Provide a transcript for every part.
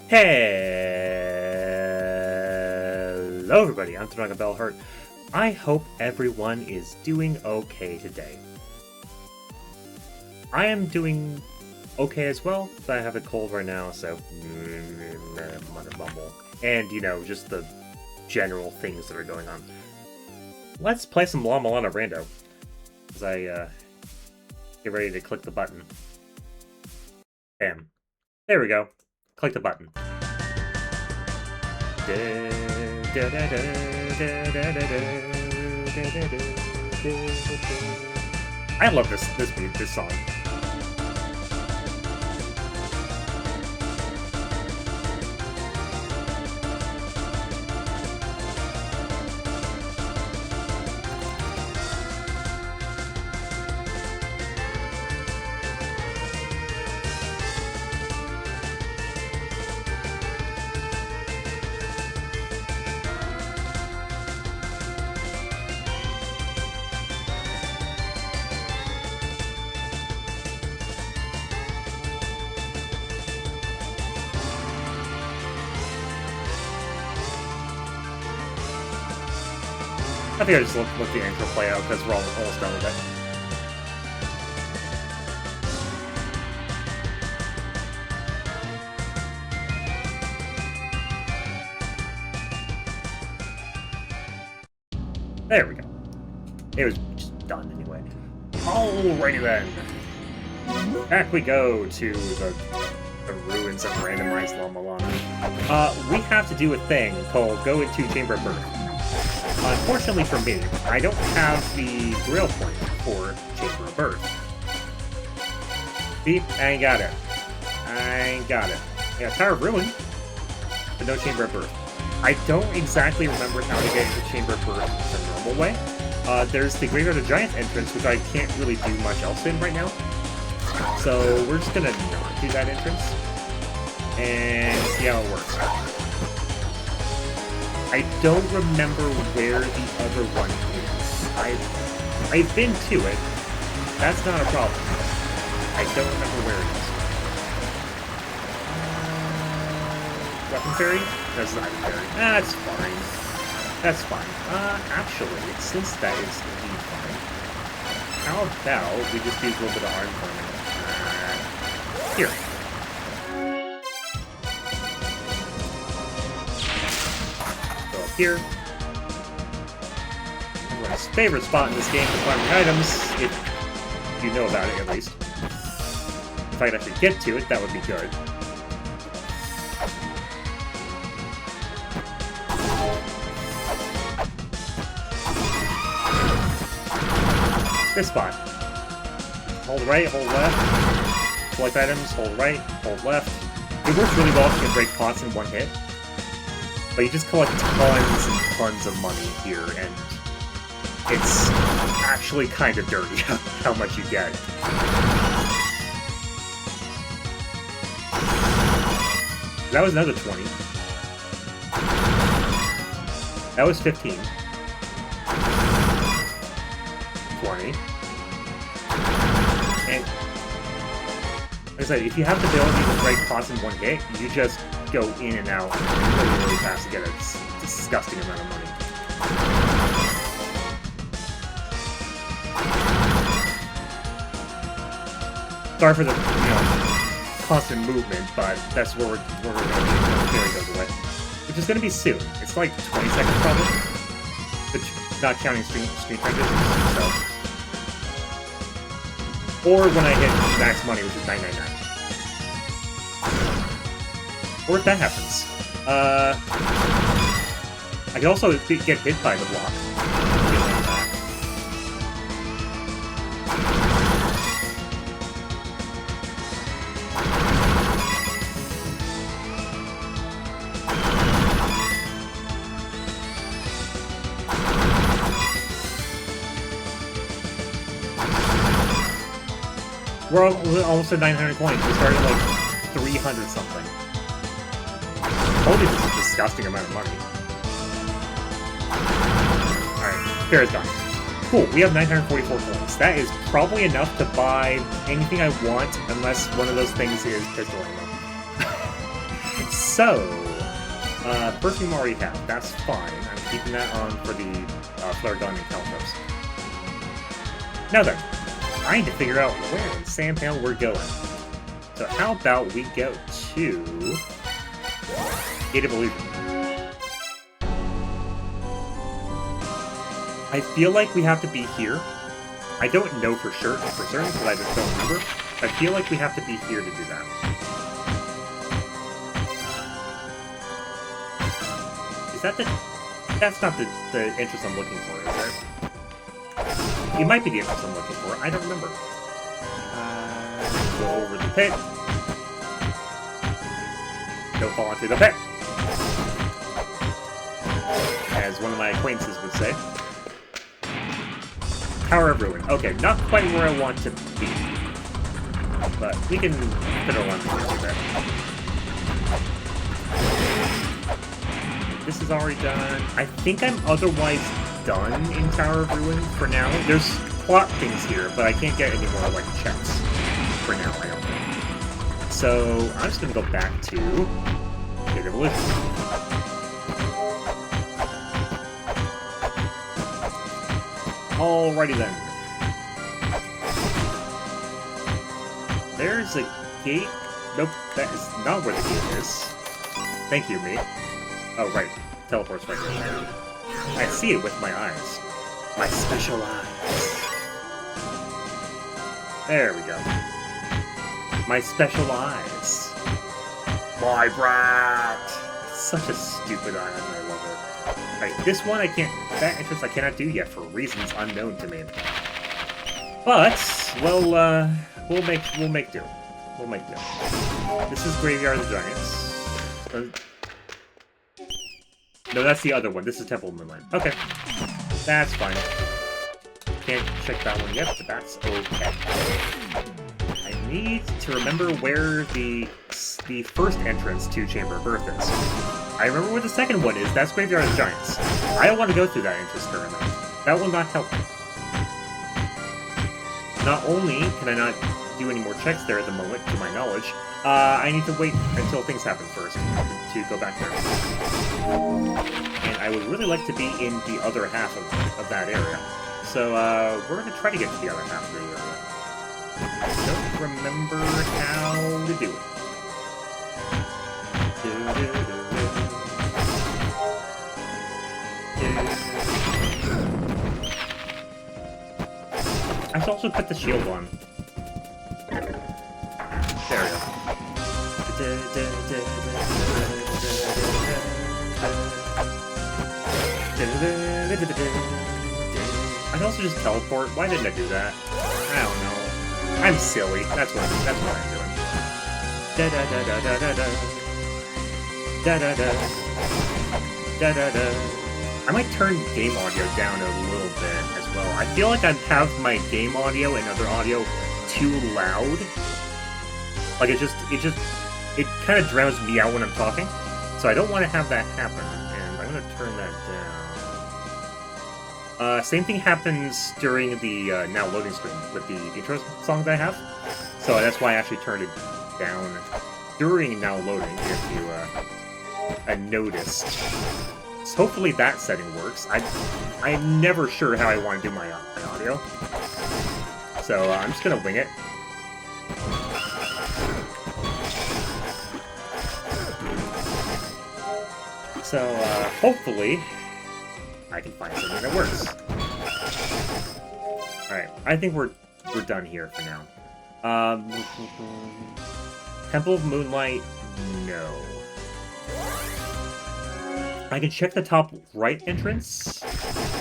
Hello everybody, I'm Tanaga Bellhurt. I hope everyone is doing okay today. I am doing okay as well, but I have a cold right now, so mother bumble. And, you know, just the general things that are going on. Let's play some La-Mulana Rando, as I get ready to click the button. Bam. There we go. Click the button. I love this song. I think I just let the intro play out because we're almost done with it. There we go. It was just done anyway. Alrighty then. Back we go to the ruins of randomized La-Mulana. We have to do a thing called go into Chamber of Birth. Unfortunately for me, I don't have the drill point for Chamber of Birth. See? I ain't got it. I got Tower of Ruin, but no Chamber of Birth. I don't exactly remember how to get into Chamber of Birth the normal way. There's the Graveyard of Giants entrance, which I can't really do much else in right now. So we're just gonna not do that entrance and see how it works. I don't remember where the other one is. I've been to it. That's not a problem. I don't remember where it is. Weapon Fairy? That's not a fairy. That's fine. That's fine. Actually, since that is indeed fine, how about we just use a little bit of arm forming? Here. Here. Everyone's favorite spot in this game for farming items, if you know about it at least. If I could actually get to it, that would be good. This spot. Hold right, hold left. Select items, hold right, hold left. It works really well if you can break pots in one hit. But you just collect tons and tons of money here, and it's actually kind of dirty how much you get. That was another 20. That was 15. 20. And like I said, if you have the ability to break pots in one hit, you just go in and out really, really fast to get a disgusting amount of money. Sorry for the, constant movement, but that's where we're going to be when the fairy goes away. Which is going to be soon. It's like 20 seconds probably. Which, not counting screen time distance, so. Or when I hit max money, which is $9.99. Or if that happens. I can also get hit by the block. We're almost at 900 coins. We started at like 300 something. Holy, this is a disgusting amount of money. Alright, fair's done. Cool, we have 944 coins. That is probably enough to buy anything I want, unless one of those things is pistol ammo. So, perfume already have. That's fine. I'm keeping that on for the flare gun and Calthos. Now then, I need to figure out where in Sam Hill we're going. So how about we go to Gate of Illusion. I feel like we have to be here. I don't know for certain because I just don't remember. I feel like we have to be here to do that. Is that the... That's not the entrance I'm looking for, is it? It might be the entrance I'm looking for. I don't remember. Go over the pit. Don't fall into the pit. As one of my acquaintances would say. Tower of Ruin. Okay, not quite where I want to be. But we can fiddle on through there. This is already done. I think I'm otherwise done in Tower of Ruin for now. There's plot things here, but I can't get any more, like, checks for now, I don't think. So, I'm just gonna go back to Gate of Illusion. Alrighty then. There's a gate. Nope, that is not where the gate is. Thank you, mate. Oh, right. Teleport's right there. I see it with my eyes. My special eyes. There we go. My special eyes. My brat! It's such a stupid eye, and I love it. Right, this one I can't... That entrance I cannot do yet for reasons unknown to me. But, well, we'll make do. We'll make do. This is Graveyard of the Giants. No, that's the other one. This is Temple of Moonlight. Okay. That's fine. Can't check that one yet, but that's okay. I need to remember where the first entrance to Chamber of Birth is. I remember where the second one is. That's Graveyard of the Giants. I don't want to go through that entrance currently. That will not help me. Not only can I not do any more checks there at the moment, to my knowledge, I need to wait until things happen first to go back there. And I would really like to be in the other half of that area. So, we're going to try to get to the other half of the area. I don't remember how to do it. I should also put the shield on. There we go. I can also just teleport. Why didn't I do that? I don't know. I'm silly. That's what I'm doing. Da da da da da da da. Da da da. Da da da. I might turn game audio down a little bit as well. I feel like I have my game audio and other audio too loud. Like it kind of drowns me out when I'm talking. So I don't want to have that happen, and I'm going to turn that down. Same thing happens during the now loading screen with the intro song that I have. So that's why I actually turned it down during now loading, if you noticed. So hopefully that setting works. I'm never sure how I want to do my audio. So I'm just going to wing it. So, hopefully, I can find something that works. Alright, I think we're done here for now. Temple of Moonlight, no. I can check the top right entrance,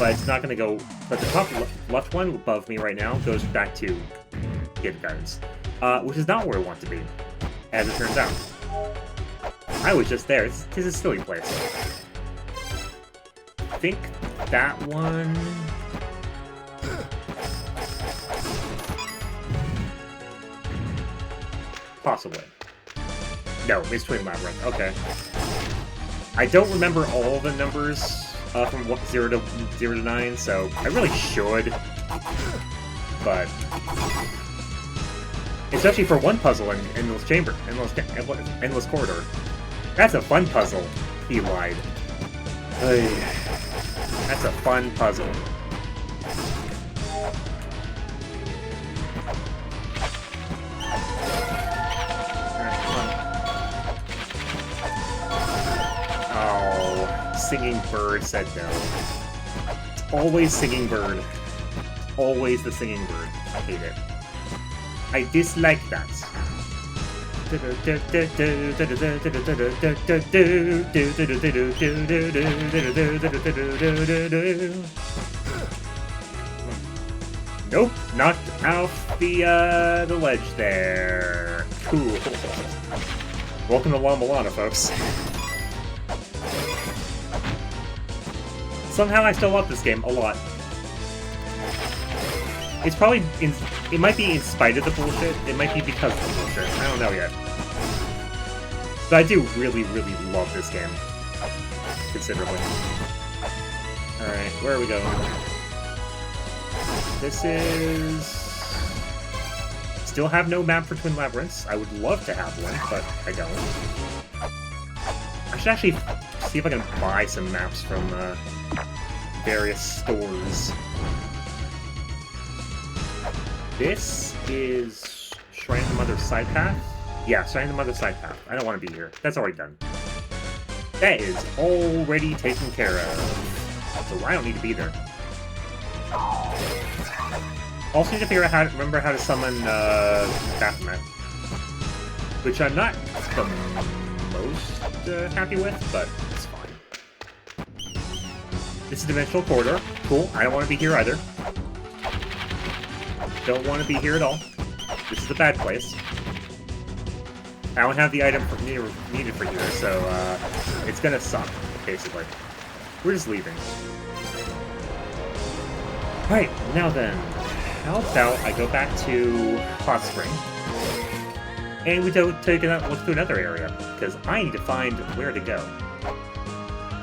but it's not going to go... But the top left one above me right now goes back to Gate of Guidance, which is not where I want to be, as it turns out. I was just there. It's a silly place. I think that one... Possibly. No, it's Twin Labyrinth. Okay. I don't remember all the numbers from 0 to 9, so I really should. But... especially for one puzzle in Endless Chamber. Endless Corridor. That's a fun puzzle. He lied. Ay. That's a fun puzzle. Oh, Singing Bird said no. It's always Singing Bird. Always the Singing Bird. I hate it. I dislike that. Nope, knocked off the ledge there. Cool. Welcome to La-Mulana, folks. Somehow I still love this game a lot. It's probably it might be in spite of the bullshit. It might be because of the bullshit. I don't know yet. But I do really, really love this game. Considerably. Alright, where are we going? This is... Still have no map for Twin Labyrinths. I would love to have one, but I don't. I should actually see if I can buy some maps from various stores. This is Shrine of the Mother's Side Path? Yeah, Shrine of the Mother's Side Path. I don't want to be here. That's already done. That is already taken care of. So I don't need to be there. Also need to figure out how to remember how to summon Baphomet. Which I'm not the most happy with, but it's fine. This is Dimensional Corridor. Cool. I don't want to be here either. Don't want to be here at all. This is a bad place. I don't have the item needed for here, so it's gonna suck, basically. We're just leaving. Right, now then, how about I go back to Hot Spring, and we take a look through another area, because I need to find where to go.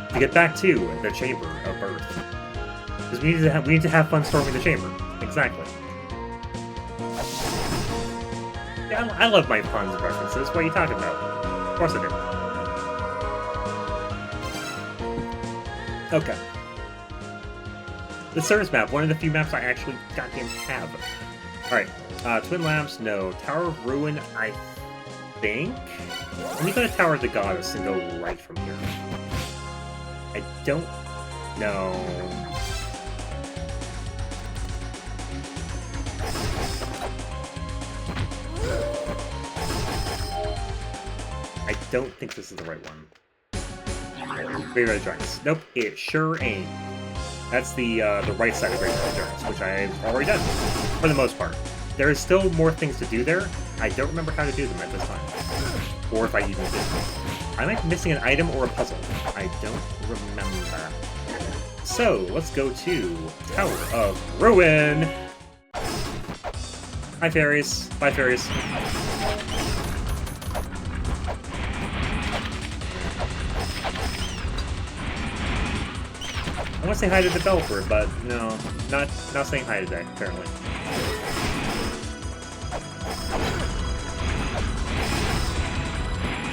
To get back to the Chamber of Earth. Because we need to have fun storming the chamber. Exactly. Yeah, I love my puns and references. What are you talking about? Of course I do. Okay. The service map, one of the few maps I actually goddamn have. Alright, Twin Labs, no. Tower of Ruin, I think? Let me go to Tower of the Goddess and go right from here. I don't know. I don't think this is the right one. Graveyard Giants. Nope, it sure ain't. That's the right side of Graveyard Giants, which I've already done, for the most part. There is still more things to do there. I don't remember how to do them at this time. Or if I even did. I might be missing an item or a puzzle. I don't remember. So, let's go to Tower of Ruin! Hi, fairies. Bye, fairies. I want to say hi to the developer, but no, not saying hi today, apparently.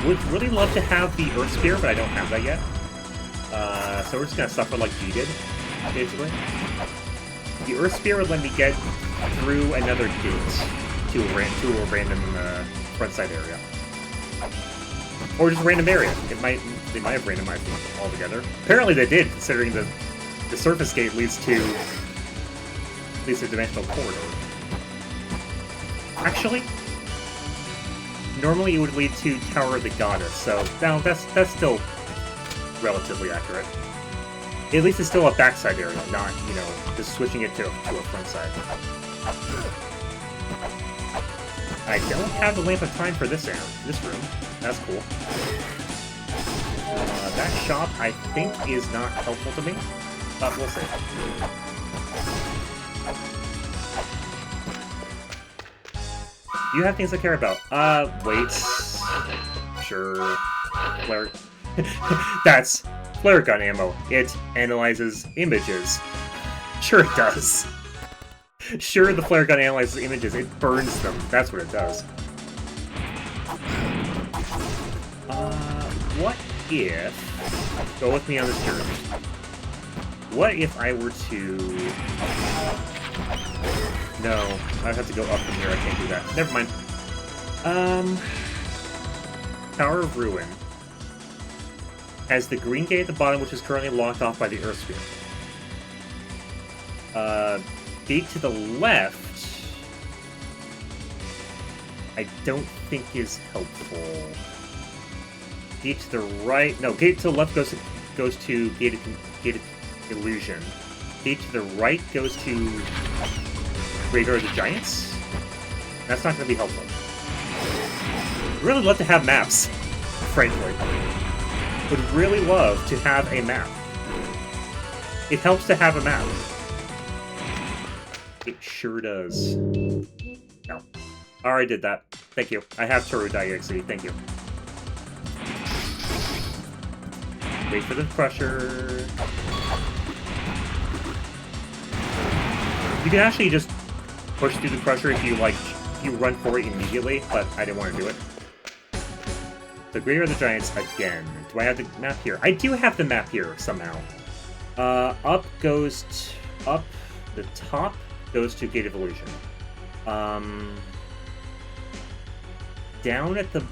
Would really love to have the Earth Spear, but I don't have that yet. So we're just gonna suffer like G did, basically. The Earth Spear would let me get through another gate to a random front side area. Or just a random area. They might have randomized them altogether. Apparently they did, considering the surface gate leads to a dimensional corridor. Actually, normally it would lead to Tower of the Goddess, so that's still relatively accurate. At least it's still a backside area, not, you know, just switching it to a front side. I don't have the Lamp of Time for this room. That's cool. That shop, I think, is not helpful to me, but we'll see. You have things I care about. Wait. Sure. Flare... That's flare gun ammo. It analyzes images. Sure it does. Sure, the flare gun analyzes images. It burns them. That's what it does. what if... Go with me on this journey. What if I were to... No, I'd have to go up from here. I can't do that. Never mind. Tower of Ruin has the green gate at the bottom, which is currently locked off by the Earth Sphere. Gate to the left, I don't think is helpful. Gate to the right, no, gate to the left goes to gated illusion. Gate to the right goes to Graveyard of the Giants. That's not going to be helpful. I'd really love to have maps, frankly. Would really love to have a map. It helps to have a map. It sure does. No. Alright, did that. Thank you. I have Toru Daiexi. Thank you. Wait for the Crusher. You can actually just push through the Crusher if you run for it immediately, but I didn't want to do it. The Graveyard of the Giants again. Do I have the map here? I do have the map here somehow. Up goes up. The top goes to Gate of Illusion. Down at the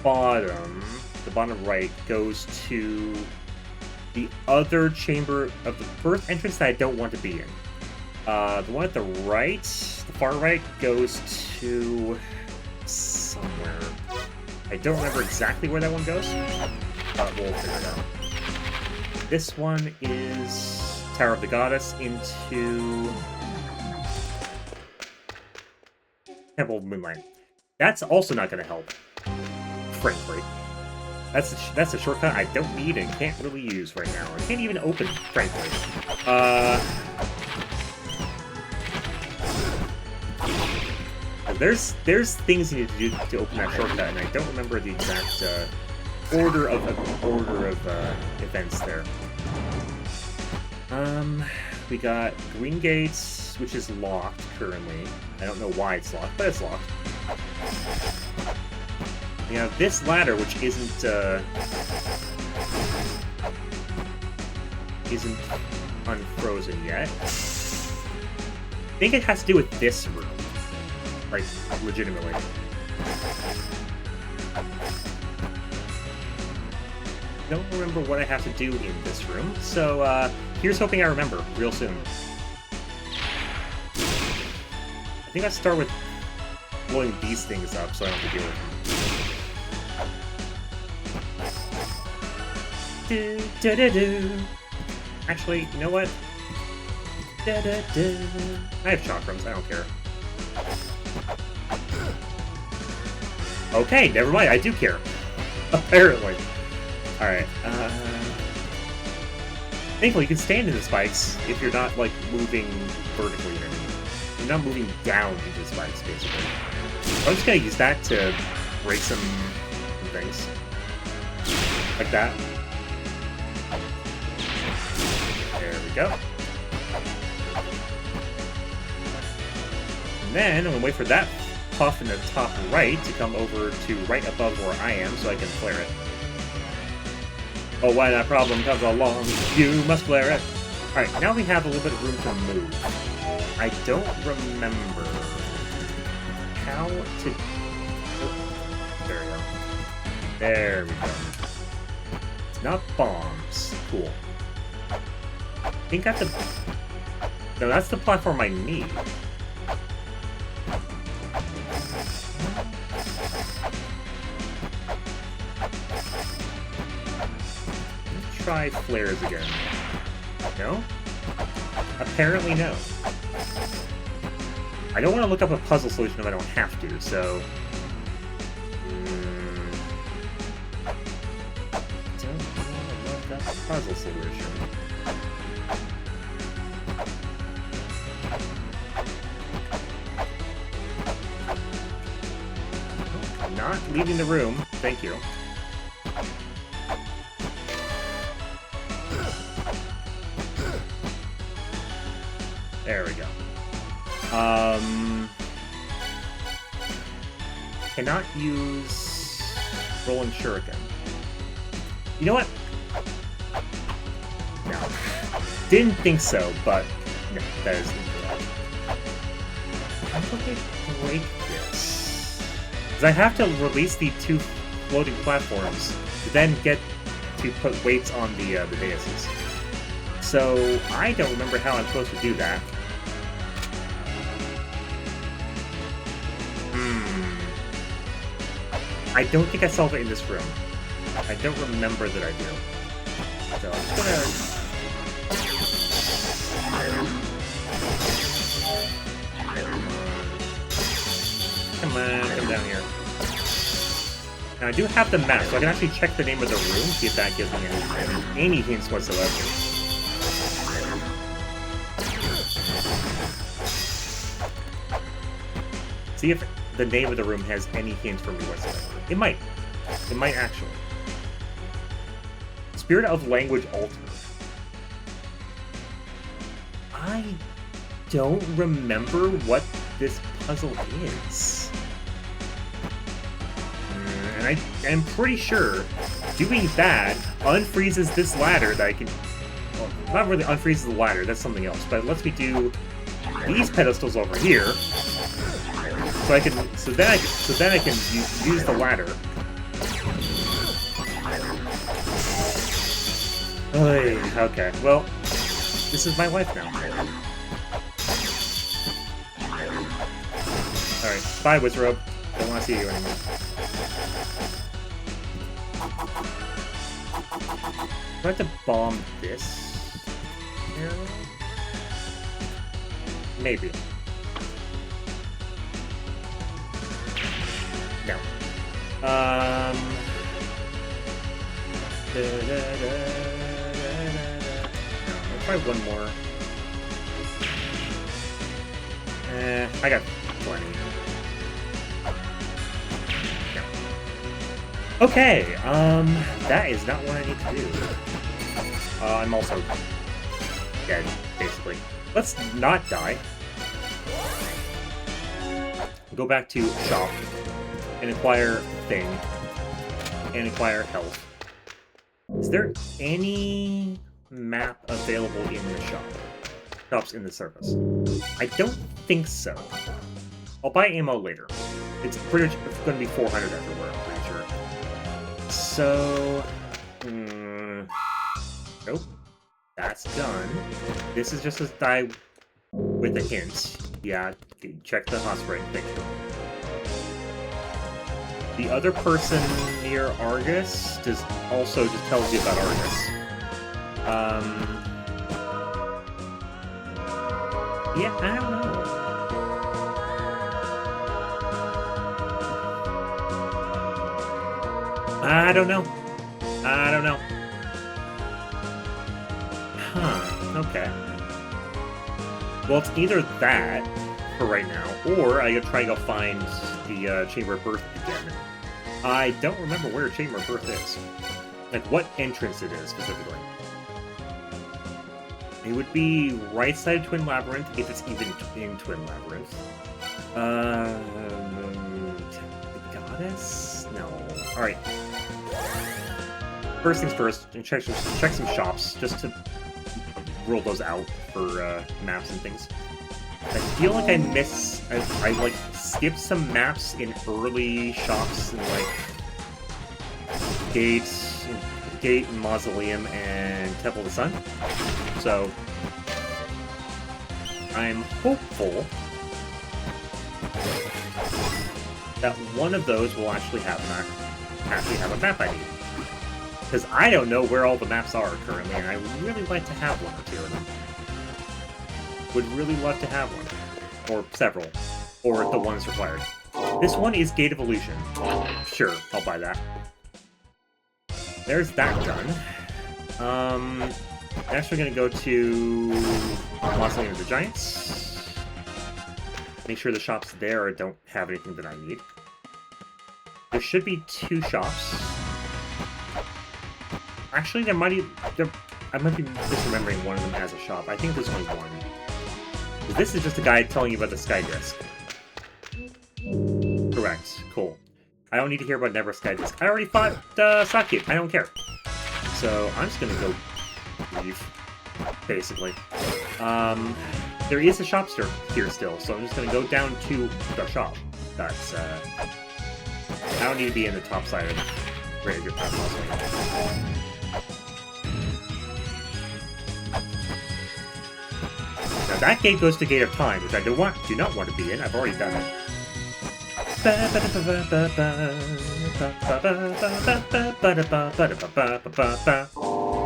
bottom right, goes to the other chamber of the first entrance that I don't want to be in. The one at the right, the far right, goes to somewhere. I don't remember exactly where that one goes, but we'll figure it out. This one is Tower of the Goddess into Temple of Moonlight. That's also not going to help, frankly. That's a shortcut I don't need and can't really use right now. I can't even open, frankly. There's things you need to do to open that shortcut, and I don't remember the exact order of events there. We got Green Gates, which is locked currently. I don't know why it's locked, but it's locked. We have this ladder, which isn't unfrozen yet. I think it has to do with this room. Like, legitimately. Don't remember what I have to do in this room, so here's hoping I remember real soon. I think I start with blowing these things up so I don't have to deal with them. Actually, you know what? I have chakrams, I don't care. Okay, never mind, I do care. Apparently. Alright, thankfully you can stand in the spikes if you're not, like, moving vertically or anything. You're not moving down into the spikes, basically. I'm just gonna use that to break some things. Like that. There we go. And then I'm gonna wait for that puff in the top right to come over to right above where I am so I can flare it. Oh, when that problem comes along, you must flare it. Alright, now we have a little bit of room to move. I don't remember how to... Oh, there we go. There we go. It's not bombs. Cool. I think that's the... No, that's the platform I need. Try flares again. No? Apparently no. I don't want to look up a puzzle solution if I don't have to, so... Don't want to look up a puzzle solution. I'm not leaving the room. Thank you. There we go. Cannot use Rolling Shuriken. You know what? No. Didn't think so, but no, that is incorrect. How do I break this? Because I have to release the 2 floating platforms to then get to put weights on the daises. So I don't remember how I'm supposed to do that. I don't think I solved it in this room. I don't remember that I do. So I'm just Come on, come down here. Now I do have the map, so I can actually check the name of the room, see if that gives me any hints whatsoever. See if the name of the room has any hints for me whatsoever. It might. It might actually. Spirit of Language Altered. I don't remember what this puzzle is. And I'm pretty sure doing that unfreezes this ladder that I can... Well, not really unfreezes the ladder, that's something else, but it lets me do these pedestals over here. So then I can use the ladder. Okay, well, this is my life now. Alright, bye, Wizrobe. Don't want to see you anymore. Do I have to bomb this arrow? Maybe. No. I'll try one more. I got plenty. No. Okay, that is not what I need to do. I'm also dead, basically. Let's not die. Go back to shop and acquire thing and acquire health. Is there any map available in the shop? Shops in the service? I don't think so. I'll buy ammo later. It's pretty much going to be 400 everywhere, I'm pretty sure. So... nope. That's done. This is just a die with a hint. Yeah, check the hot spring. Thank you. The other person near Argus also just tells you about Argus. Yeah, I don't know. I don't know. I don't know. Huh, okay. Well, it's either that, for right now, or I gotta try to go find the Chamber of Birth again. I don't remember where Chamber of Birth is. Like, what entrance it is, specifically. It would be right side of Twin Labyrinth, if it's even in Twin Labyrinth. The Goddess? No. Alright. First things first, and check some shops, just to roll those out for maps and things. I feel like I like skipped some maps in early shops in like Gate, Mausoleum, and Temple of the Sun. So I'm hopeful that one of those will actually have a map ID. Because I don't know where all the maps are currently, and I would really like to have one or two of them. Would really love to have one. Or several. Or the ones required. This one is Gate of Illusion. Sure, I'll buy that. There's that done. Next we're gonna go to Mausoleum of the Giants. Make sure the shops there don't have anything that I need. There should be 2 shops. Actually, I might be misremembering one of them as a shop. I think there's only one. This is just a guide telling you about the Sky Disc. Correct. Cool. I don't need to hear about Never Sky Disc. I already fought Sakit. I don't care. So I'm just gonna go leave, basically. There is a shop here still, so I'm just gonna go down to the shop. That's, I don't need to be in the top side of the graveyard path mausoleum. Now that gate goes to Gate of Time, which I do not want to be in. I've already done it. You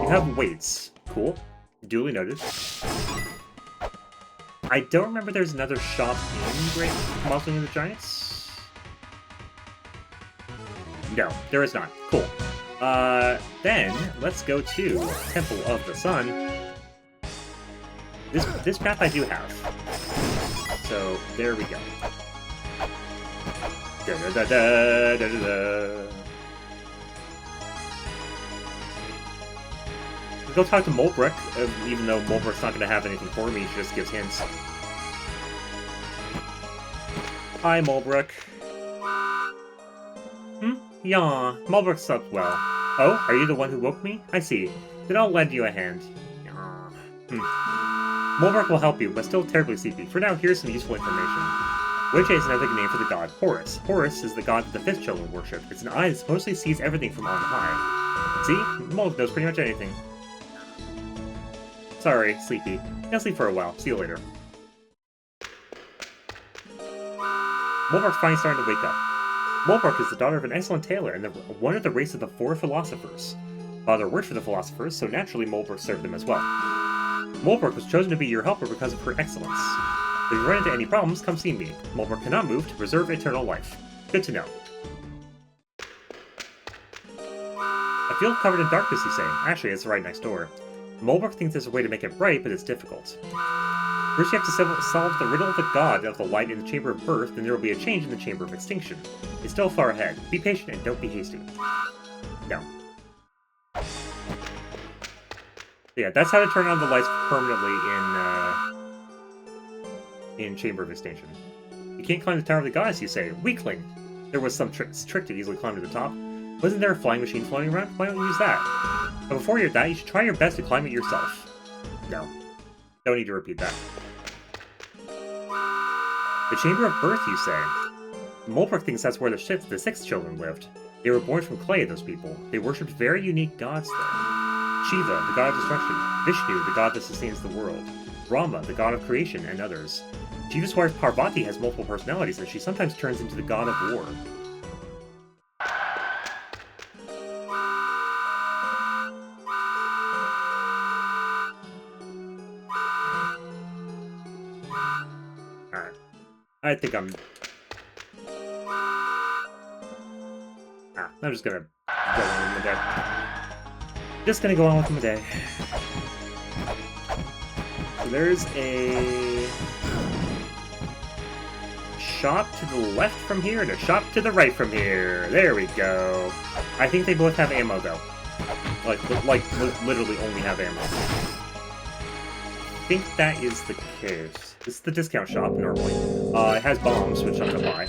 have weights. Cool. Duly noted. I don't remember there's another shop in Great Mausoleum of the Giants. No, there is not. Cool. Then, let's go to Temple of the Sun. This path I do have. So, there we go. Da-da-da-da-da-da-da. Go talk to Mulbrook, even though Mulbrook's not going to have anything for me, she just gives hints. Hi, Mulbrook. Yeah, Mulbrook slept well. Oh, are you the one who woke me? I see. Then I'll lend you a hand. Mulbrook will help you, but still terribly sleepy. For now, here's some useful information. Witch is another name for the god Horus. Horus is the god that the Fifth Children worship. It's an eye that supposedly sees everything from on high. See? Mulbrook knows pretty much anything. Sorry, sleepy. I'll sleep for a while. See you later. Mulbrook's finally starting to wake up. Mulbrook is the daughter of an excellent tailor and one of the race of the four philosophers. Father worked for the philosophers, so naturally Mulbrook served them as well. Mulbrook was chosen to be your helper because of her excellence. If you run into any problems, come see me. Mulbrook cannot move to preserve eternal life. Good to know. A field covered in darkness, you say? Actually, it's right next door. Mulbrook thinks there's a way to make it bright, but it's difficult. First you have to solve the riddle of the god of the light in the Chamber of Birth, then there will be a change in the Chamber of Extinction. It's still far ahead. Be patient and don't be hasty. No. Yeah, that's how to turn on the lights permanently in Chamber of Extinction. You can't climb the Tower of the Goddess, you say. Weakling! There was some trick to easily climb to the top. Wasn't there a flying machine floating around? Why don't you use that? But before you're that, you should try your best to climb it yourself. No. Don't need to repeat that. The Chamber of Birth, you say? Mulbrook thinks that's where the sixth children lived. They were born from clay, those people. They worshipped very unique gods there. Shiva, the god of destruction. Vishnu, the god that sustains the world. Rama, the god of creation, and others. Shiva's wife Parvati has multiple personalities, and she sometimes turns into the god of war. I think I'm just gonna go on with my day. Just gonna go on with my day. So there's a shop to the left from here and a shop to the right from here. There we go. I think they both have ammo though. Like literally only have ammo. I think that is the case. This is the discount shop, normally. It has bombs, which I'm gonna buy.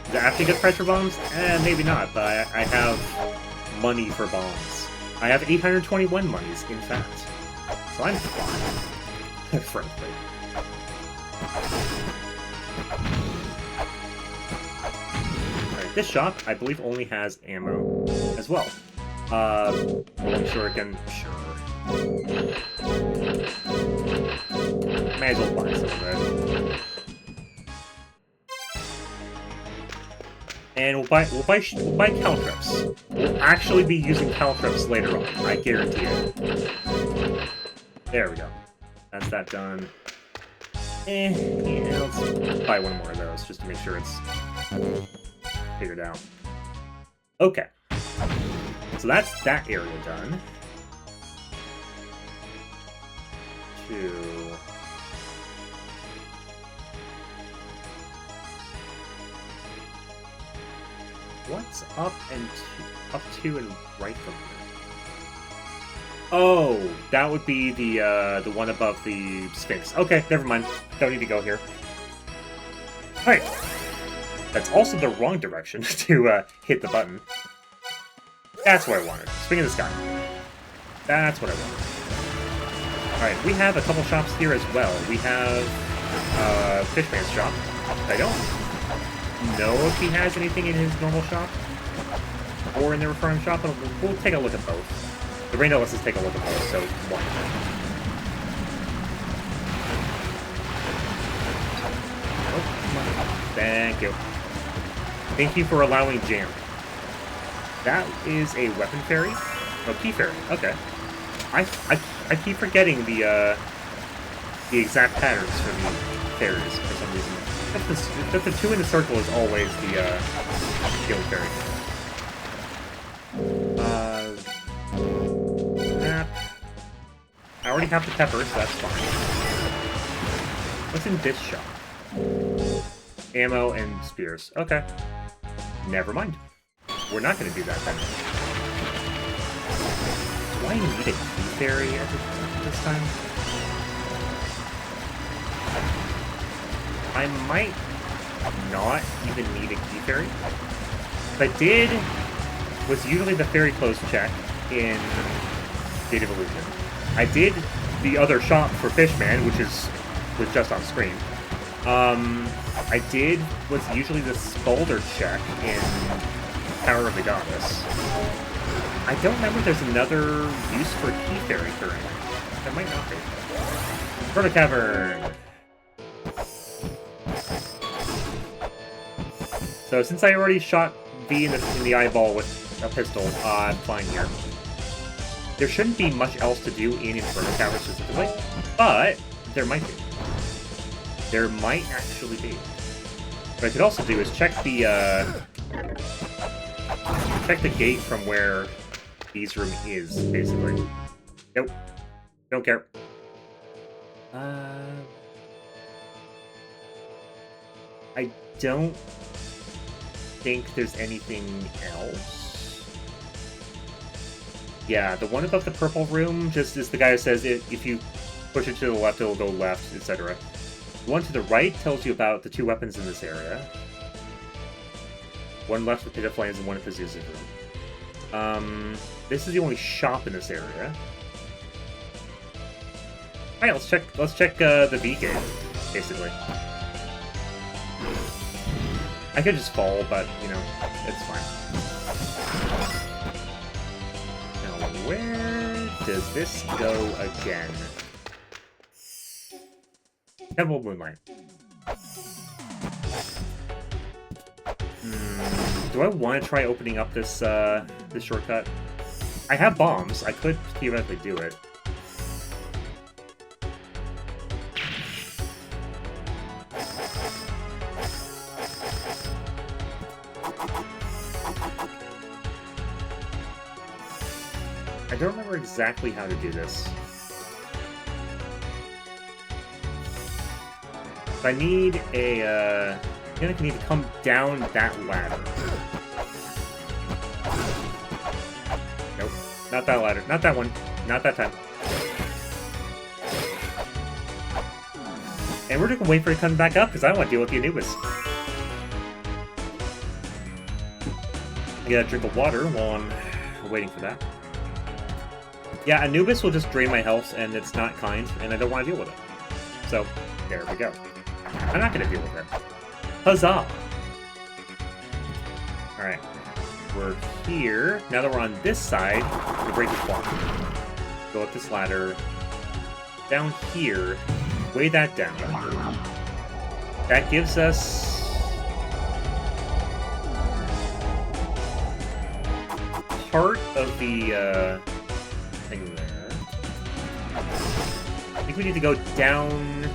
Is it actually a good price for bombs? Maybe not, but I have money for bombs. I have 821 monies, in fact. So I'm fine. Frankly. Alright, this shop, I believe, only has ammo as well. One shuriken, sure. May as well buy some of it. And we'll buy caltrips. We'll actually be using caltrips later on, I guarantee it. There we go. That's that done. Yeah, let's buy one more of those just to make sure it's figured out. Okay. So that's that area done. What's up to and right from here? Oh, that would be the one above the Sphinx. Okay, never mind. Don't need to go here. Alright. That's also the wrong direction to hit the button. That's what I wanted. Swing in the sky. That's what I wanted. Alright, we have a couple shops here as well. We have Fishman's shop. I don't know if he has anything in his normal shop or in the referring shop, but we'll take a look at both. The rain lets us take a look at both, so one. Oh, thank you. Thank you for allowing jam. That is a weapon fairy? Oh, key fairy. Okay. I keep forgetting the exact patterns for the fairies for some reason. Just the two in the circle is always the healing fairy. Snap. I already have the pepper, so that's fine. What's in this shop? Ammo and spears. Okay. Never mind. We're not going to do that then. Do I need a key fairy at this time? I might not even need a key fairy. If I did, was usually the fairy clothes check in State of Illusion. I did the other shop for Fishman, which was just on screen. I did was usually the Spalder check in Power of the Goddess. I don't remember if there's another use for key fairy currently. There might not be. Verta Cavern! So since I already shot V in the eyeball with a pistol, I'm fine here. There shouldn't be much else to do in Inferno Tower specifically, but there might be. There might actually be. What I could also do is check the gate from where V's room is, basically. Nope. Don't care. I don't think there's anything else. Yeah, the one above the purple room just is the guy who says if you push it to the left, it'll go left, etc. The one to the right tells you about the two weapons in this area. One left with Pit of Flames and one at the Zuzu's room. This is the only shop in this area. Alright, let's check the V gate, basically. I could just fall, but, you know, it's fine. Now, where does this go again? Temple of Moonlight. Do I want to try opening up this, this shortcut? I have bombs. I could theoretically do it. I don't remember exactly how to do this. If I need a, I think I need to come down that ladder. Nope, not that ladder. Not that one. Not that time. And we're just gonna wait for it to come back up, because I don't want to deal with the Anubis. I gotta drink of water while I'm waiting for that. Yeah, Anubis will just drain my health, and it's not kind, and I don't want to deal with it. So, there we go. I'm not going to deal with it. Huzzah! Alright. We're here. Now that we're on this side, we'll break this block. Go up this ladder. Down here. Weigh that down. That gives us... part of the, thing there. I think we need to go down this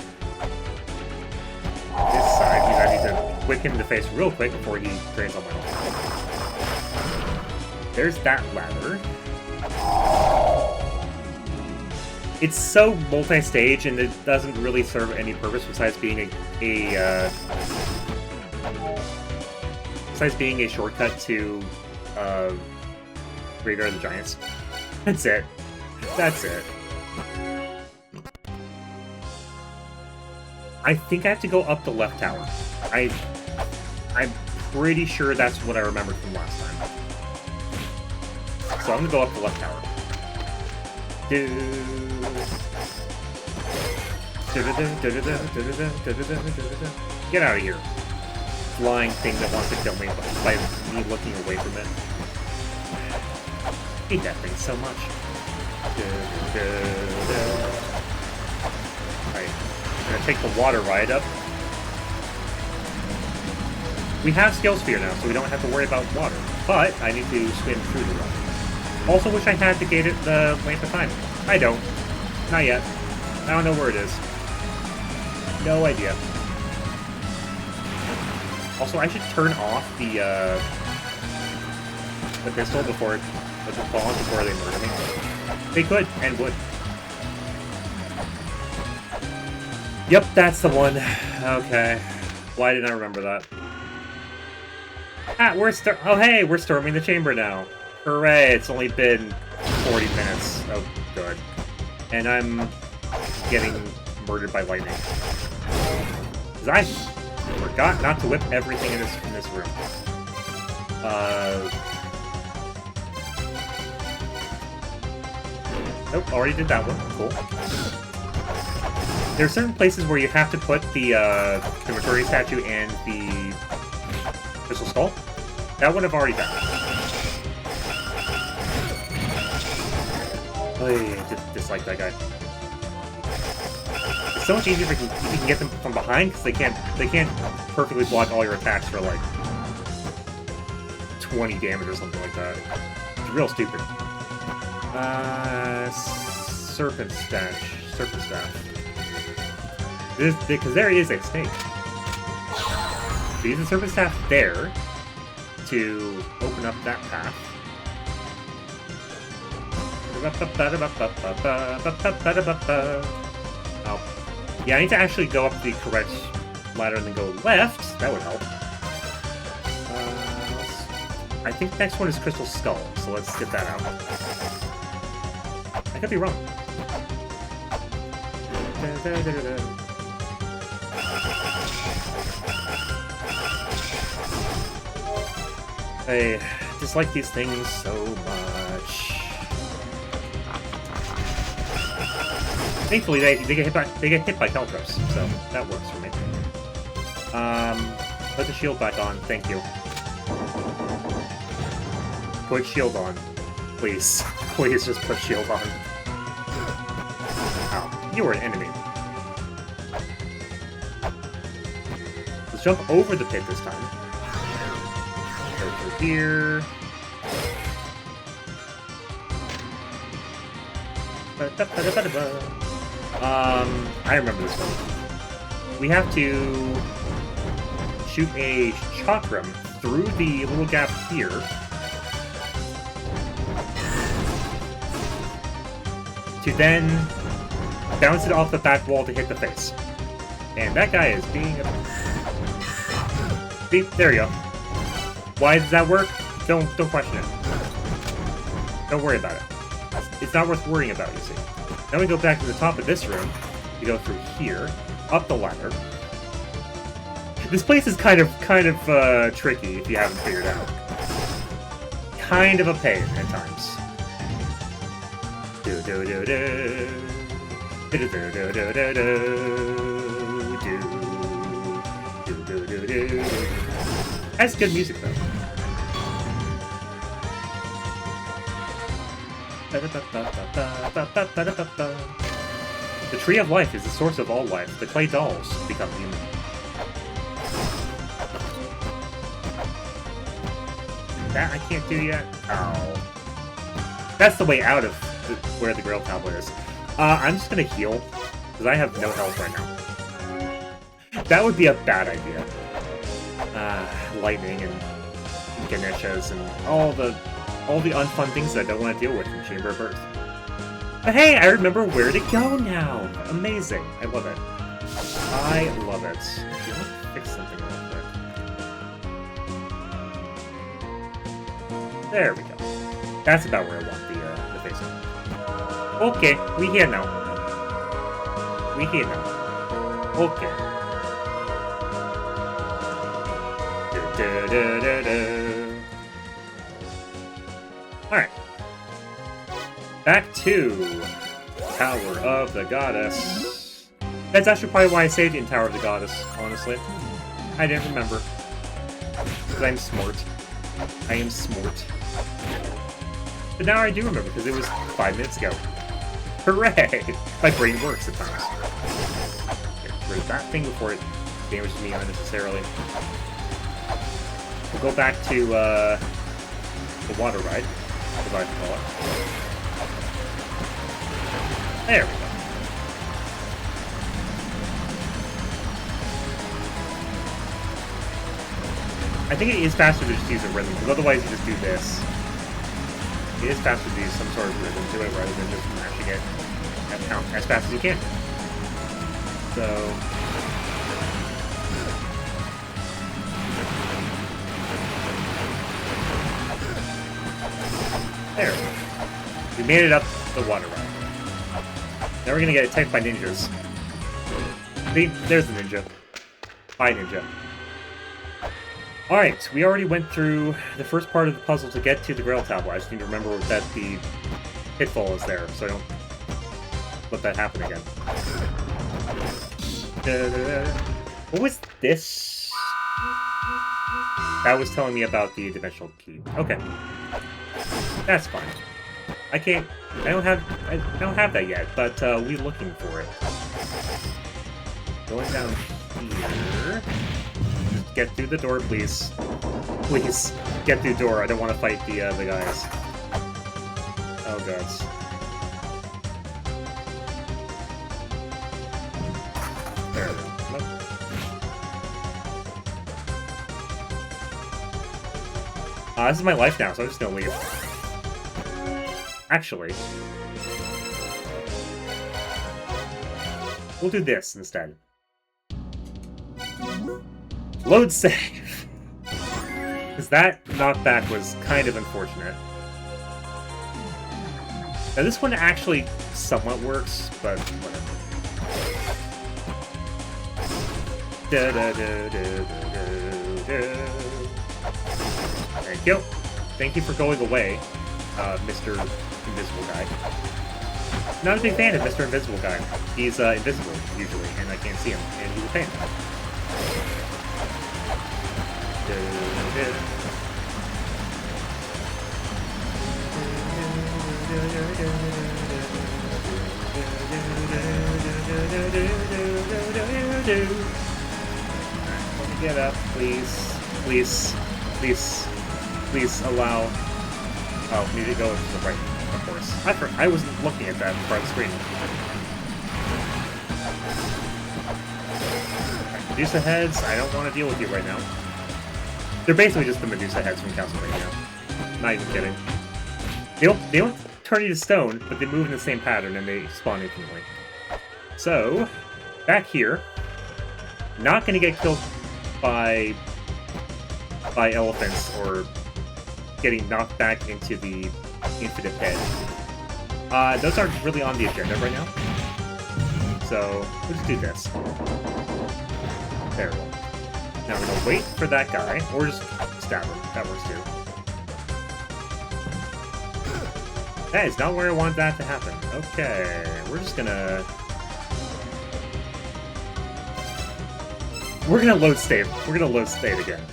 side, because I need to whip him in the face real quick before he drains all my health. There's that ladder. It's so multi-stage, and it doesn't really serve any purpose besides being a shortcut to Graveyard of the Giants. That's it. That's it. I think I have to go up the left tower. I'm pretty sure that's what I remembered from last time. So I'm gonna go up the left tower. Get out of here. Flying thing that wants to kill me by me looking away from it. I hate that thing so much. Alright, I'm gonna take the water ride up. We have Scale Sphere now, so we don't have to worry about water. But I need to swim through the water. Also wish I had the Lamp of Time. I don't. Not yet. I don't know where it is. No idea. Also, I should turn off the pistol before before they murder me. They could and would. Yep, that's the one. Okay. Why didn't I remember that? Ah, oh hey, we're storming the chamber now. Hooray, it's only been 40 minutes. Oh, good. And I'm getting murdered by lightning. Because I forgot not to whip everything in this room. Nope, already did that one. Cool. There are certain places where you have to put the Mercury statue and the Crystal Skull. That one I've already done. I dislike that guy. It's so much easier if you can get them from behind, because they can't perfectly block all your attacks for like 20 damage or something like that. It's real stupid. Serpent staff. Because there is a snake. So use the serpent staff there to open up that path. Oh. Yeah, I need to actually go up the correct ladder and then go left. That would help. I think the next one is Crystal Skull, so let's get that out. I could be wrong. I dislike these things so much. Thankfully, they get hit by Caltrops, so that works for me. Put the shield back on. Thank you. Put shield on, please. Please just put shield on. Ow, you were an enemy. Let's jump over the pit this time. Go through here. I remember this one. We have to shoot a chakram through the little gap here. To then bounce it off the back wall to hit the face. And that guy is being a... See? There you go. Why does that work? Don't question it. Don't worry about it. It's not worth worrying about, you see. Then we go back to the top of this room. We go through here, up the ladder. This place is kind of tricky if you haven't figured out. Kind of a pain at times. Do do do do do do do do do do do do do do. That's good music though. The Tree of Life is the source of all life. The clay dolls become human. That I can't do yet? Oh. That's the way out of where the Grail Tablet is. I'm just gonna heal, because I have no health right now. That would be a bad idea. Lightning and Ganeshas and all the unfun things that I don't want to deal with in Chamber of Birth. But hey, I remember where to go now! Amazing. I love it. I love it. Okay, let me fix something real quick. There we go. That's about where I want the face on. Okay, we here now. We here now. Okay. Alright. Back to Tower of the Goddess. That's actually probably why I saved it in Tower of the Goddess, honestly. I didn't remember. Because I'm smart. I am smart. But now I do remember, because it was 5 minutes ago. Hooray! My brain works at times. Get rid of that thing before it damages me unnecessarily. We'll go back to the water ride, as I call it. There we go. I think it is faster to just use a rhythm, because otherwise you just do this. It is faster to use some sort of rhythm to it rather than just mashing it as fast as you can. So... there. We made it up the water ride. Now we're gonna get attacked by ninjas. See? There's the ninja. Bye, ninja. Alright, we already went through the first part of the puzzle to get to the Grail Tablet. I just need to remember that the pitfall is there, so I don't let that happen again. What was this? That was telling me about the dimensional key. Okay. That's fine. I don't have that yet, but we're looking for it. Going down here. Get through the door, please. Please, get through the door. I don't want to fight the guys. Oh, gods. There we go. Nope. This is my life now, so I'm just gonna leave. Actually, we'll do this instead. Load save! Because that knockback was kind of unfortunate. Now this one actually somewhat works, but whatever. Thank you. Thank you for going away, Mr. Invisible Guy. Not a big fan of Mr. Invisible Guy. He's invisible, usually, and I can't see him, and he's a pain. Let me get up, please. Please. Please. Please allow... oh, we need to go to the right, of course. I wasn't looking at that part of the screen. Medusa heads, I don't want to deal with you right now. They're basically just the Medusa heads from Castlevania. Not even kidding. They don't turn you to stone, but they move in the same pattern and they spawn infinitely. So, back here, not gonna get killed by elephants or getting knocked back into the infinite pit. Those aren't really on the agenda right now. So, let's do this. There we go. Now we're gonna wait for that guy, or just stab him. That works too. That is not where I want that to happen. Okay, we're just gonna... we're gonna load save. We're gonna load save again.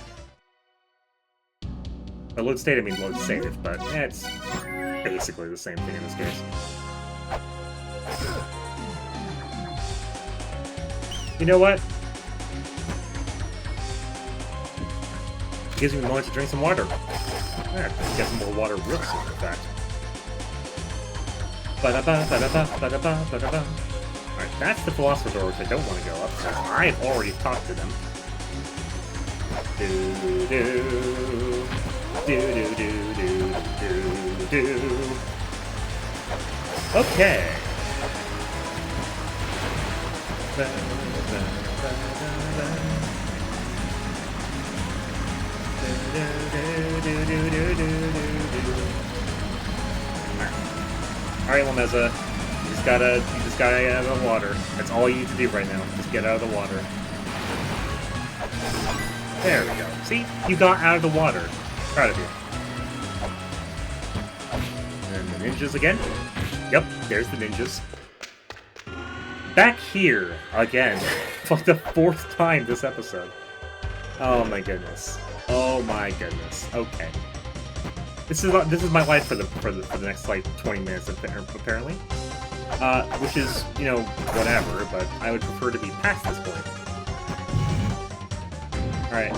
By load state, I mean load save, but it's basically the same thing in this case. You know what? It gives me a moment to drink some water. Yeah, get some more water real soon, in fact. Alright, that's the Philosopher Door, which I don't want to go up, because I've already talked to them. Okay. Alright, Lameza. You just gotta get out of the water. That's all you need to do right now. Just get out of the water. There we go. See? You got out of the water. Proud of you. And the ninjas again. Yep, there's the ninjas. Back here again. For the 4th time this episode. Oh my goodness. Oh my goodness. Okay. This is my life for the next like 20 minutes apparently. Which is, you know, whatever, but I would prefer to be past this point. Alright.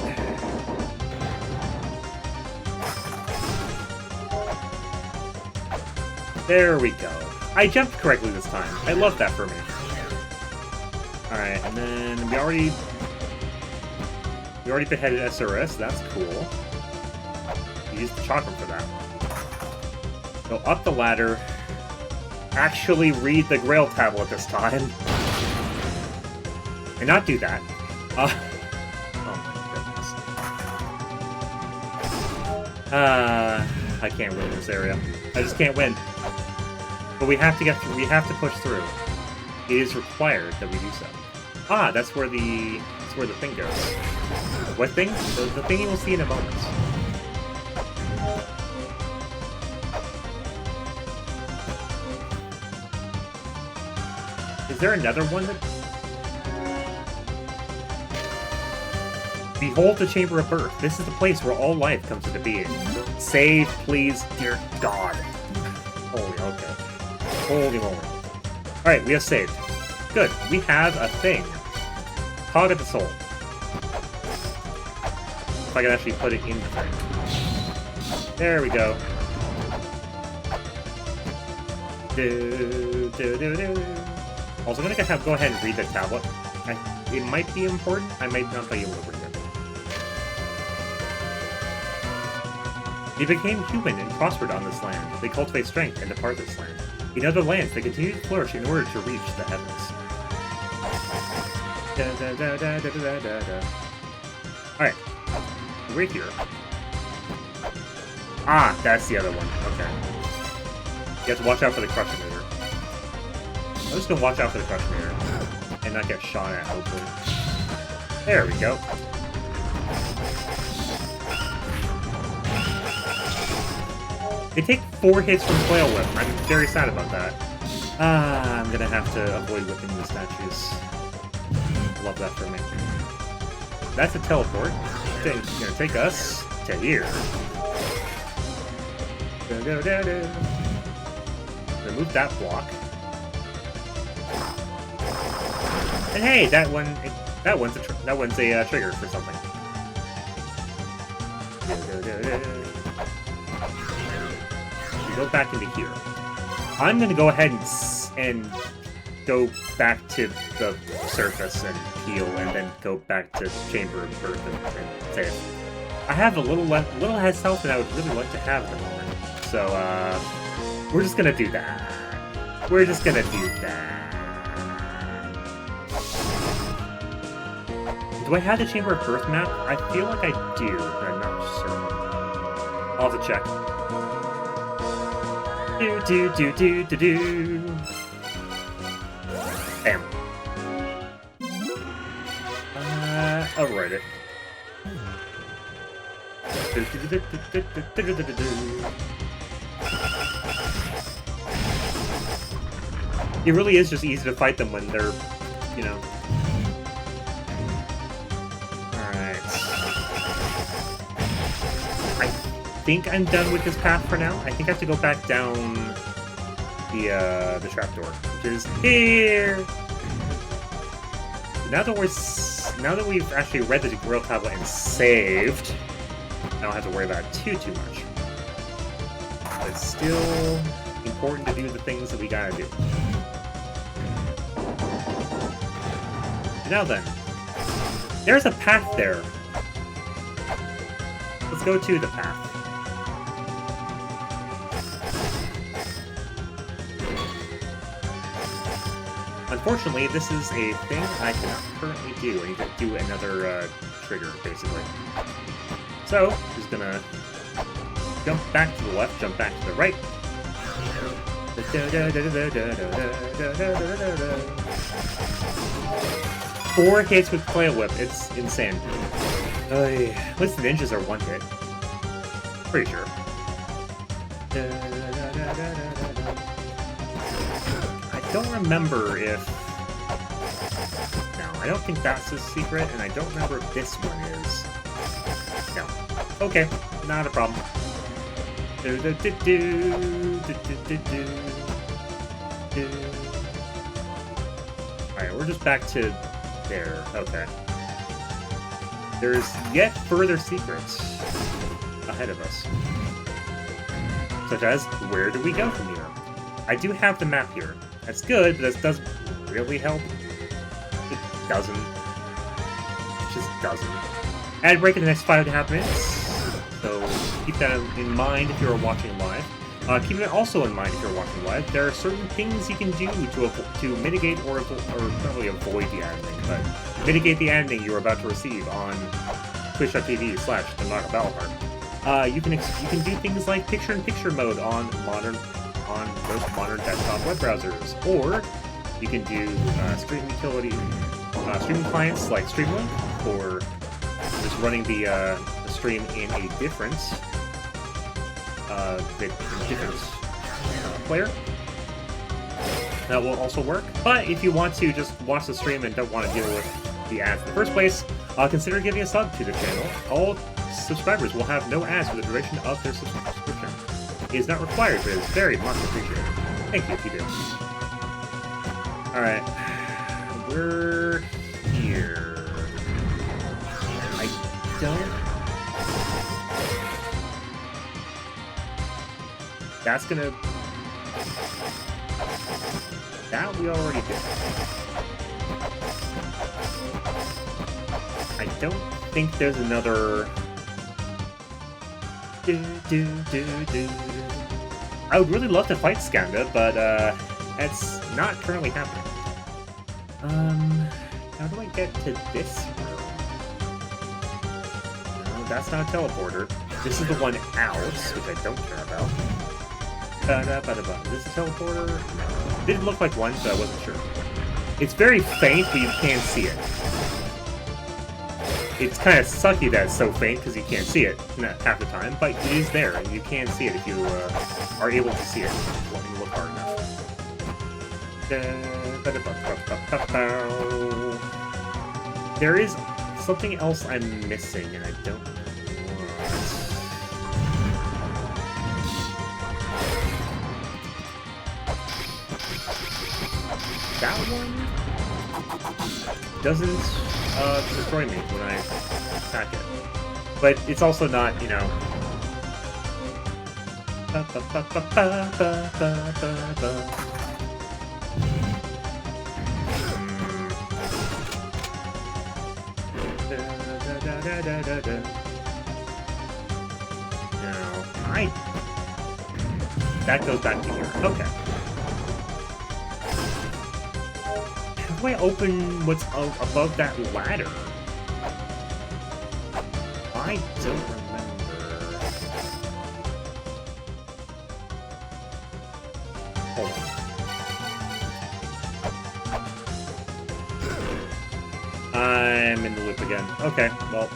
There we go. I jumped correctly this time. I love that for me. Alright, and then we already beheaded SRS, that's cool. We used the chakram for that. Go up the ladder. Actually read the Grail tablet this time. And not do that. Oh my goodness. I can't win this area. I just can't win. But we have to get through. We have to push through. It is required that we do so. Ah, that's where the thing goes. What thing? The thing you will see in a moment. Is there another one that... Behold the Chamber of Birth. This is the place where all life comes into being. Save, please, dear God. Holy, okay. Holy moly. Alright, we have saved. Good. We have a thing. Cog of the Soul. If I can actually put it in the thing. There we go. Also, I'm gonna go ahead and read the tablet. It might be important. I might not be able to read it. They became human and prospered on this land. They cultivate strength and depart this land. In other lands, they continue to flourish in order to reach the heavens. Alright. Right here. Ah, that's the other one. Okay. You have to watch out for the crush emitter. I'm just gonna watch out for the crush emitter. And not get shot at, hopefully. There we go. They take 4 hits from Flail Whip. I'm very sad about that. Ah, I'm gonna have to avoid whipping the statues. Love that for me. That's a teleport. It's gonna take us to here. Remove that block. And hey, that one's a trigger for something. We go back into here. I'm gonna go ahead and go back to the surface and heal, and then go back to Chamber of Birth and save. I have a little less health than I would really like to have at the moment, so we're just gonna do that. We're just gonna do that. Do I have the Chamber of Birth map? I feel like I do, but I'm not certain. I'll have to check. Do. Bam. I'll write it. It really is just easy to fight them when they're, you know... Alright. I think I'm done with this path for now. I think I have to go back down the trapdoor, which is here! Now that we've actually read the Grail tablet and saved, I don't have to worry about it too much. But it's still important to do the things that we gotta do. Now then, there's a path there. Let's go to the path. Unfortunately, this is a thing I cannot currently do. I need to do another trigger, basically. So, just gonna jump back to the left, jump back to the right. 4 hits with Flail Whip. It's insane. At least the ninjas are one hit. Pretty sure. I don't remember if... No, I don't think that's a secret, and I don't remember if this one is. No. Okay, not a problem. Alright, we're just back to there. Okay. There's yet further secrets ahead of us. Such as, where do we go from here? I do have the map here. That's good, but this doesn't really help. It doesn't. It just doesn't. Ad break in the next 5.5 minutes. So keep that in mind if you're watching live. Keep it also in mind if you're watching live. There are certain things you can do to mitigate or probably avoid the editing, but mitigate the editing you're about to receive on twitch.tv/La-Mulana Randomizer. You can do things like picture-in-picture mode on most modern desktop web browsers, or you can do streaming clients like Streamlink for just running the stream in a different player. That will also work. But if you want to just watch the stream and don't want to deal with the ads in the first place, consider giving a sub to the channel. All subscribers will have no ads for the duration of their subscription. It is not required, but it is very much appreciated. Thank you if you do. Alright. We're here. I don't... That's gonna... That we already did. I don't think there's another... I would really love to fight Skanda, but that's not currently happening. How do I get to this room? No, that's not a teleporter. This is the one out, which I don't care about. Is this a teleporter? No. It didn't look like one, so I wasn't sure. It's very faint, but you can't see it. It's kind of sucky that it's so faint because you can't see it half the time, but it is there, and you can see it if you are able to see it when you look hard enough. There is something else I'm missing, and I don't know what. That one doesn't destroy me when I attack it. But it's also not, you know... That goes back to here. Okay. How do I open what's above that ladder? I don't remember. Hold on. I'm in the loop again. Okay, well.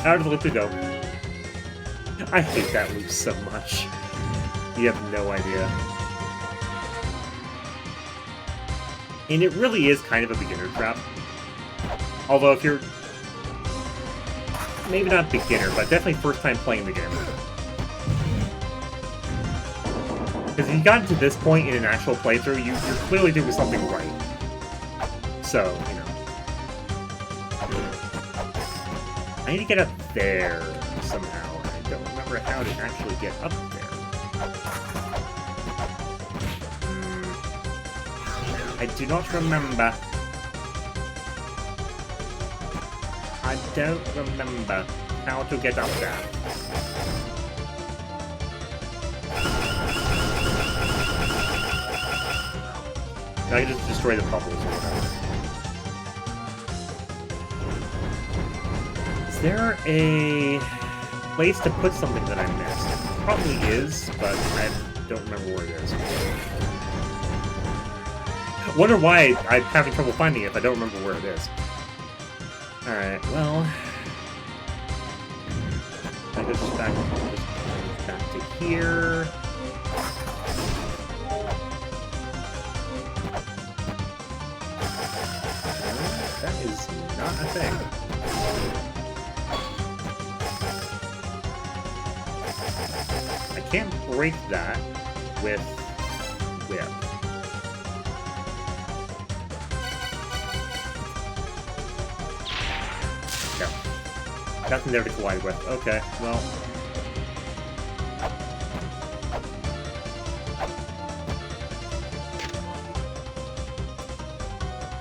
Out of the loop we go. I hate that loop so much. You have no idea. And it really is kind of a beginner trap. Although if you're... Maybe not beginner, but definitely first time playing the game. Because if you got to this point in an actual playthrough, you're clearly doing something right. So, you know. I need to get up there somehow, and I don't remember how to actually get up there. I do not remember. I don't remember how to get up there. I can just destroy the bubbles or whatever. Is there a place to put something that I missed? Probably is, but I don't remember where it is. Wonder why I'm having trouble finding it if I don't remember where it is. Alright, well... I go just back to here. That is not a thing. I can't break that with whip. No. Nothing there to collide with. Okay, well.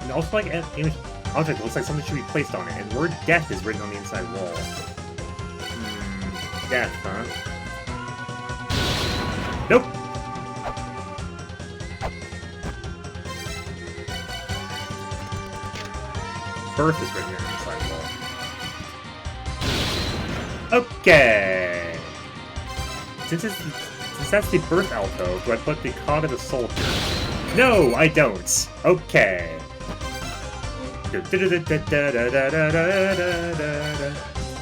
And also, like, an image object looks like something should be placed on it, and the word death is written on the inside wall. Death, huh? Nope! Birth is written on the inside wall. Okay! Since that's the birth alcove, do I put the cog of the soul here? No, I don't! Okay.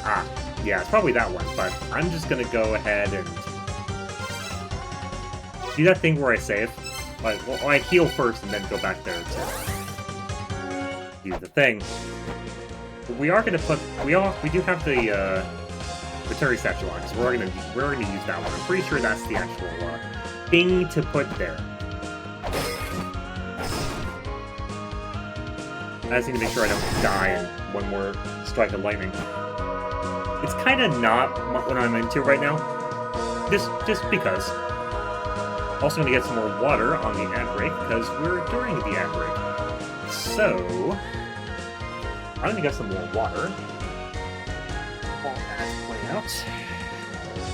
Ah, yeah, it's probably that one, but I'm just gonna go ahead and do that thing where I save. Like, well, I heal first and then go back there to do the thing. But we are gonna put we do have the veterinary statue on, so we're gonna use that one. I'm pretty sure that's the actual thing to put there. I just need to make sure I don't die in one more strike of lightning. It's kind of not what I'm into right now. Just because. Also going to get some more water on the ad break, because we're during the ad break. So, I'm going to get some more water. While ads play out.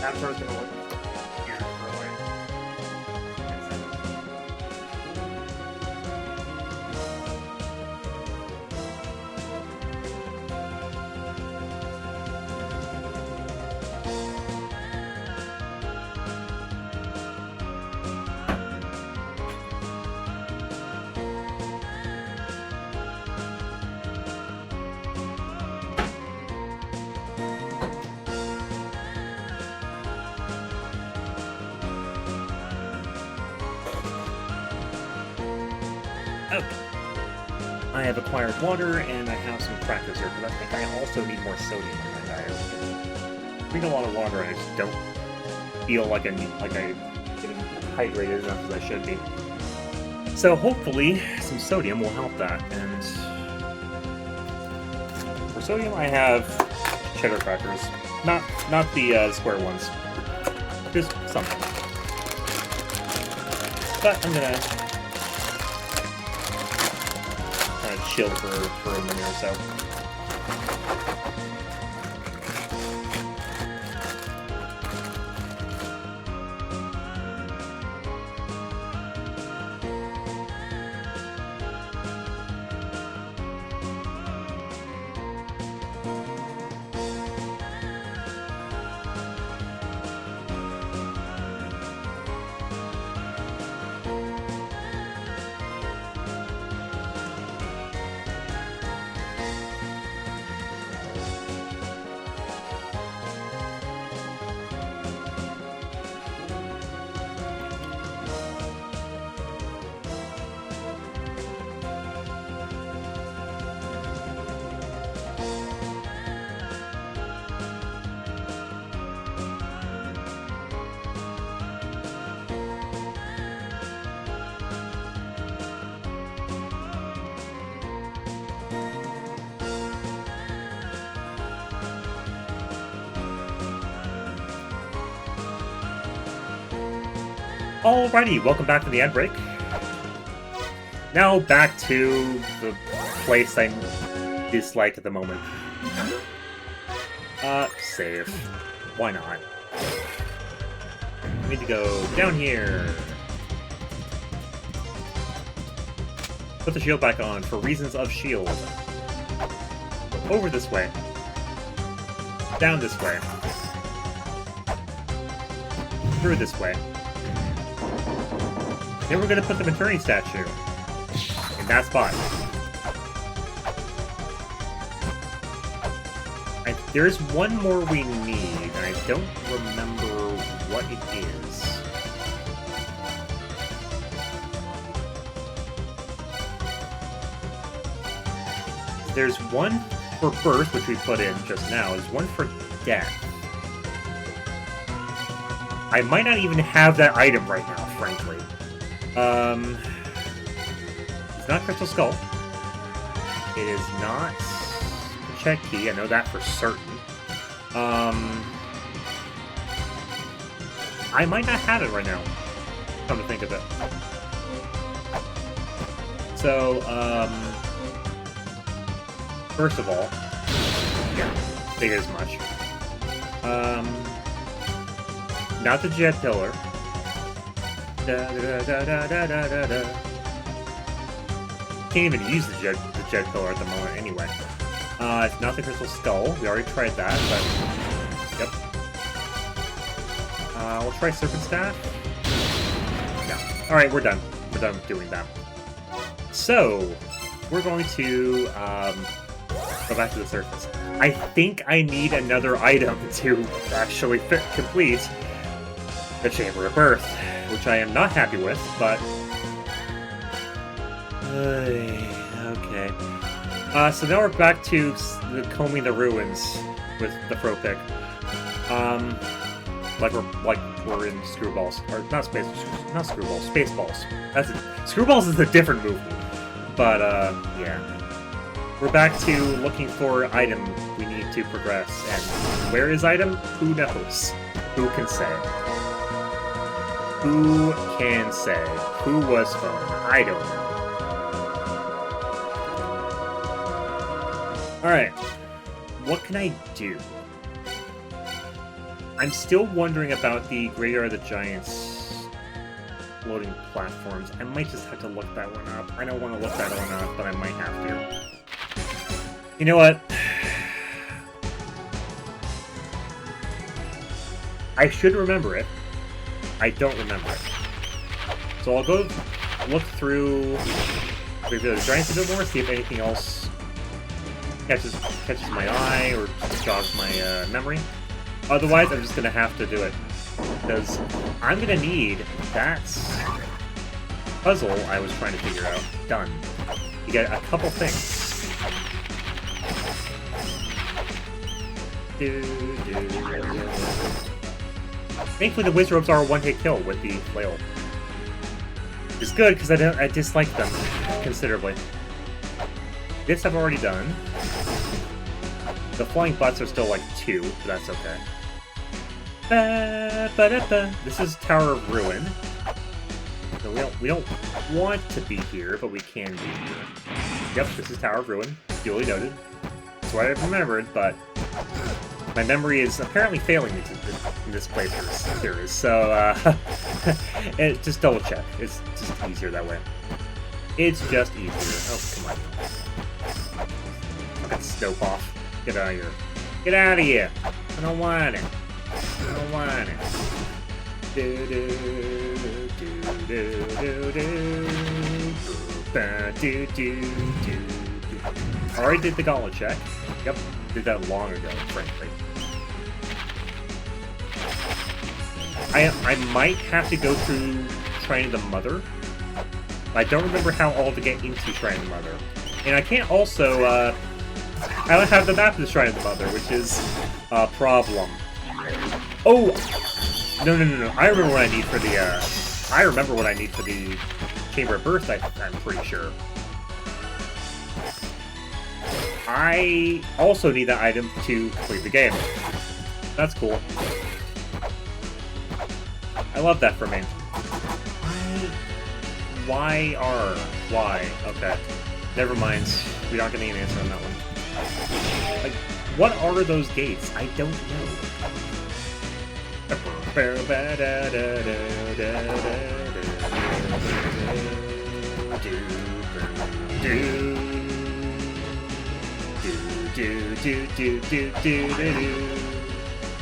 Avatar's going to look here for a while. Okay. I have acquired water, and I have some crackers here, because I think I also need more sodium in my diet. I drink a lot of water, and I just don't feel like I'm getting hydrated enough as I should be. So hopefully, some sodium will help that, and for sodium I have cheddar crackers. Not the square ones. Just something. But I'm gonna chill for a minute or so. Alrighty, welcome back to the ad break. Now back to the place I dislike at the moment. Save. Why not? We need to go down here. Put the shield back on for reasons of shield. Over this way. Down this way. Through this way. Then we're gonna put the maternity statue in that spot. There's one more we need, and I don't remember what it is. There's one for birth, which we put in just now. There's one for death. I might not even have that item right now, frankly. It's not Crystal Skull. It is not the check key. I know that for certain. I might not have it right now, come to think of it. So, first of all, yeah, figured as much. Not the jet pillar. Can't even use the jet pillar at the moment anyway. It's not the Crystal Skull. We already tried that, but yep. We'll try Serpent Staff. No. Alright, we're done. We're done doing that. So, we're going to go back to the surface. I think I need another item to actually complete the Chamber of Birth, which I am not happy with, but... okay. So now we're back to combing the ruins with the Fro Pick. Like we're in Screwballs, or not Screwballs, Spaceballs. That's it. Screwballs is a different movie, but yeah. We're back to looking for item we need to progress, and where is item? Who knows? Who can say? Who can say? Who was phone? I don't know. Alright. What can I do? I'm still wondering about the Graveyard of the Giants loading platforms. I might just have to look that one up. I don't want to look that one up, but I might have to. You know what? I should remember it. I don't remember it. So I'll go look through Graveyard of the Giants a bit more, see if anything else catches my eye or jogs my memory. Otherwise, I'm just going to have to do it. Because I'm going to need that puzzle I was trying to figure out done. You get a couple things. Thankfully, the Wizard Robes are a one-hit kill with the flail. It's good, because I dislike them considerably. This I've already done. The flying butts are still like 2, but that's okay. This is Tower of Ruin. So we don't want to be here, but we can be here. Yep, this is Tower of Ruin. Duly noted. That's what I remembered, but my memory is apparently failing me in this playthrough, so just double check. It's just easier that way. It's just easier. Oh, come on. I'll get Snope off. Get out of here. Get out of here! I don't want it. I don't want it. Do do do do do do do do. Already did the gauntlet check. Yep, did that long ago, frankly. I might have to go through Shrine of the Mother. I don't remember how all to get into Shrine of the Mother. And I can't also, I don't have the map of the Shrine of the Mother, which is a problem. Oh! No. I remember what I need for the, I remember what I need for the Chamber of Birth, I'm pretty sure. I also need that item to complete the game. That's cool. I love that for me. Why? Okay. Never mind. We aren't getting an answer on that one. Like, what are those gates? I don't know.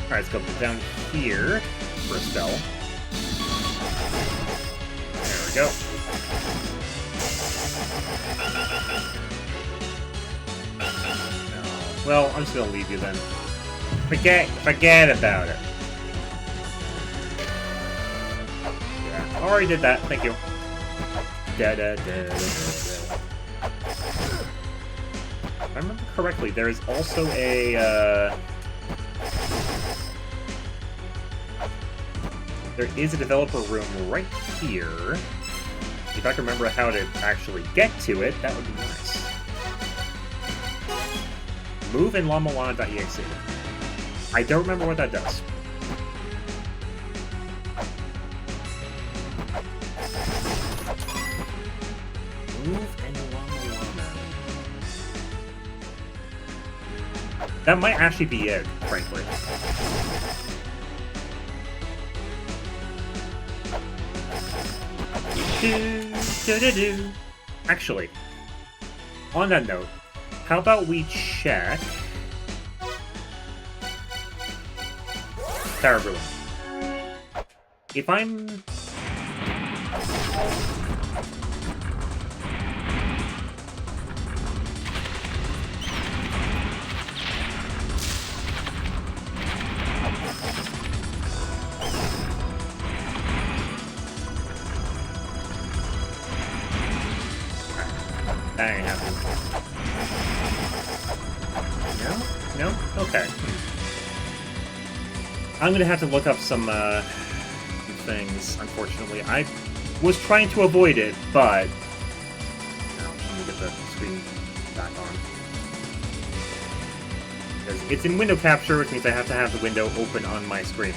Alright, let's go down here for a spell. There we go. Well, I'm just gonna leave you then. Forget about it. Yeah, I already did that. Thank you. Da da da da da. If I remember correctly, there is also a. There is a developer room right here. If I can remember how to actually get to it, that would be nice. Move in La-Mulana.exe. I don't remember what that does. Move in La-Mulana. That might actually be it, frankly. Actually, on that note, how about we check Tower of Ruin? If I'm... That ain't happening. No? No? Okay. I'm gonna have to look up some things, unfortunately. I was trying to avoid it, but... No, let me get the screen back on. Because it's in window capture, which means I have to have the window open on my screen.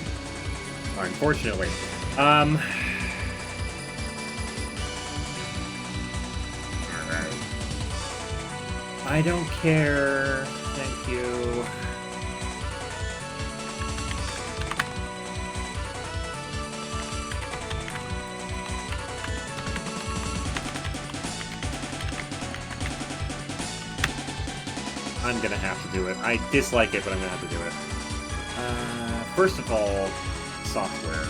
Unfortunately. I don't care. Thank you. I'm gonna have to do it. I dislike it, but I'm gonna have to do it. First of all, software.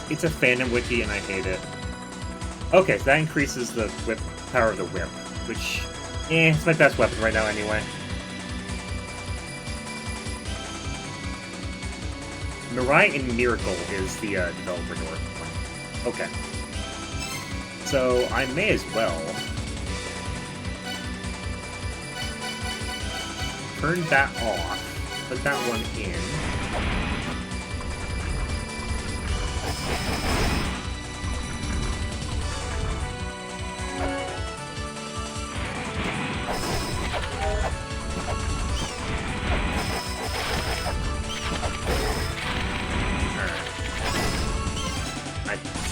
It's a fandom wiki, and I hate it. Okay, so that increases the whip power of the whip, which, it's my best weapon right now anyway. Mirai and Miracle is the developer door. Okay. So I may as well turn that off, put that one in.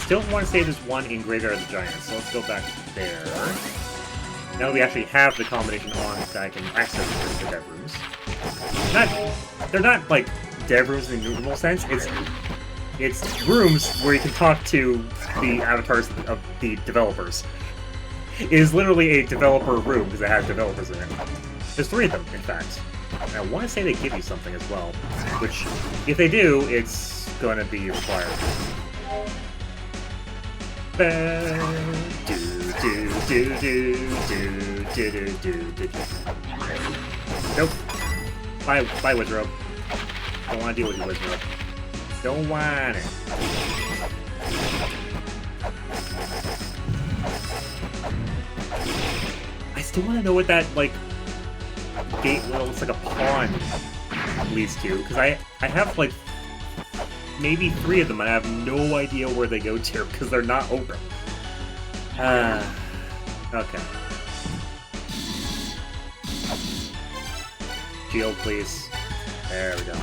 Still want to say there's one in Graveyard of the Giants, so let's go back there. Now we actually have the combination on that I can access the dev rooms. They're not like dev rooms in the normal sense. It's rooms where you can talk to the avatars of the developers. It is literally a developer room because it has developers in it. There's 3 of them, in fact. And I want to say they give you something as well, which, if they do, it's going to be required. Nope. Bye, Wizard. Don't want to deal with you, Wizard. Don't want it. I still want to know what that, like, gate, well, looks like a pond leads to, because I have, like, maybe 3 of them, and I have no idea where they go to, because they're not open. Okay. Shield, please. There we go.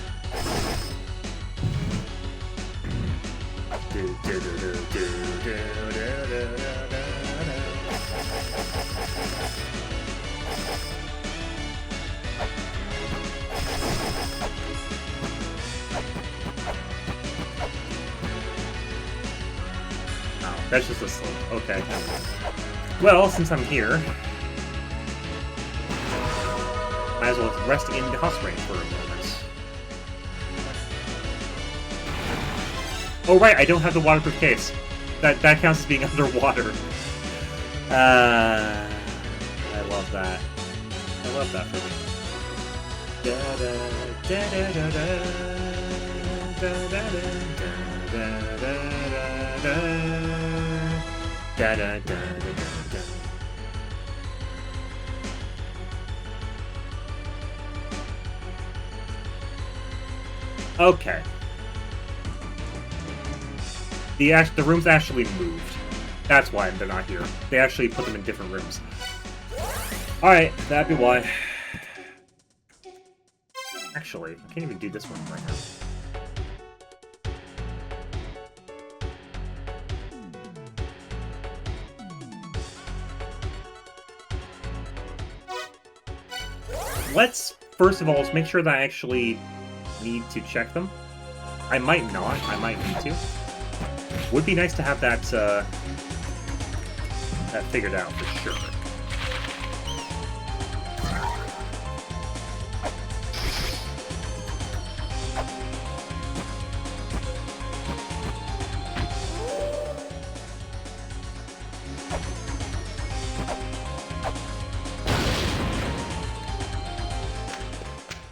That's just a slope. Okay. Well, since I'm here, I might as well rest in the hot spring for a moment. Oh right, I don't have the waterproof case. That counts as being underwater. I love that. I love that for me. Okay. The rooms actually moved. That's why they're not here. They actually put them in different rooms. Alright, that'd be why. Actually, I can't even do this one right now. Let's, first of all, let's make sure that I actually need to check them. I might not. I might need to. Would be nice to have that, that figured out for sure.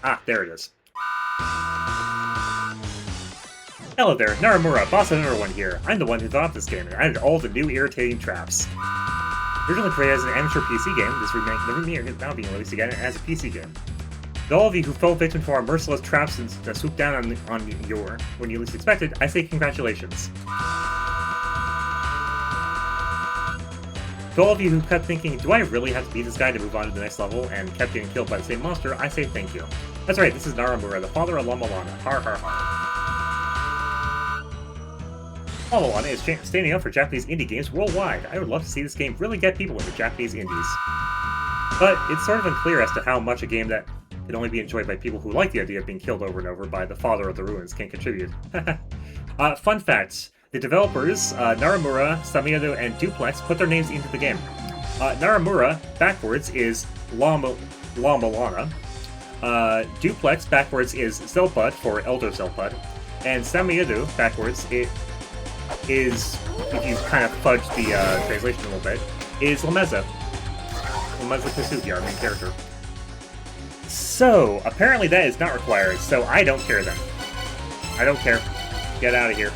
Ah, there it is. Hello there, Naramura, boss of everyone here. I'm the one who thought of this game and added all the new irritating traps. Originally created as an amateur PC game, this remake is now being released again as a PC game. To all of you who fell victim to our merciless traps that swoop down on your when you least expected, I say congratulations. To all of you who kept thinking, do I really have to beat this guy to move on to the next level, and kept getting killed by the same monster, I say thank you. That's right, this is Naramura, the father of La-Mulana. Har har har. La-Mulana is standing up for Japanese indie games worldwide. I would love to see this game really get people into Japanese indies. But it's sort of unclear as to how much a game that can only be enjoyed by people who like the idea of being killed over and over by the father of the ruins can contribute. Fun facts. The developers, Naramura, Samiyado, and Duplex, put their names into the game. Naramura, backwards, is La-Mulana. Duplex, backwards, is Zelpud, for Elder Zelpud. And Samiyado, backwards, it is, if you kind of fudge the translation a little bit, is Lameza. Lameza Kasugi, our main character. So, apparently that is not required, so I don't care then. I don't care. Get out of here.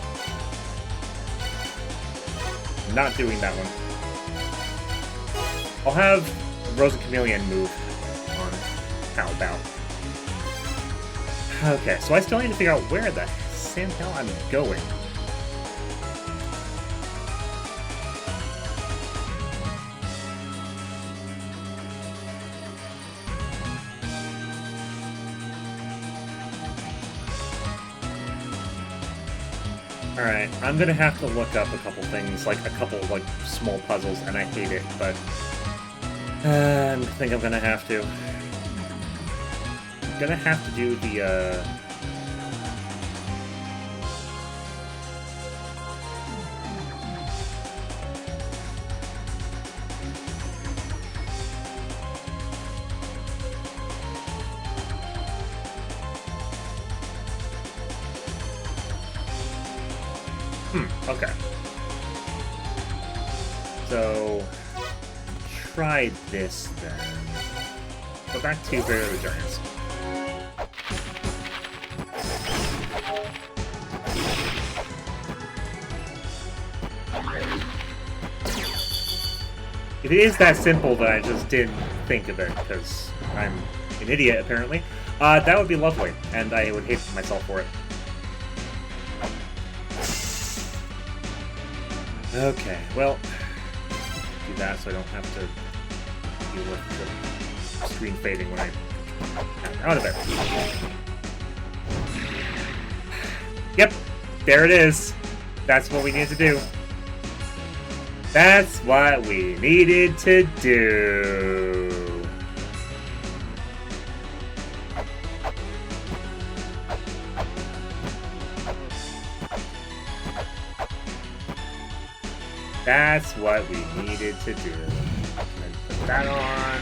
Not doing that one. I'll have Rosa Chameleon move on how about. Okay, so I still need to figure out where the hell I'm going. Alright, I'm gonna have to look up a couple things, like a couple, like, small puzzles, and I hate it, but I think I'm gonna have to. I'm gonna have to do the, okay. So, try this then. Go back to Barrier of the Giants. If it is that simple that I just didn't think of it, because I'm an idiot apparently, that would be lovely, and I would hate myself for it. Okay, well, do that so I don't have to deal with the screen fading when I am out of it. Yep, there it is. That's what we needed to do. That's what we needed to do. That's what we needed to do. And put that on.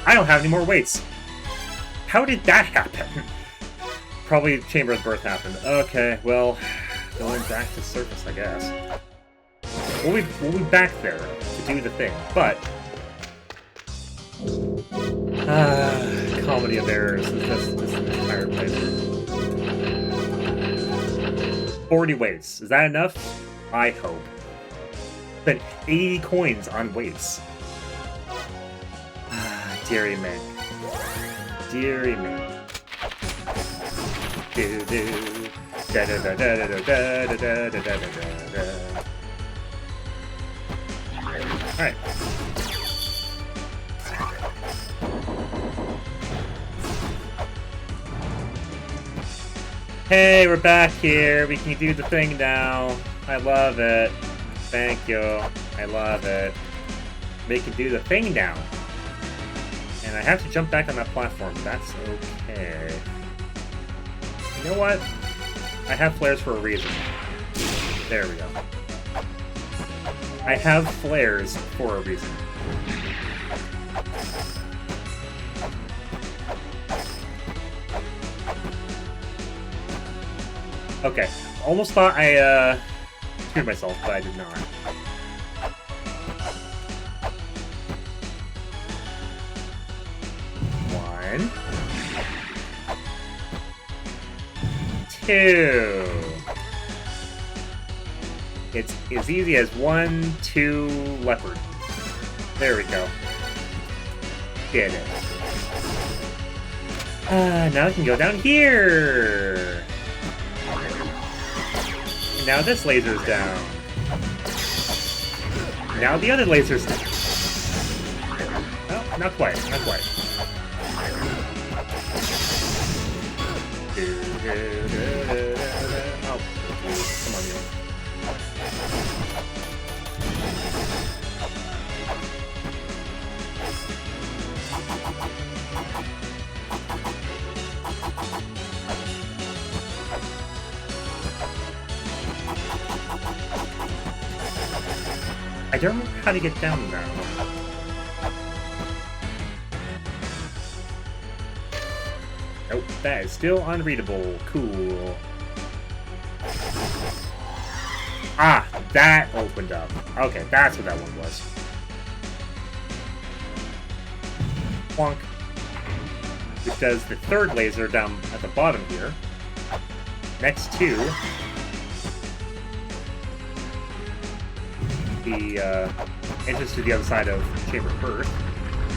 I don't have any more weights. How did that happen? Probably Chamber of Birth happened. Okay, well, going back to surface, I guess. We'll be back there to do the thing, but... comedy of errors. This entire playthrough. 40 weights. Is that enough? I hope. Spent 80 coins on weights. Deary me. Deary me. Do do. Da da da da da da da da da da da. Alright. Hey, we're back here. We can do the thing now. I love it. Thank you. I love it. We can do the thing now. And I have to jump back on that platform. That's okay. You know what? I have flares for a reason. There we go. I have flares for a reason. Okay. Almost thought I, screwed myself, but I did not. One. Two. It's as easy as 1, 2, leopard. There we go. Get it. Now I can go down here. And now this laser's down. Now the other laser's down. Oh, not quite, not quite. Oh, come on, you. I don't remember how to get down now. Nope, that is still unreadable. Cool. Ah, that opened up. Okay, that's what that one was. Plonk. Which does the third laser down at the bottom here. Next to the entrance to the other side of Chamber of Birth.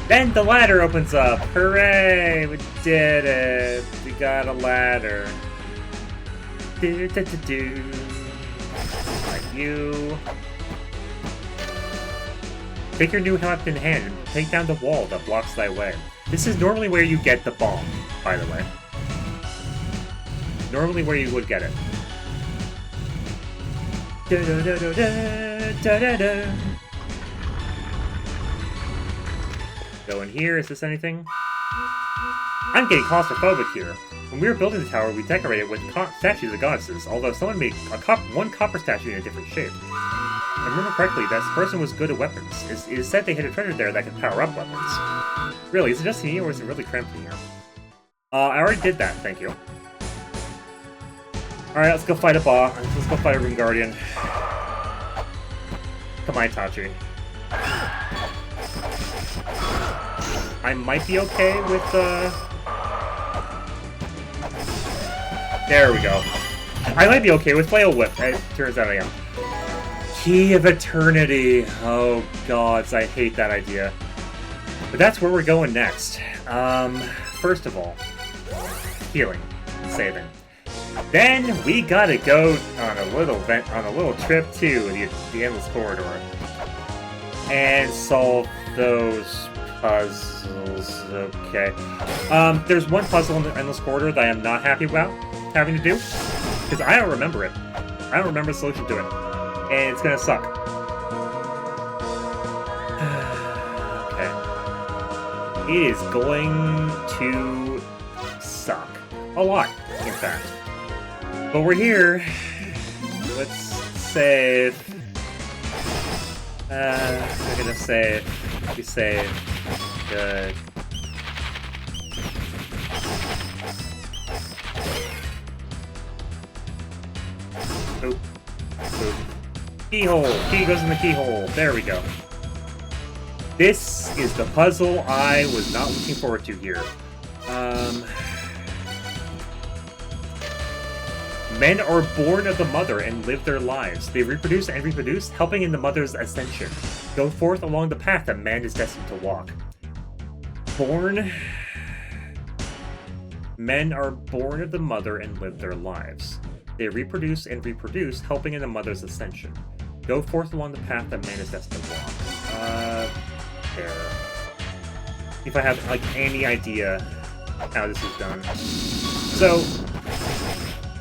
Then the ladder opens up! Hooray! We did it! We got a ladder. Do-do-do-do. Like you. Take your new weapon in hand and take down the wall that blocks thy way. This is normally where you get the bomb, by the way. Normally where you would get it. Da-da-da-da-da-da-da-da. Go in here, is this anything? I'm getting claustrophobic here. When we were building the tower, we decorated it with statues of goddesses, although someone made one copper statue in a different shape. If I remember correctly, that person was good at weapons. It is said they hid a treasure there that could power up weapons. Really, is it just me, or is it really cramped in here? I already did that, thank you. Alright, let's go fight a boss. Let's go fight a Room Guardian. Come on, Itachi. I might be okay with, There we go. I might be okay with Flail Whip. It turns out I am. Key of Eternity. Oh, gods, I hate that idea. But that's where we're going next. First of all, healing and saving. Then we gotta go on a little trip to the Endless Corridor and solve those puzzles. Okay. There's one puzzle in the Endless Corridor that I am not happy about having to do because I don't remember it. I don't remember the solution to it, and it's gonna suck. Okay. It is going to suck a lot, in fact. But we're here. Let's save. We're gonna save. We save. Good. Boop. Boop. Keyhole! Key goes in the keyhole. There we go. This is the puzzle I was not looking forward to here. Men are born of the mother and live their lives. They reproduce and reproduce, helping in the mother's ascension. Go forth along the path that man is destined to walk. Men are born of the mother and live their lives. They reproduce and reproduce, helping in the mother's ascension. Go forth along the path that man is destined to walk. There. If I have, like, any idea how this is done. So,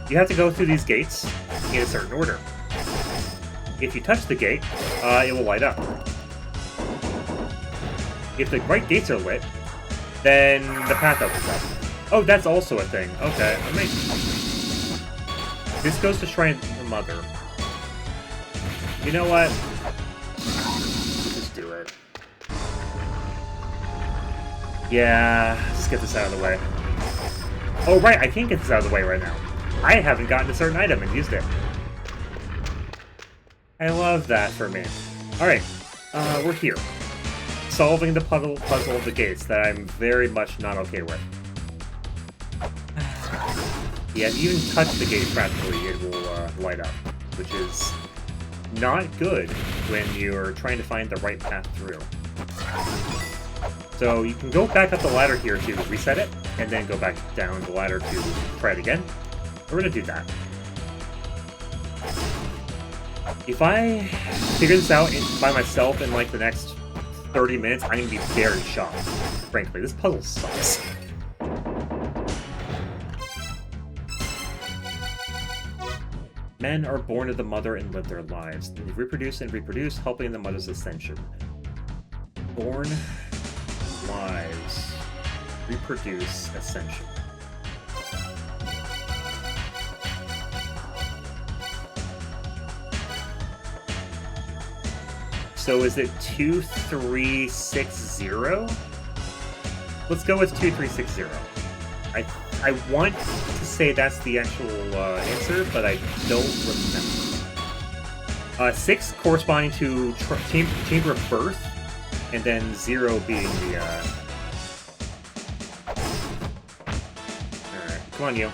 you have to go through these gates in a certain order. If you touch the gate, it will light up. If the right gates are lit, then the path opens up. Oh, that's also a thing. Okay, this goes to Shrine of the Mother. You know what? Just do it. Yeah, just get this out of the way. Oh, right, I can't get this out of the way right now. I haven't gotten a certain item and used it. I love that for me. Alright, we're here. Solving the puzzle of the gates that I'm very much not okay with. Yeah, if you even touch the gate practically, it will light up, which is not good when you're trying to find the right path through. So you can go back up the ladder here to reset it, and then go back down the ladder to try it again. We're gonna do that. If I figure this out by myself in like the next 30 minutes, I'm gonna be very shocked. Frankly, this puzzle sucks. Men are born of the mother and live their lives. They reproduce and reproduce, helping in the mother's ascension. Born, lives, reproduce, ascension. So is it 2360? Let's go with 2360. I want to say that's the actual answer, but I don't remember. 6 corresponding to Chamber of Birth, and then 0 being the... Alright, come on, you.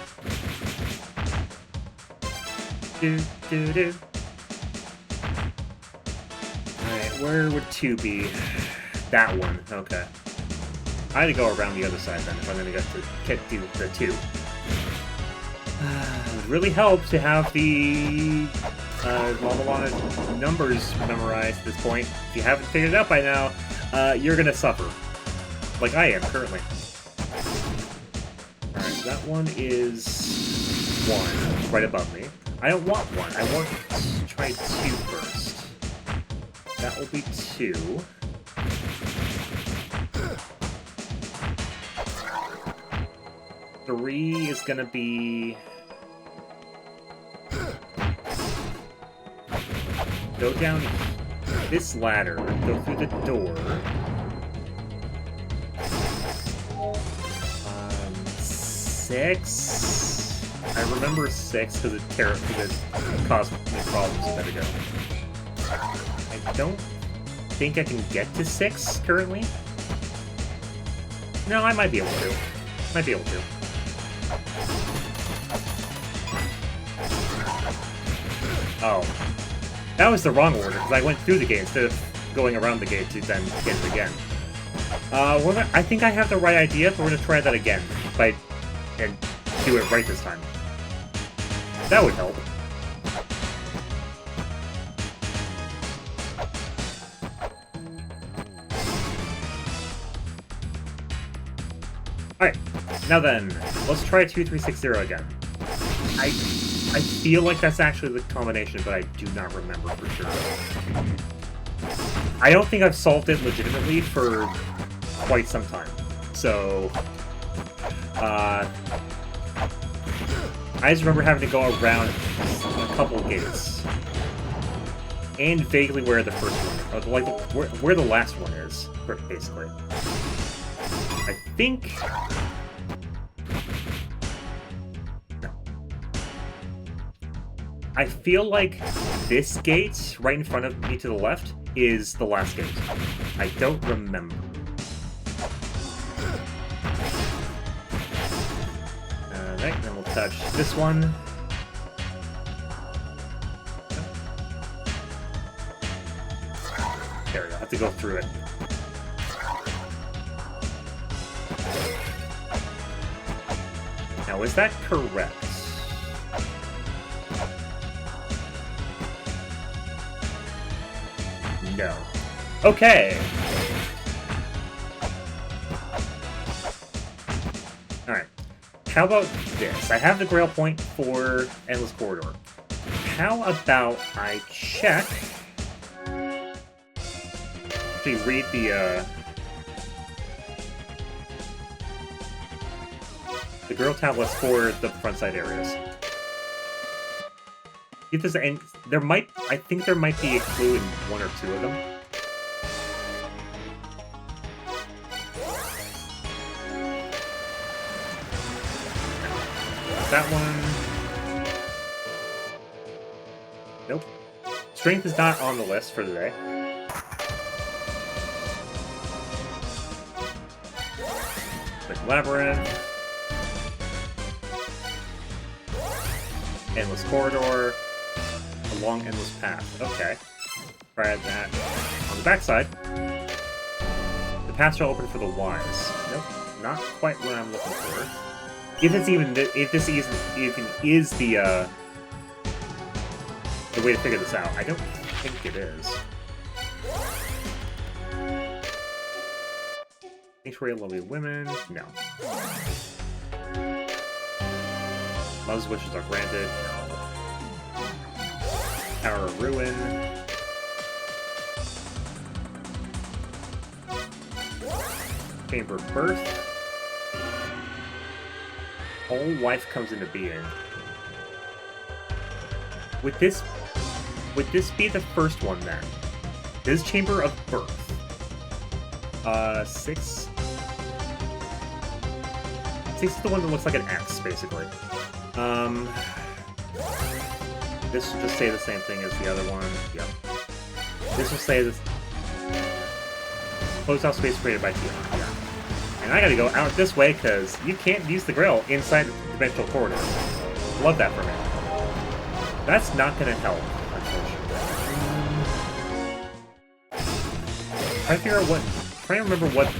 Do. Alright, where would 2 be? That one, okay. I had to go around the other side then if I'm going to get to the 2. It would really help to have the La-Mulana numbers memorized at this point. If you haven't figured it out by now, you're going to suffer. Like I am currently. Alright, so that one is 1, right above me. I don't want 1, I want to try 2 first. That will be 2. 3 is gonna be... Go down this ladder, go through the door. 6? I remember 6 because it caused me problems a bit ago. I don't think I can get to 6 currently. No, I might be able to. Might be able to. Oh. That was the wrong order, because I went through the gate instead of going around the gate to then get it again. I think I have the right idea, but we're going to try that again. And do it right this time. That would help. Alright, now then, let's try 2360 again. I feel like that's actually the combination, but I do not remember for sure. I don't think I've solved it legitimately for quite some time. So, I just remember having to go around a couple gates. And vaguely where the first one, or like where the last one is, basically. I think... No. I feel like this gate right in front of me to the left is the last gate. I don't remember. Alright, then we'll touch this one. There we go. I have to go through it. Now, is that correct? No. Okay. Alright. How about this? I have the Grail Point for Endless Corridor. How about I check... Actually, read the Grail tablets for the front side areas. If there's any, there might, I think there might be a clue in one or two of them. That one. Nope. Strength is not on the list for today. Like Labyrinth. Endless Corridor. A long endless path. Okay. Try that on the backside. The paths are open for the wise. Nope. Not quite what I'm looking for. If it's even if this even is the way to figure this out, I don't think it is. Sanctuary of Lovely Women? No. Love's wishes are granted. No. Tower of Ruin. Chamber of Birth. Whole Wife comes into being. Would this be the first one then? This Chamber of Birth. 6. 6 is the one that looks like an X, basically. This will just say the same thing as the other one. Yep. This will say this. Closed off space created by Tion. Yeah. And I gotta go out this way because you can't use the Grail inside the dimensional corridor. Love that for me. That's not gonna help, unfortunately. Trying to figure out trying to remember what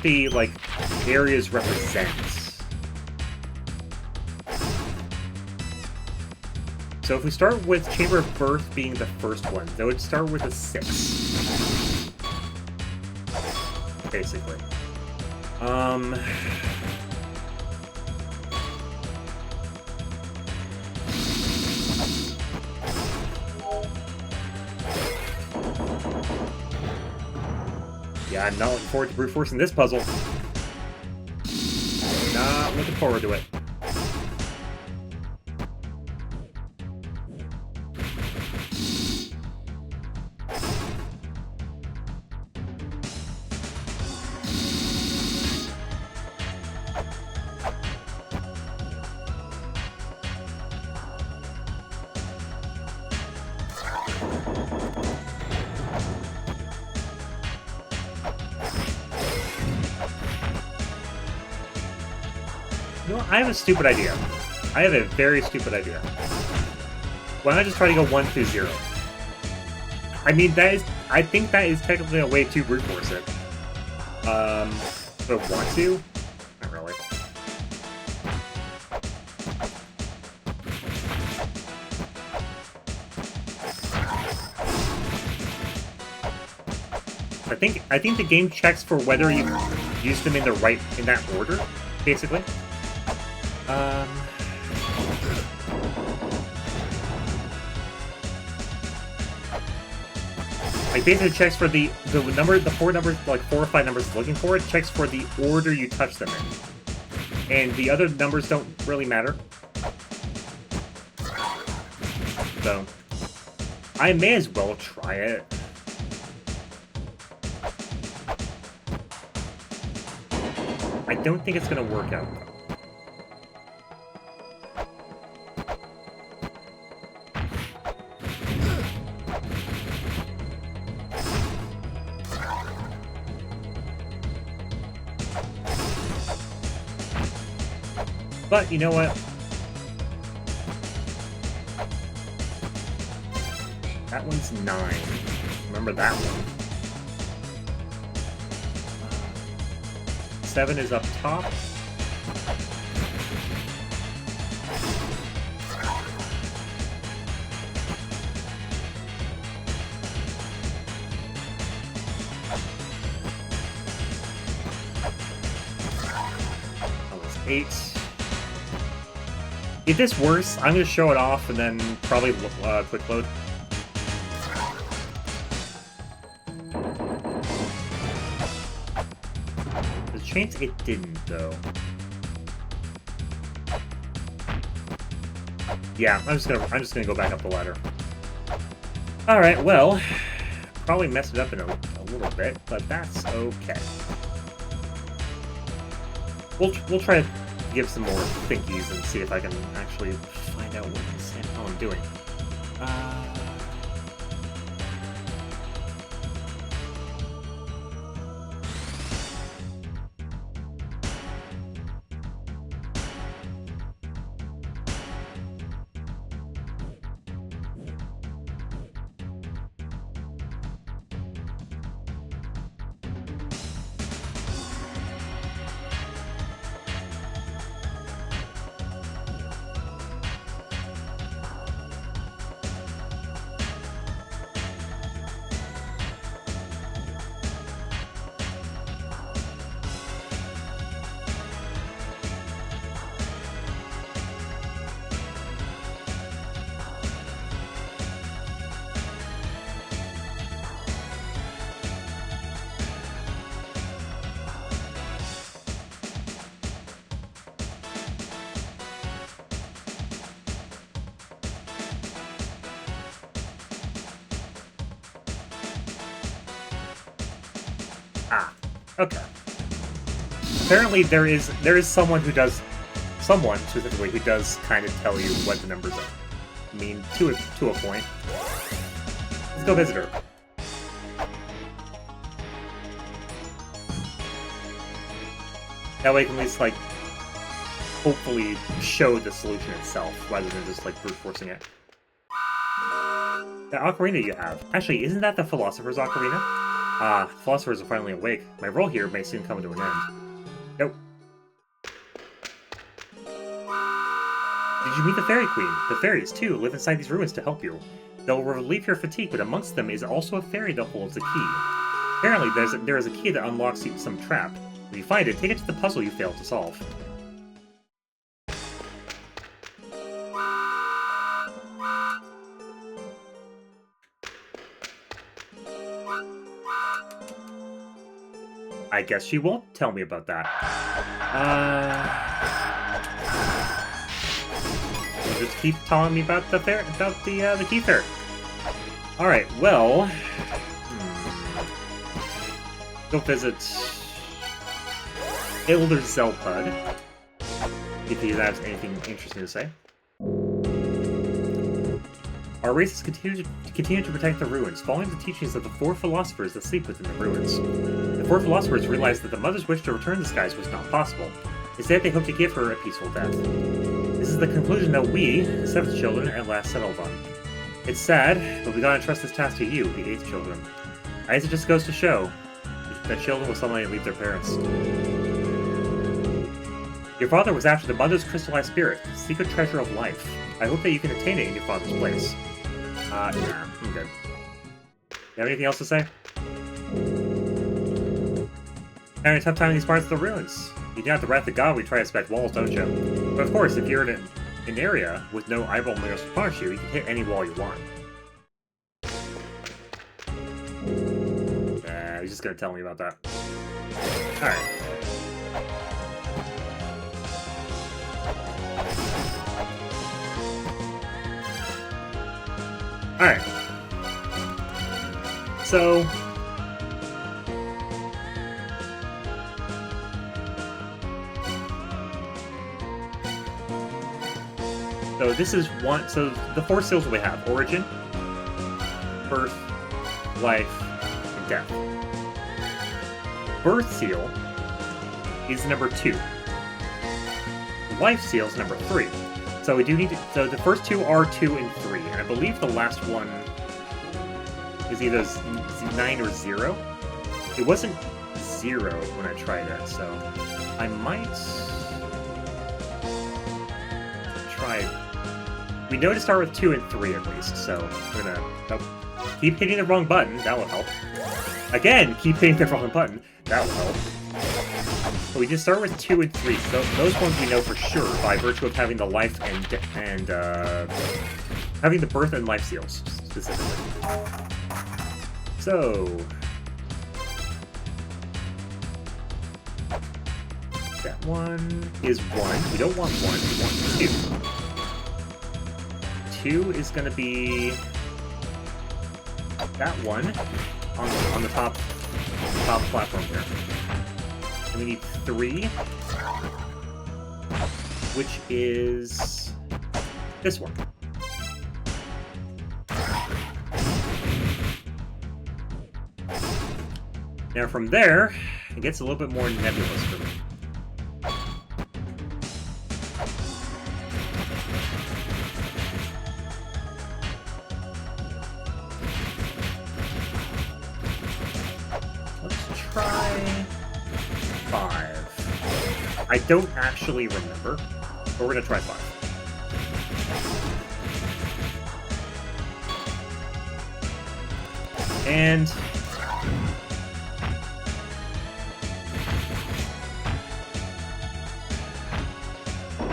the like areas represent. So if we start with Chamber of Birth being the first one, that would start with a 6. Basically. Yeah, I'm not looking forward to brute forcing this puzzle. Not looking forward to it. You know what? I have a stupid idea. I have a very stupid idea. Why not just try to go 1 through 0? I mean, I think that is technically a way to brute force it. But want to? Not really. I think the game checks for whether you use them in that order, basically. Like basically checks for the 4 numbers, like 4 or 5 numbers looking for it, checks for the order you touch them in. And the other numbers don't really matter. So I may as well try it. I don't think it's gonna work out though. But you know what? That one's 9. Remember that one. 7 is up top. That was 8. If this worse, I'm going to show it off and then probably quick load. It didn't, though. Yeah, I'm just gonna go back up the ladder. All right, well, probably messed it up in a little bit, but that's okay. We'll try to give some more thinkies and see if I can actually find out what the hell I'm doing. Okay. Apparently there is someone specifically who does kind of tell you what the numbers are. I mean, to a point. Let's go visit her. That way I can at least, like, hopefully show the solution itself, rather than just, like, brute forcing it. That ocarina you have. Actually, isn't that the Philosopher's Ocarina? Ah, philosophers are finally awake. My role here may soon come to an end. Nope. Did you meet the Fairy Queen? The fairies, too, live inside these ruins to help you. They'll relieve your fatigue, but amongst them is also a fairy that holds a key. Apparently, there is a key that unlocks some trap. When you find it, take it to the puzzle you failed to solve. I guess she won't tell me about that. Just keep telling me about the key fair. All right, well, go visit Elder Zelpud if he has anything interesting to say. Our race has continued to protect the ruins, following the teachings of the 4 philosophers that sleep within the ruins. The 4 philosophers realized that the mother's wish to return the skies was not possible. Instead, they hoped to give her a peaceful death. This is the conclusion that we, the 7th children, at last settled on. It's sad, but we gotta entrust this task to you, the 8th children. I guess it just goes to show that children will someday leave their parents. Your father was after the mother's crystallized spirit, the secret treasure of life. I hope that you can attain it in your father's place. Nah, I'm good. You have anything else to say? Having a tough time in these parts of the ruins. You doubt the wrath of God we try to expect walls, don't you? But of course, if you're in an area with no eyeball mirrors to punish you, you can hit any wall you want. He's just gonna tell me about that. Alright. Alright. So this is one. So the 4 seals we have: origin, birth, life, and death. Birth seal is number 2. life seals number 3. So we do need to, so the first two are 2 and 3, and I believe the last one is either 9 or 0. It wasn't 0 when I tried it, so I might try. We know to start with 2 and 3 at least, so we're gonna keep hitting the wrong button. That will help. Again, keep hitting the wrong button. That will help. But we just start with 2 and 3. So those ones we know for sure by virtue of having the life and having the birth and life seals specifically. So that one is 1. We don't want 1. We want 2. 2 is going to be that one on the top platform here. And we need 3, which is this one. Now from there, it gets a little bit more nebulous for me. Let's try 5. I don't actually remember, but we're gonna try 5. And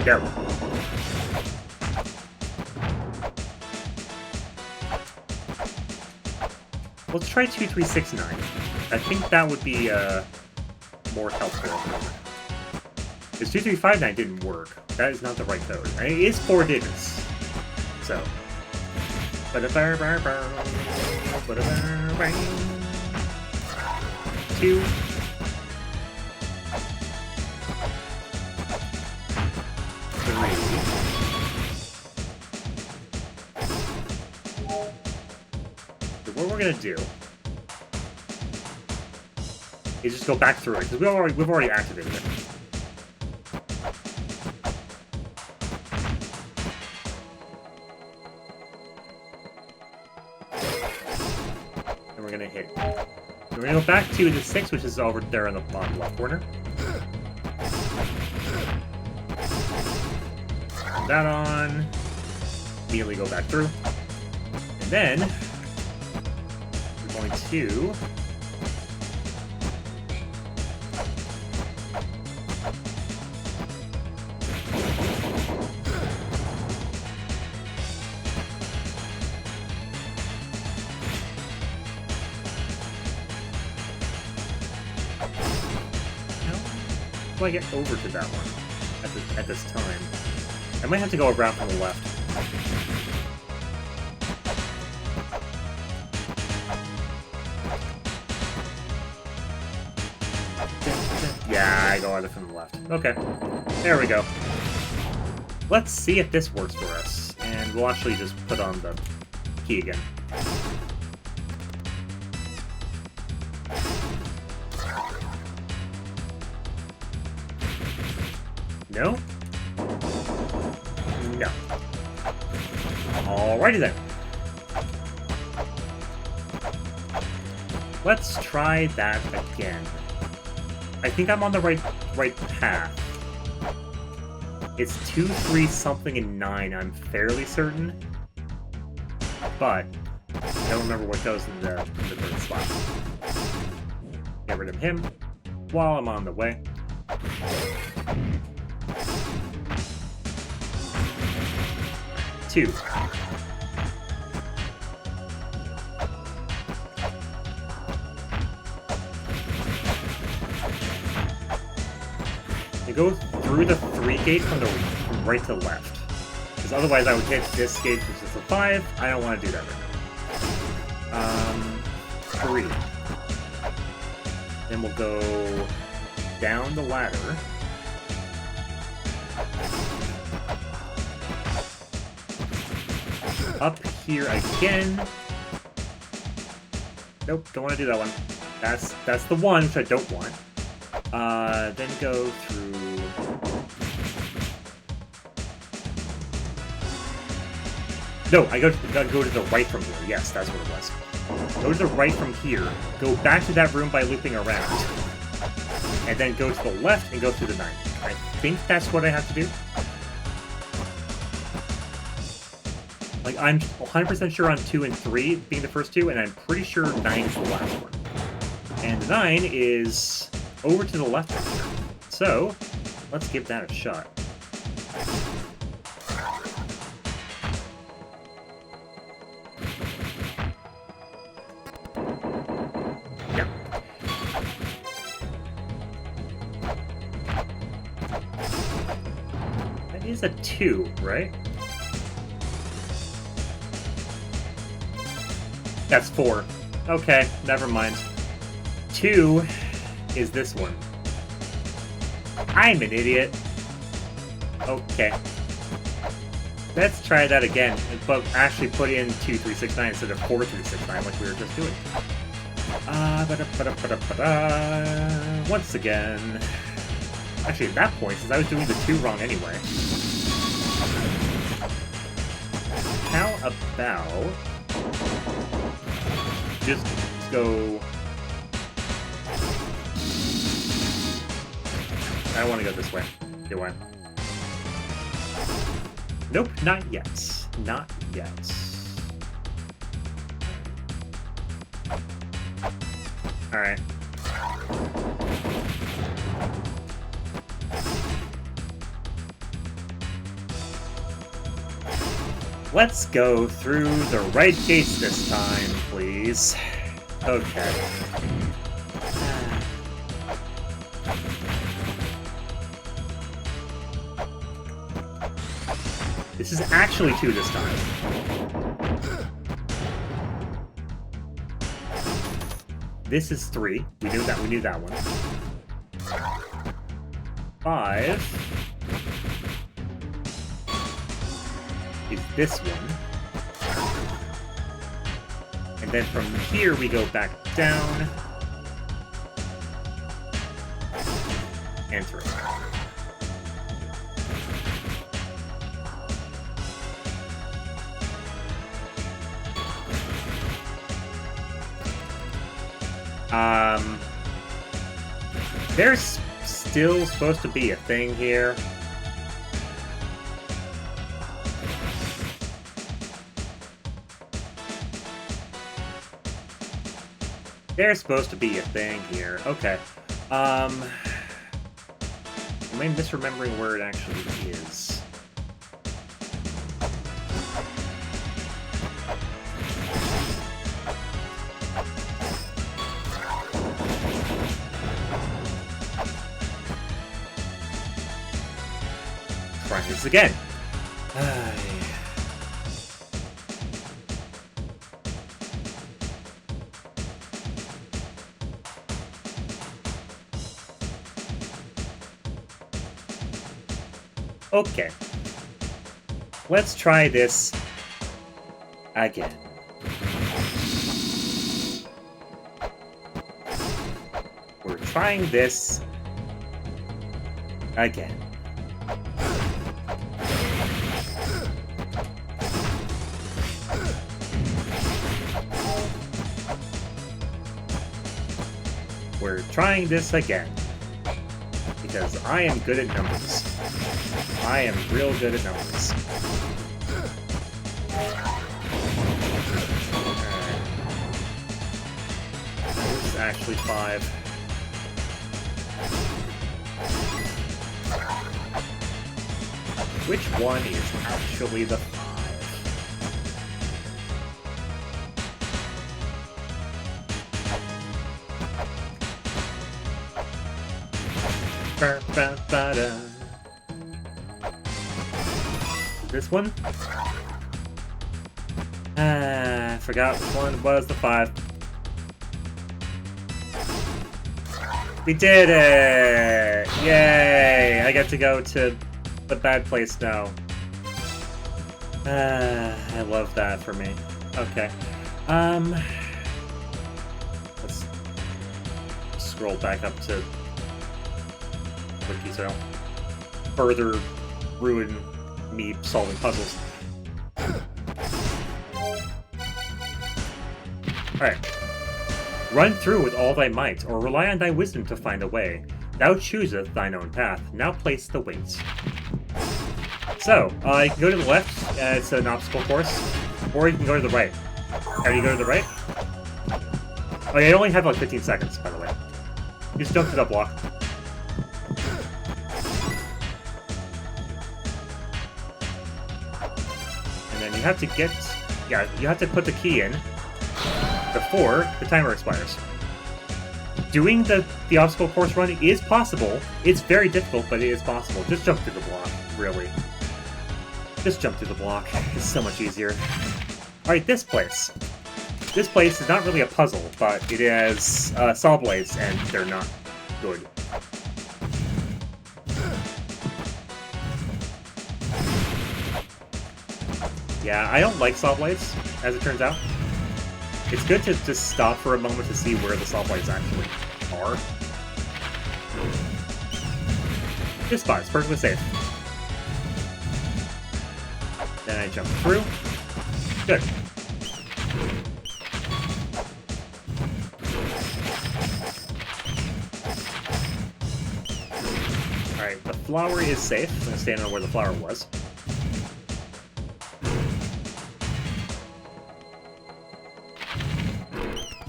go. Let's try 2, 3, 6, 9. I think that would be more helpful. Because 2, 3, 5, 9 didn't work. That is not the right code. I mean, it is 4 digits. So. 2. 3. What we're gonna do is just go back through it because we've already activated it. And we're gonna hit. We're gonna go back to the 6, which is over there on the bottom left corner. Turn that on. Immediately go back through. And then we're going to how do I get over to that one at this time? I might have to go around from the left. Yeah, I go either from the left. Okay. There we go. Let's see if this works for us. And we'll actually just put on the key again. No? No. Alrighty then. Let's try that again. I think I'm on the right path. It's 2, 3, something, and 9. I'm fairly certain, but I don't remember what goes in the third slot. Get rid of him while I'm on the way. Two. You go through the 3 gate from right to left. Because otherwise I would hit this gate, which is the 5. I don't want to do that right now. 3. Then we'll go down the ladder. Up here again. Nope, don't want to do that one. That's the one, which I don't want. Then go through No, I gotta go to the right from here. Yes, that's what it was. Go to the right from here. Go back to that room by looping around. And then go to the left and go through the 9. I think that's what I have to do. Like, I'm 100% sure on 2 and 3 being the first two, and I'm pretty sure 9 is the last one. And 9 is over to the left from here. So, let's give that a shot. Yeah. That is a 2, right? That's 4. Okay, never mind. 2 is this one. I'm an idiot. Okay. Let's try that again, but actually put in 2, 3, 6, 9 instead of 4, 3, 6, 9 like we were just doing. Once again. Actually, at that point, since I was doing the 2 wrong anyway. How about... just go... I don't want to go this way. Do I? Nope, not yet. Not yet. Alright. Let's go through the right gates this time, please. Okay. This is actually 2 this time. This is 3. We knew that one. 5 is this one. And then from here we go back down. And through. There's still supposed to be a thing here. There's supposed to be a thing here. Okay. Am I misremembering where it actually is? Try this again. Okay. Let's try this again. We're trying this again. We're trying this again. Because I am good at numbers. I am real good at numbers. This is actually 5. Which one is actually the 5? This one? I forgot which one was the 5. We did it! Yay! I get to go to the bad place now. I love that for me. Okay. Let's scroll back up to Wiki so I don't further ruin me solving puzzles. Alright. Run through with all thy might, or rely on thy wisdom to find a way. Thou chooseth thine own path. Now place the weights. So, you can go to the left, it's an obstacle course, or you can go to the right. How do you go to the right? Oh yeah, you only have like 15 seconds, by the way. You just jump to that block. And then you have to get... Yeah, you have to put the key in before the timer expires. Doing the obstacle course run is possible. It's very difficult, but it is possible. Just jump through the block, really. Just jump through the block. It's so much easier. Alright, this place. This place is not really a puzzle, but it has saw blades, and they're not good. Yeah, I don't like saw blades, as it turns out. It's good to just stop for a moment to see where the saw blades actually are. This spot is perfectly safe. Then I jump through. Good. Alright, the flower is safe. I'm gonna stand on where the flower was.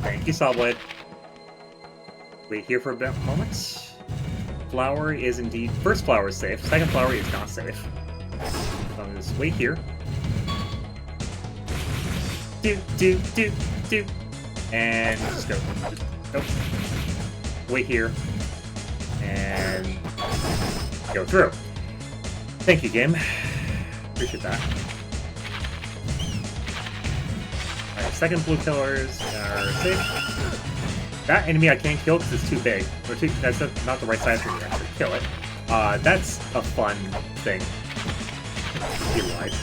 Thank you, Sawblade. Wait here for a moment. Flower is indeed... First flower is safe. Second flower is not safe. So I'm gonna just wait here. Do. And just go. Just go. Wait here. And go through. Thank you, game. Appreciate that. Alright, second blue pillars are safe. That enemy I can't kill because it's too big. Or that's not the right size for me to actually kill it. That's a fun thing. You lied.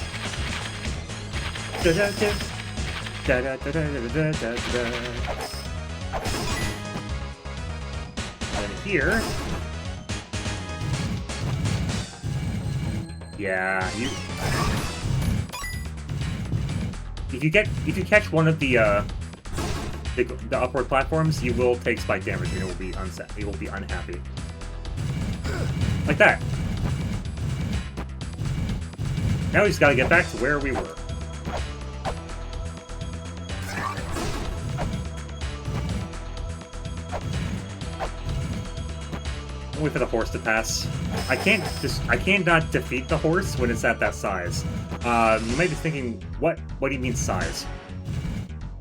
And here... Yeah, you... If you catch one of the upward platforms, you will take spike damage and it will be you will be unhappy. Like that. Now we just gotta get back to where we were. Wait for the horse to pass. I can't not defeat the horse when it's at that size. You might be thinking, what do you mean size?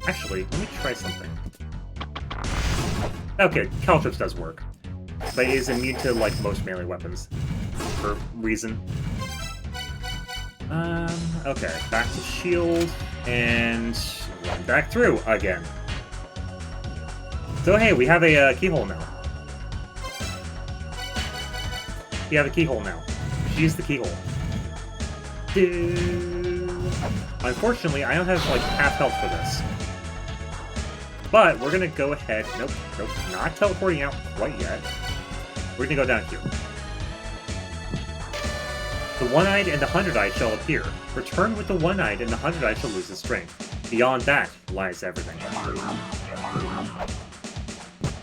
Actually, let me try something. Okay, Caltrips does work. But it is immune to, like, most melee weapons. For reason. Okay, back to shield, and run back through again. So hey, we have a keyhole now. We have a keyhole now. Use the keyhole. Unfortunately, I don't have, like, half health for this. But we're gonna go ahead... Nope, not teleporting out quite yet. We're gonna go down here. The One-Eyed and the Hundred-Eyed shall appear. Return with the One-Eyed and the Hundred-Eyed shall lose his strength. Beyond that lies everything.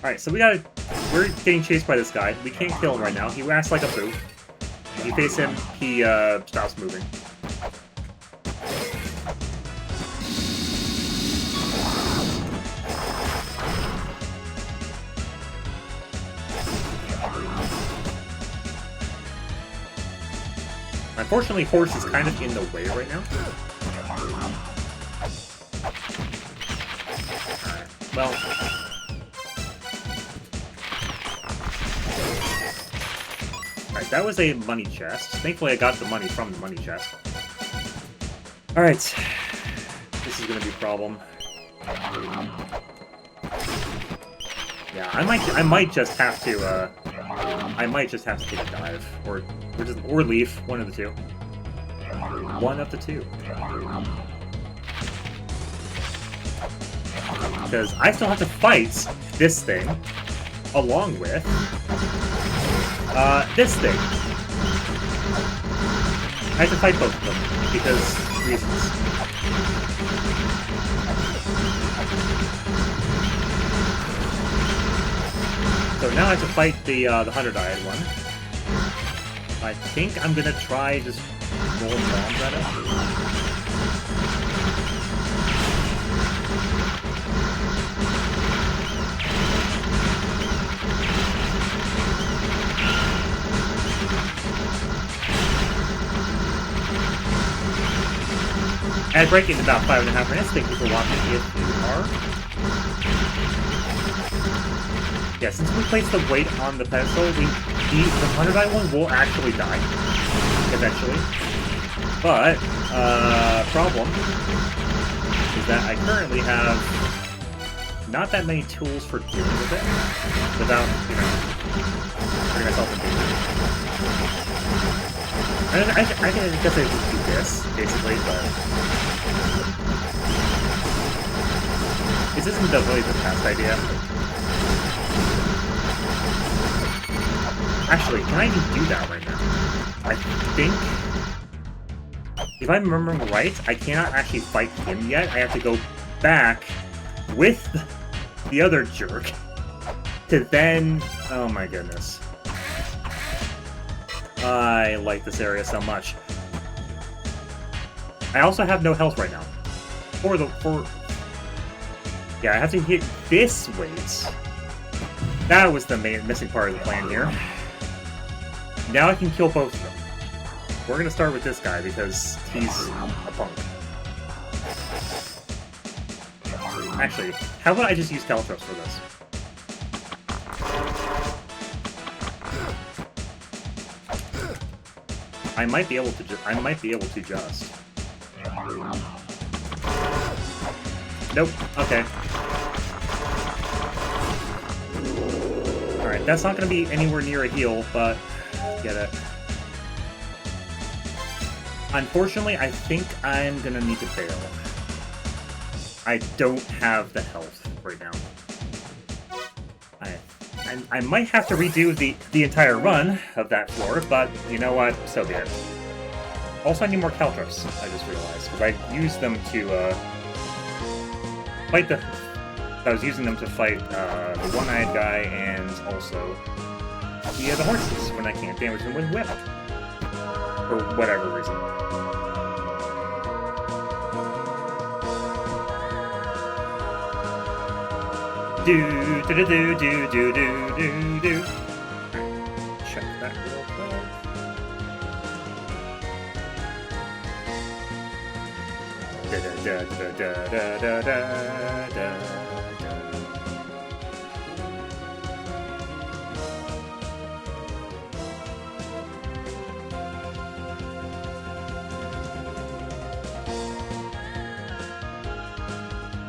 Alright, so we're getting chased by this guy. We can't kill him right now. He acts like a boo. If you face him, he stops moving. Unfortunately, horse is kind of in the way right now. Alright, well... Alright, that was a money chest. Thankfully, I got the money from the money chest. Alright. This is gonna be a problem. Yeah, I might just have to, take a dive. Or leave. One of the two. One of the two. Because I still have to fight this thing, along with this thing. I have to fight both of them, because reasons. So now I have to fight the 100-eyed one. I think I'm gonna try just rolling bombs at it. Ad break is about 5.5 minutes. Thank you for watching if you are. Yeah, since we placed the weight on the pedestal, the 100-eye one will actually die eventually. But problem is that I currently have not that many tools for dealing with it without, you know, putting myself in danger. I guess I just do this, basically, but this isn't really the best idea. Actually, can I even do that right now? I think, if I'm remembering right, I cannot actually fight him yet. I have to go back with the other jerk to then... Oh my goodness. I like this area so much. I also have no health right now. Yeah, I have to hit this weight. That was the missing part of the plan here. Now I can kill both of them. We're gonna start with this guy because he's a punk. Actually, how about I just use Caltrops for this? I might be able to just. Nope. Okay. Alright, that's not gonna be anywhere near a heal, but get it. Unfortunately, I think I'm gonna need to bail. I don't have the health right now. I might have to redo the entire run of that floor, but you know what? So be it. Also, I need more Caltrops, I just realized, because I used them to fight the... I was using them to fight the one-eyed guy and also the horses when I can't damage them with whip. For whatever reason. Do do do do do do do do. Check that real quick. Da da da da da da da da.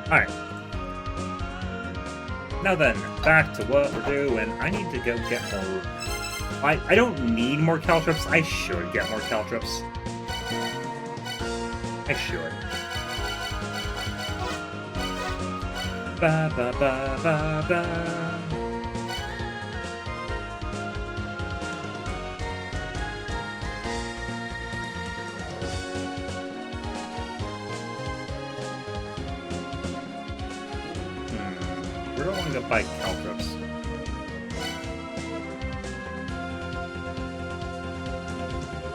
All right. Now then, back to what we're doing. I need to go get more... I don't need more Caltrops. I should get more Caltrops. I should. Ba ba ba ba ba. We're no longer by Caltrops.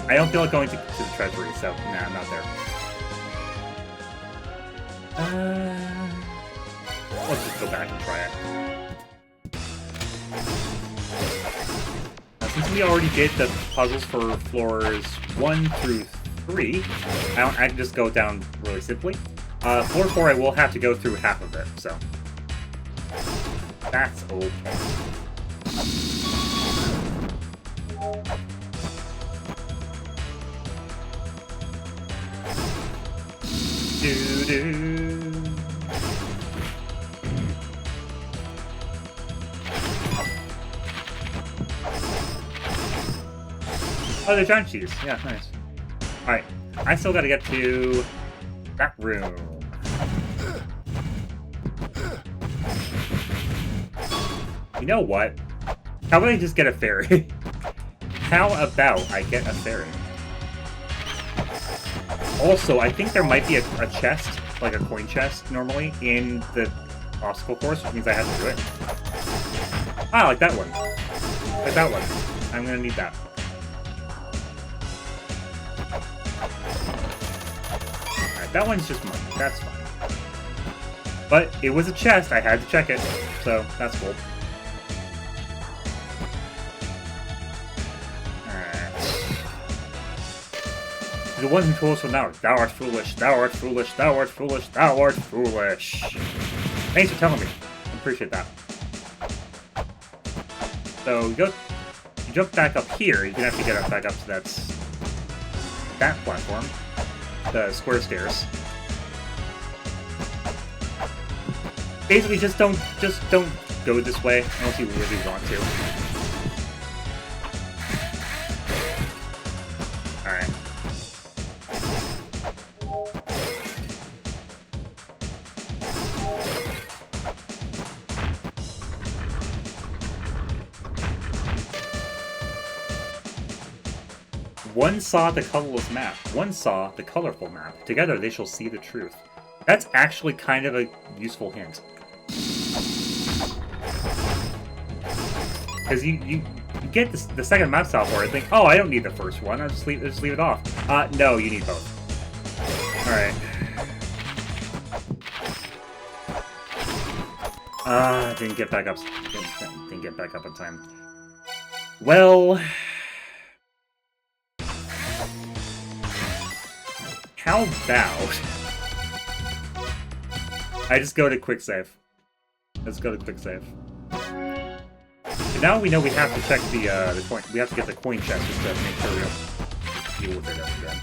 I don't feel like going to the treasury, so nah, I'm not there. Let's just go back and try it. Now, since we already did the puzzles for floors 1 through 3, I can just go down really simply. Floor 4, I will have to go through half of it, so... That's okay. Do-do. Oh, the giant cheese. Yeah, nice. Alright, I still gotta get to that room. You know what? How about I just get a fairy? How about I get a fairy? Also, I think there might be a chest, like a coin chest, normally, in the obstacle course, which means I have to do it. Ah, like that one. Like that one. I'm gonna need that. Alright, that one's just money. That's fine. But it was a chest. I had to check it. So, that's cool. The one who told us from now, thou art foolish, thou art foolish, thou art foolish, thou art foolish. Thanks for telling me. I appreciate that. So you jump back up here, you're gonna have to get up back up to that platform. The square stairs. Basically just don't go this way unless you really want to. Alright. One saw the colorless map. One saw the colorful map. Together they shall see the truth. That's actually kind of a useful hint. Because you get the second map software and think, oh, I don't need the first one. I'll just leave it off. No, you need both. Alright. Didn't get back up. Didn't get back up in time. Well... How about... I just go to quick save. Let's go to quick save. And now we know we have to check the coin. We have to get the coin chest just to make sure we don't deal with it ever again.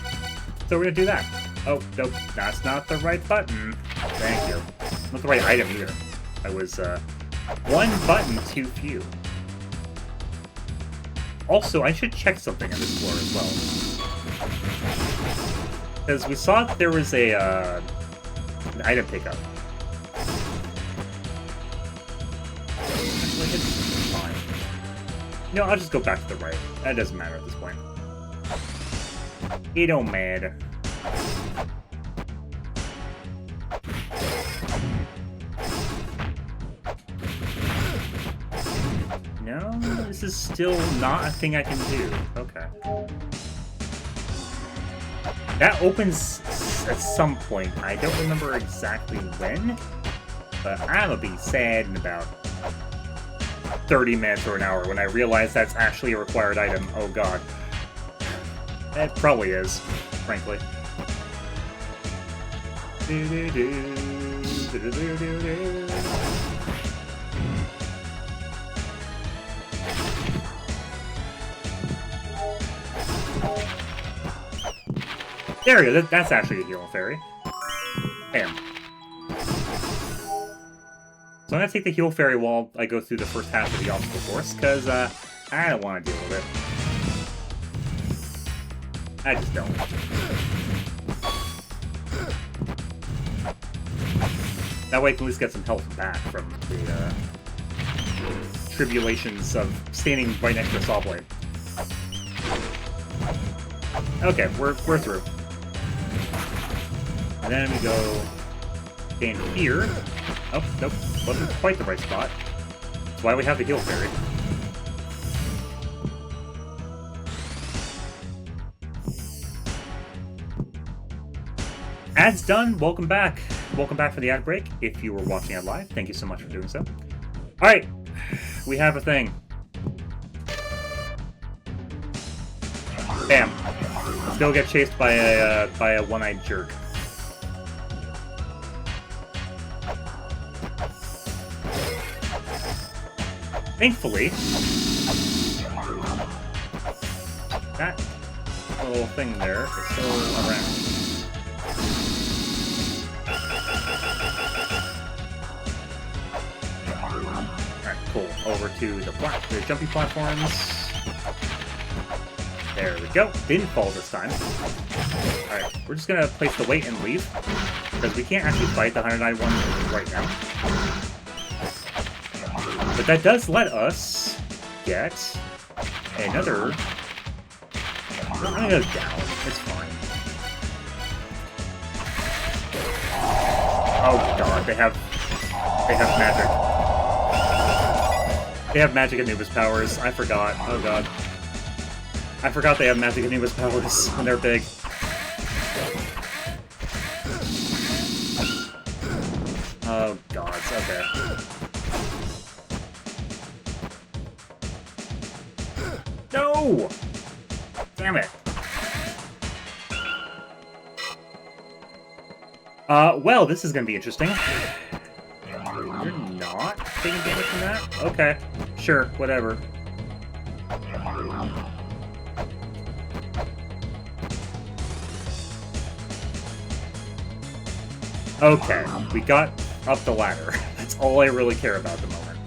So we're gonna do that. Oh, nope, that's not the right button. Thank you. Not the right item either. I was, one button too few. Also, I should check something on this floor as well. Because we saw that there was a, an item pickup. Actually, it's fine. No, I'll just go back to the right. That doesn't matter at this point. It don't matter. No, this is still not a thing I can do. Okay. That opens at some point. I don't remember exactly when, but I'm gonna be sad in about 30 minutes or an hour when I realize that's actually a required item. Oh god. It probably is, frankly. There you go, that's actually a hero fairy. Bam. So I'm gonna take the heal fairy while I go through the first half of the obstacle course, because I don't want to deal with it. I just don't. That way I can at least get some health back from the tribulations of standing right next to a saw blade. Okay, we're through. And then we go stand here. Oh, nope, wasn't quite the right spot. That's why we have the heal fairy. Ad's done. Welcome back. Welcome back for the ad break. If you were watching it live, thank you so much for doing so. Alright, we have a thing. Bam. Still get chased by a one-eyed jerk. Thankfully, that little thing there is still around. Alright, cool. Over to the jumpy platforms. There we go. Didn't fall this time. Alright, we're just gonna place the weight and leave, because we can't actually fight the 191 right now. But that does let us get another... I'm gonna go down. It's fine. Oh god, they have magic. They have magic Anubis powers. I forgot. Oh god. I forgot they have magic Anubis powers when they're big. Oh god, okay. No! Damn it. Well, this is gonna be interesting. You're not taking damage from that? Okay. Sure, whatever. Okay, we got up the ladder. That's all I really care about at the moment.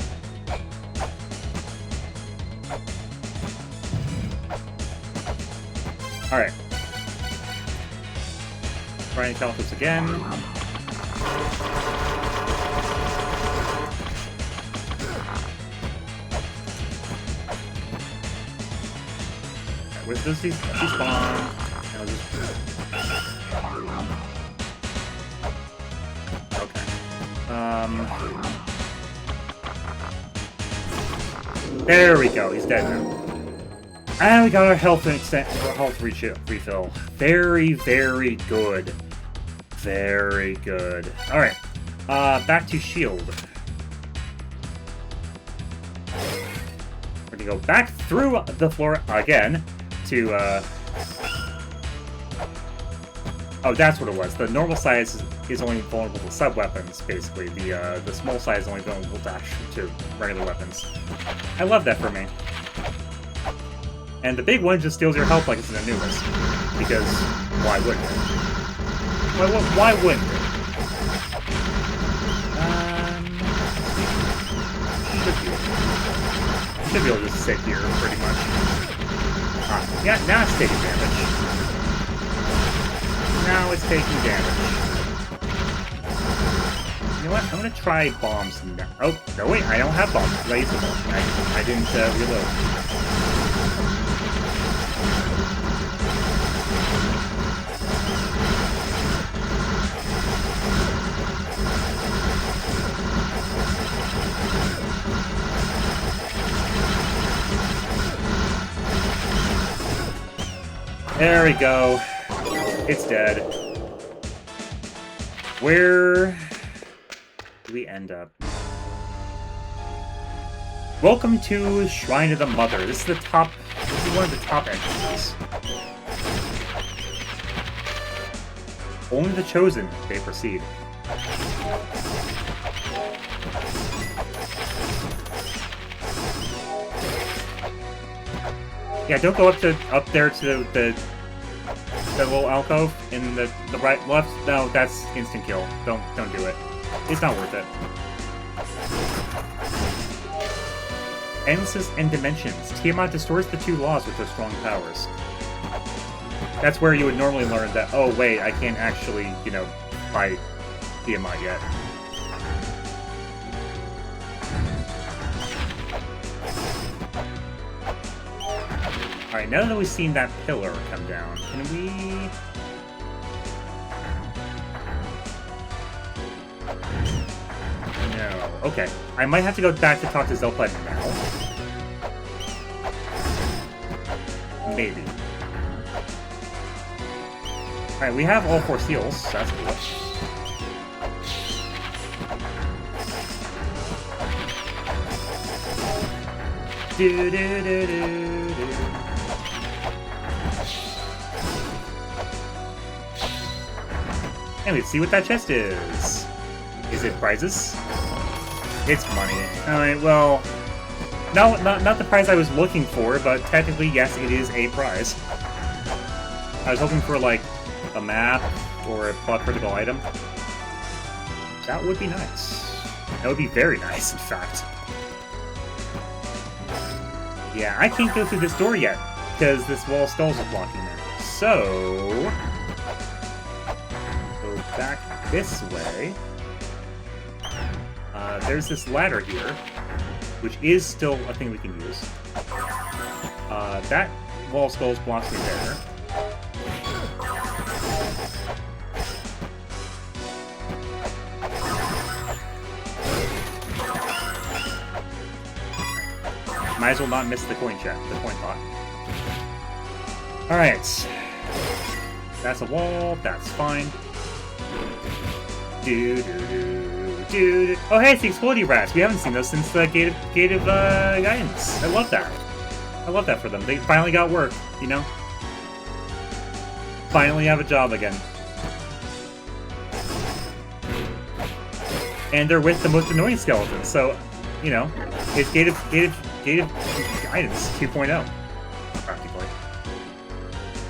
Alright. Trying to count this again. Where does he spawn? I'll just... Okay. There we go. He's dead now. And we got our health refill. Very, very good. Very good. All right. Back to shield. We're gonna go back through the floor again to. Oh, that's what it was. The normal size is only vulnerable to sub-weapons, basically. The small size is only vulnerable to regular weapons. I love that for me. And the big one just steals your health like it's an Anubis. Because why wouldn't it? Why wouldn't it? Should be able to just sit here, pretty much. Yeah, now it's taking damage. Now it's taking damage. You know what? I'm gonna try bombs now. Oh, no wait, I don't have bombs. I used them. I didn't reload. There we go. It's dead. Where do we end up? Welcome to Shrine of the Mother. This is one of the top entrances. Only the chosen may proceed. Yeah, don't go up there to the little alcove in the right left. No, that's instant kill. Don't do it. It's not worth it. Endlessness and dimensions. Tiamat destroys the two laws with her strong powers. That's where you would normally learn that, oh wait, I can't actually, fight Tiamat yet. Alright, now that we've seen that pillar come down, can we... No. Okay. I might have to go back to talk to Zelpa now. Maybe. Alright, we have all 4 seals, so that's cool. Do-do-do-do-do. And let's see what that chest is. Is it prizes? It's money. Alright, well... No, not the prize I was looking for, but technically, yes, it is a prize. I was hoping for, like, a map or a plot critical item. That would be nice. That would be very nice, in fact. Yeah, I can't go through this door yet, because this wall of skulls is blocking it. So... go back this way. There's this ladder here, which is still a thing we can use. That wall of skulls blocks me there. Might as well not miss the coin check, the coin pot. Alright. That's a wall, that's fine. Oh hey, it's the Explodey Rats! We haven't seen those since the Gate of Guidance. I love that. I love that for them. They finally got work, you know? Finally have a job again. And they're with the most annoying skeletons, so, you know, it's Gate of Guidance 2.0, practically.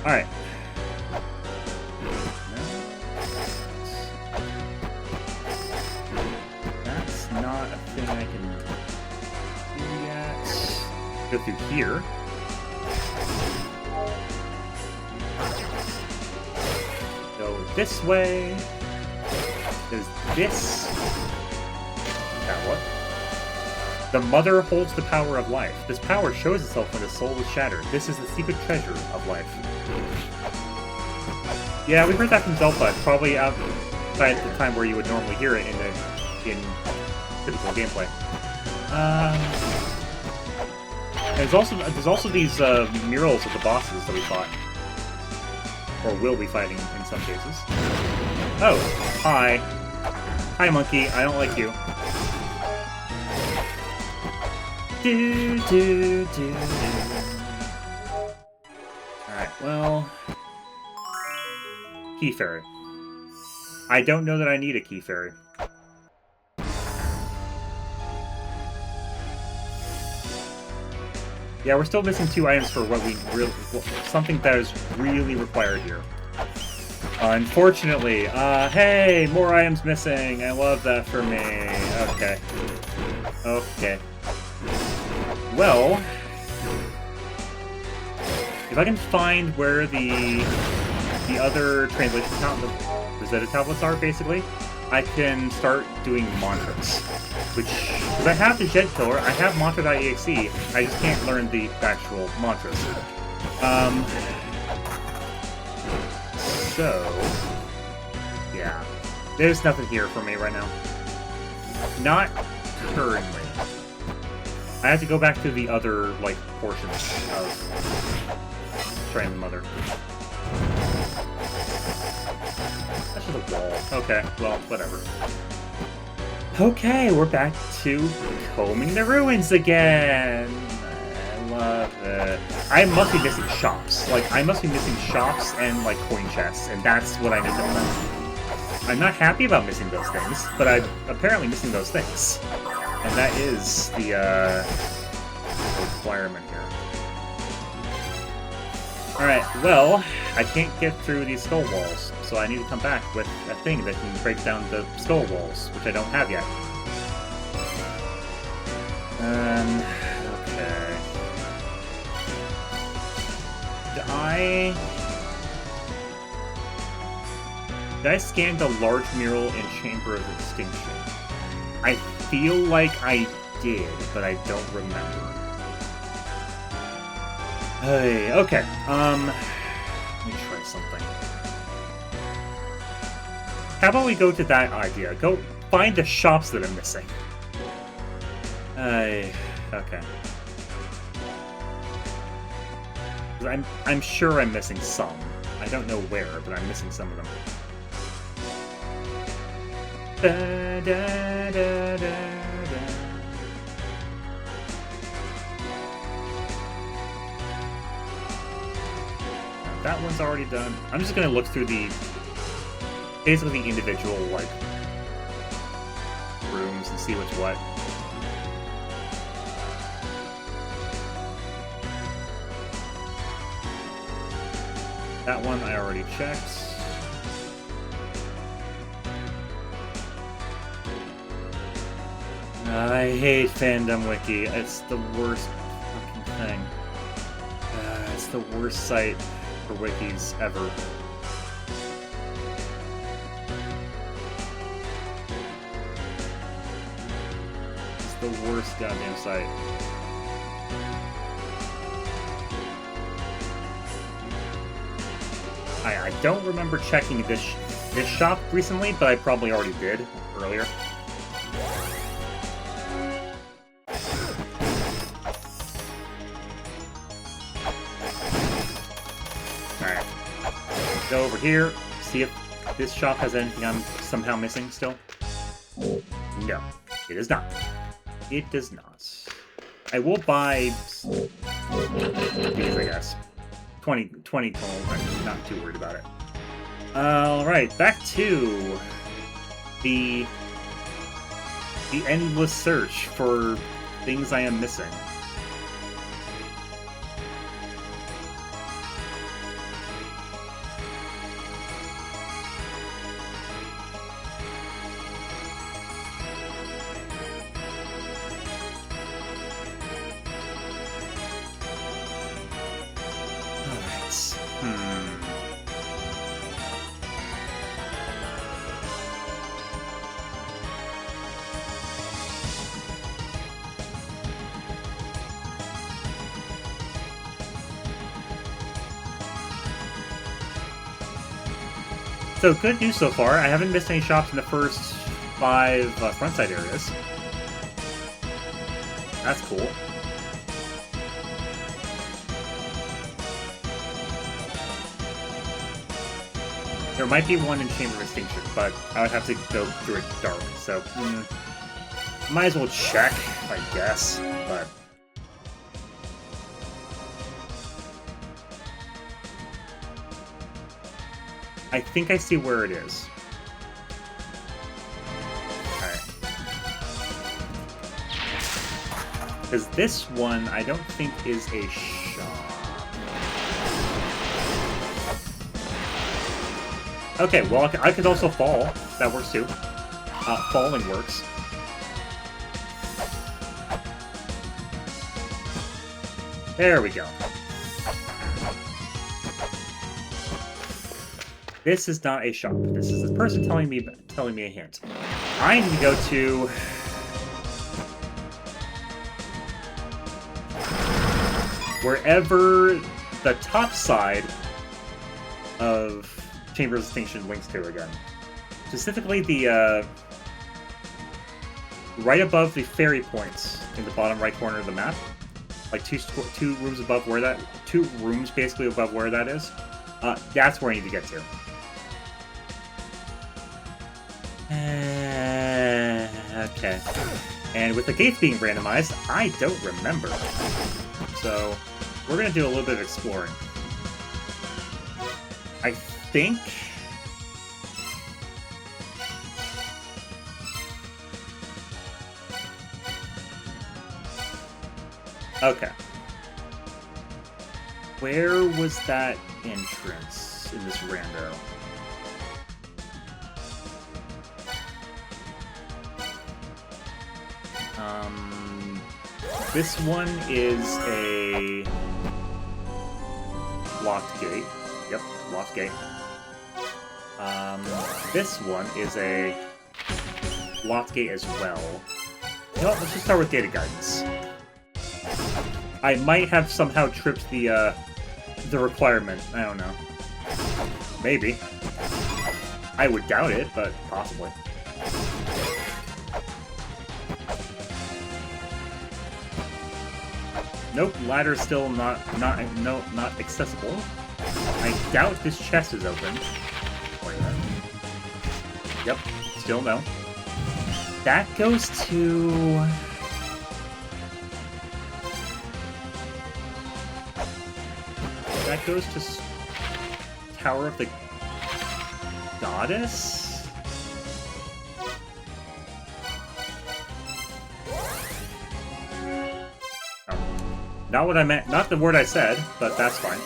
Alright. That's not a thing I can do yet. Go through here. Go this way. There's this. Now what? The mother holds the power of life. This power shows itself when the soul is shattered. This is the secret treasure of life. Yeah, we heard that from Zelda, probably outside the time where you would normally hear it in typical gameplay. And there's also these murals of the bosses that we fought, or will be fighting in some cases. Oh, hi. Hi, monkey. I don't like you. Alright, well... Key Fairy. I don't know that I need a Key Fairy. Yeah, we're still missing 2 items for what we really... something that is really required here. Unfortunately. Hey! More items missing! I love that for me. Okay. Okay. Well... if I can find where the other translation Rosetta tablets are, basically, I can start doing mantras. Which... because I have the Jet Killer, I have mantra.exe, I just can't learn the actual mantras. So... yeah. There's nothing here for me right now. Not currently. I have to go back to the other, like, portions of Train the Mother. That's just a wall. Okay, well, whatever. Okay, we're back to combing the ruins again! I love it. I must be missing shops. Like, I must be missing shops and, like, coin chests, and that's what I need to know. I'm not happy about missing those things, but I'm apparently missing those things. And that is the requirement here. Alright, well, I can't get through these skull walls, so I need to come back with a thing that can break down the skull walls, which I don't have yet. Okay. Did I scan the large mural in Chamber of Extinction? I feel like I did, but I don't remember. Hey, okay, let me try something. How about we go to that idea? Go find the shops that I'm missing. Okay. I'm sure I'm missing some. I don't know where, but I'm missing some of them. Da, da, da, da, da. That one's already done. I'm just gonna look through basically the individual, like, rooms and see what's what. That one I already checked. I hate Fandom Wiki. It's the worst fucking thing. It's the worst site for wikis ever. It's the worst goddamn site. I don't remember checking this shop recently, but I probably already did earlier. Go over here, see if this shop has anything I'm somehow missing still. No, it is not. It does not. I will buy these, I guess. 20 gold, I'm not too worried about it. Alright, back to the endless search for things I am missing. So, good news so far. I haven't missed any shops in the first 5 frontside areas. That's cool. There might be one in Chamber of Extinction, but I would have to go through it dark, so... might as well check, I guess, but... I think I see where it is. Alright. Because this one, I don't think is a shop. Okay, well, I could also fall. That works too. Falling works. There we go. This is not a shop. This is a person telling me a hint. I need to go to wherever the top side of Chamber of Extinction links to again. Specifically the right above the ferry points in the bottom right corner of the map. Like two rooms above where that 2 rooms basically above where that is. That's where I need to get to. Okay. And with the gates being randomized, I don't remember. So, we're gonna do a little bit of exploring. I think... Okay. Where was that entrance in this rando? This one is a locked gate. Yep, locked gate. This one is a locked gate as well. You know what, let's just start with data guidance. I might have somehow tripped the requirement. I don't know. Maybe. I would doubt it, but possibly. Nope, ladder's still not accessible. I doubt this chest is open. Wait a minute. Yep, still no. That goes to... That goes to Tower of the Goddess? Not what I meant, not the word I said, but that's fine.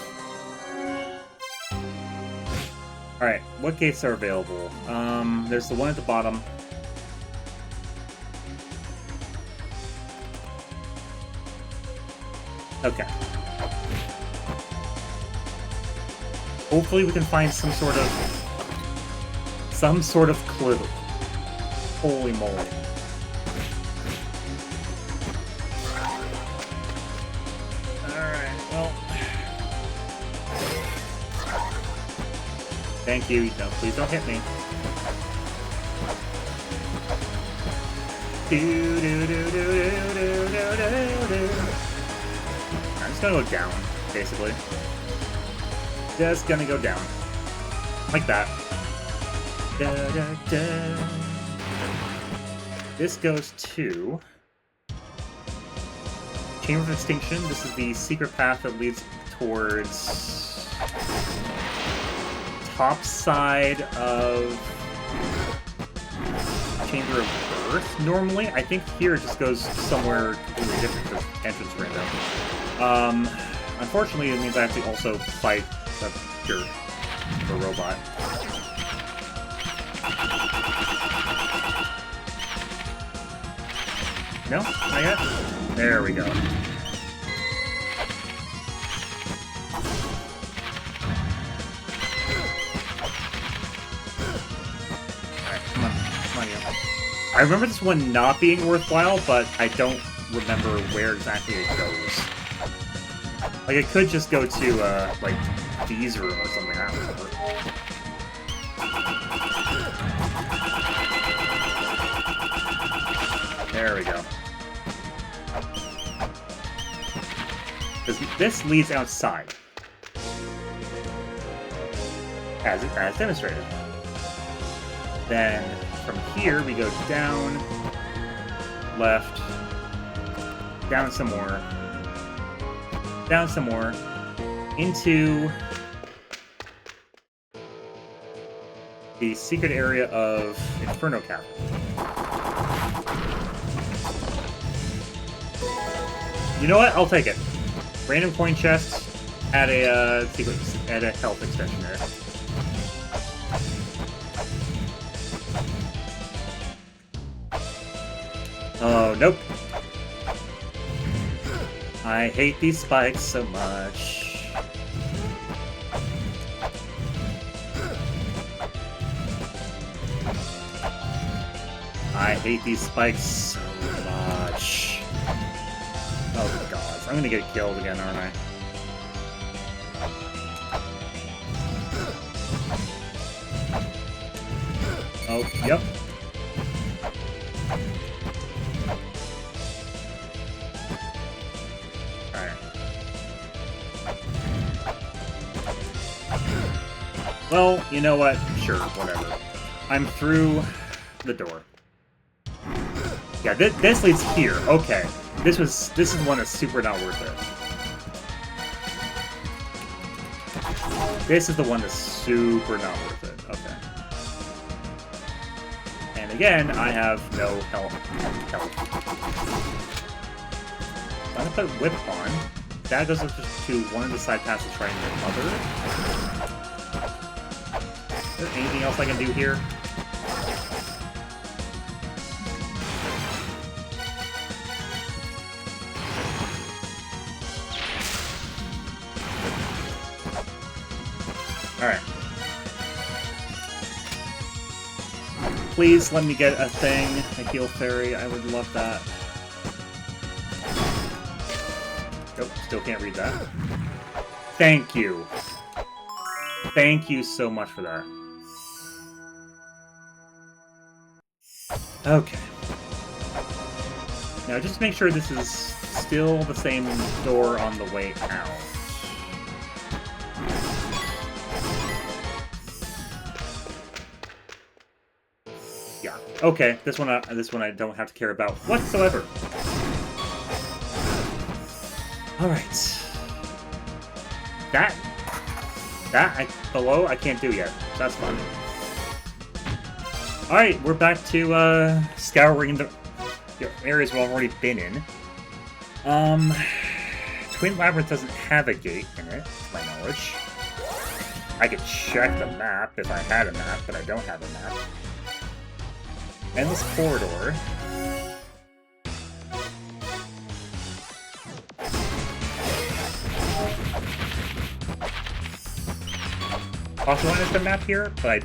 Alright, what gates are available? There's the one at the bottom. Okay. Hopefully we can find some sort of clue. Holy moly. Thank you. No, please don't hit me. I'm just gonna go down, basically. Just gonna go down. Like that. Da, da, da. This goes to Chamber of Extinction. This is the secret path that leads towards top side of Chamber of Earth, normally. I think here it just goes somewhere completely different because entrance random. Unfortunately, it means I have to also fight a jerk, a robot. No? Not yet? There we go. Alright, come on. Come on, you. I remember this one not being worthwhile, but I don't remember where exactly it goes. Like, it could just go to, like, D's room or something, I don't remember. There we go. This leads outside. As demonstrated. Then, from here, we go down, left, down some more, into the secret area of Inferno Cavern. You know what? I'll take it. Random coin chest at a health extension there. Oh, nope. I hate these spikes so much. I hate these spikes so much. Oh god, I'm gonna get killed again, aren't I? Oh, yep. Alright. Well, you know what? Sure, whatever. I'm through the door. Yeah, this leads here. Okay. This is one that's super not worth it. This is the one that's super not worth it. Okay. And again, I have no health. So I'm gonna put Whip on. That goes up to one of the side passes right in the other. Is there anything else I can do here? Alright. Please let me get a thing, a heal fairy. I would love that. Nope, still can't read that. Thank you. Thank you so much for that. Okay. Now, just to make sure this is still the same door on the way out. Yeah. Okay. This one I don't have to care about whatsoever. All right. Below I can't do yet. So that's fun. All right, we're back to scouring the areas we've already been in. Twin Labyrinth doesn't have a gate in it, to my knowledge. I could check the map if I had a map, but I don't have a map. Endless corridor. Also, there's a map here, but I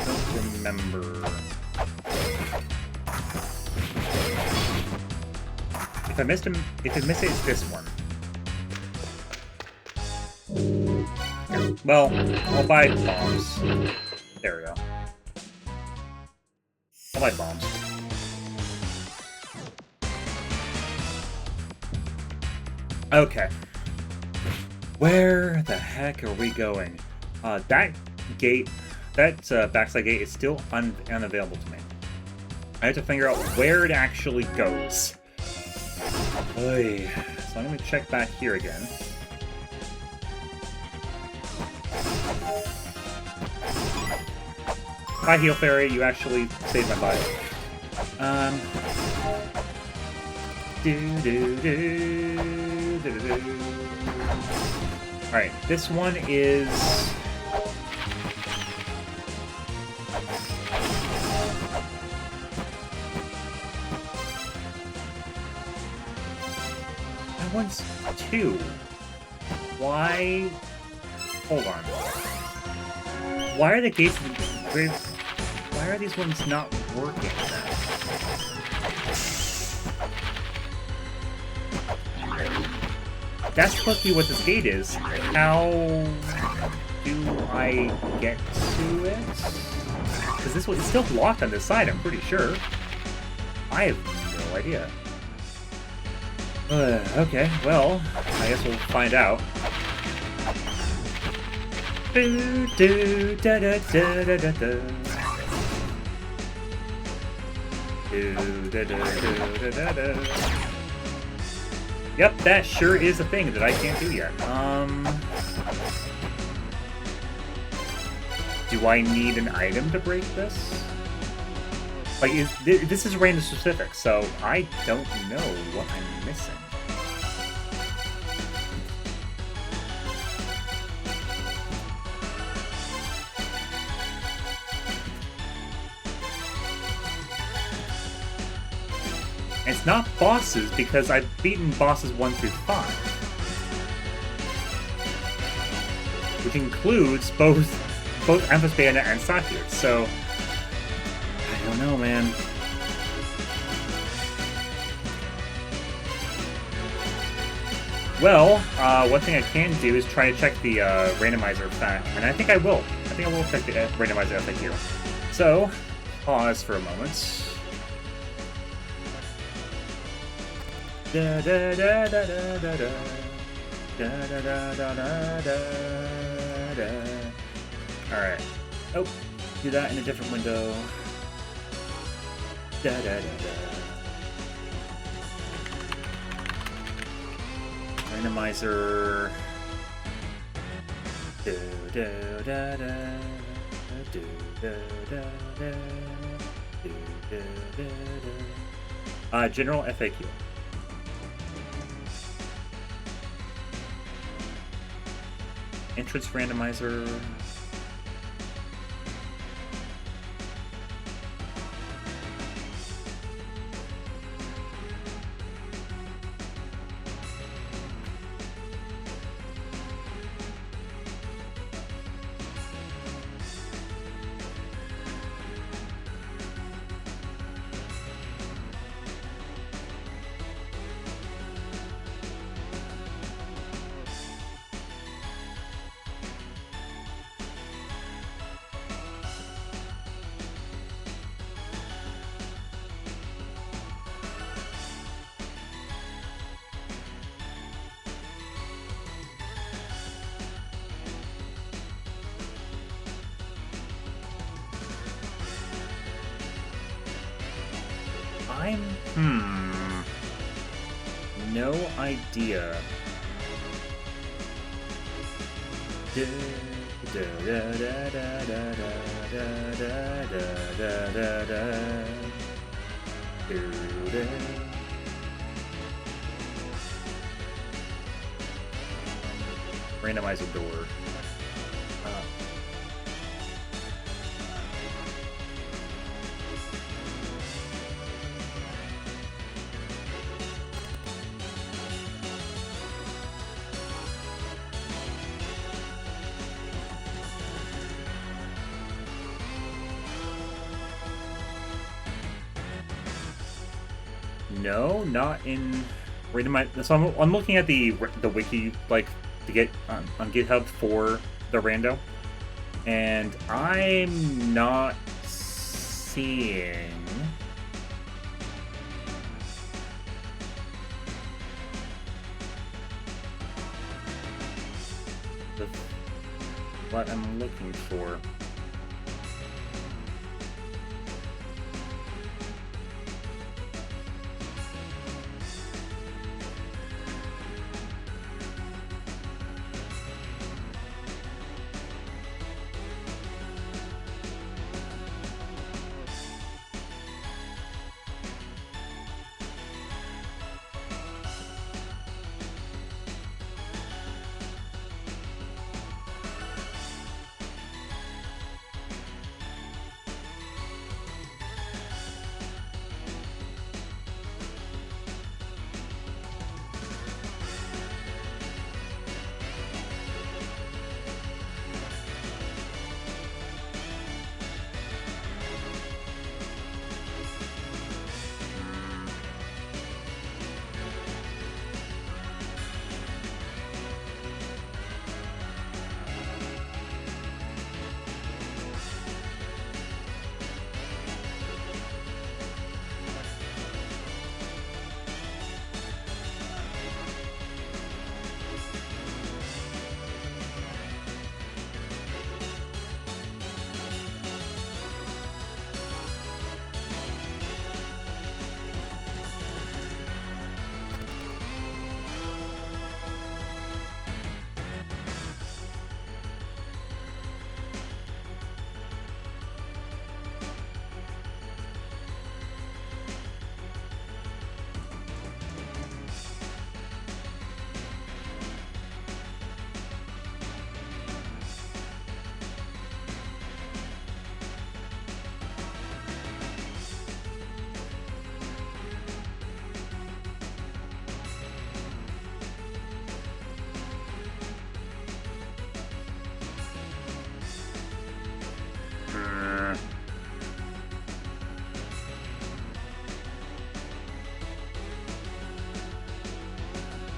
don't remember. If I missed it, it's this one. Yeah. Well, I'll buy bombs. There we go. I'll buy bombs. Okay. Where the heck are we going? gate, that backside gate is still unavailable to me. I have to figure out where it actually goes. Oy. So I'm going to check back here again. Hi, Heal Fairy. You actually saved my body. Alright, this one is... That one's 2. Why... Hold on. Why are the gates... Why are these ones not working? That's supposed to be what this gate is. How do I get to it? Because this one is still blocked on this side, I'm pretty sure. I have no idea. Okay, well, I guess we'll find out. Do do da da da da da da. Do da da da da da da. Yep, that sure is a thing that I can't do yet. Do I need an item to break this? Like, this is random specific, so I don't know what I'm missing. It's not bosses, because I've beaten bosses 1 through 5. Which includes both Amethyst Bayonet and Satyr, so... I don't know, man. Well, one thing I can do is try to check the randomizer effect, and I think I will. I think I will check the randomizer effect here. So, pause for a moment. Da da da da da da da da da da da da da da. Alright. Oh, do that in a different window. Da da da da. Randomizer. Do do da da. Do do da da. Do do da da. General FAQ. Entrance randomizer. No idea. Randomize a door. No, not in randomize. So I'm looking at the wiki, like, to get on GitHub for the rando, and I'm not seeing what I'm looking for.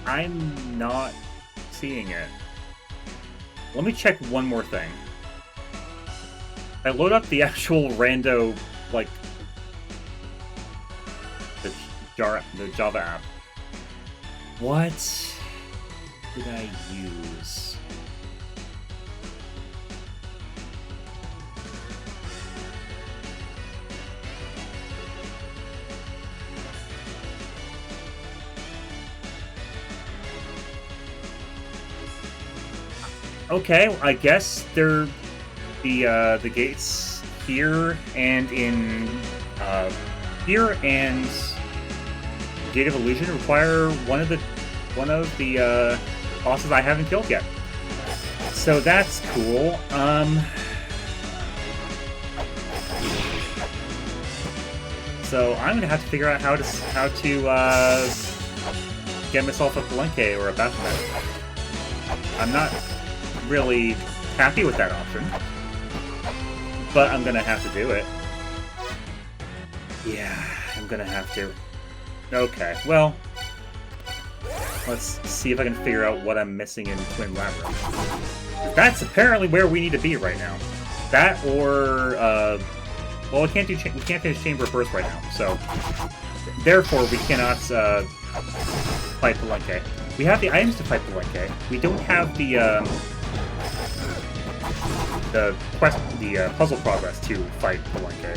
I'm not seeing it. Let me check one more thing. I load up the actual rando, like, the Java app. What did I use? Okay, I guess they're the gates here and in here and Gate of Illusion require one of the bosses I haven't killed yet. So that's cool. So I'm gonna have to figure out how to get myself a Palenque or a Baphomet. I'm not really happy with that option, but I'm gonna have to do it. Yeah, I'm gonna have to. Okay, well, let's see if I can figure out what I'm missing in Twin Labyrinth. That's apparently where we need to be right now. That or well, we can't finish Chamber of Birth right now, so therefore we cannot fight Palenque. We have the items to fight Palenque. We don't have the puzzle progress to fight Palenque,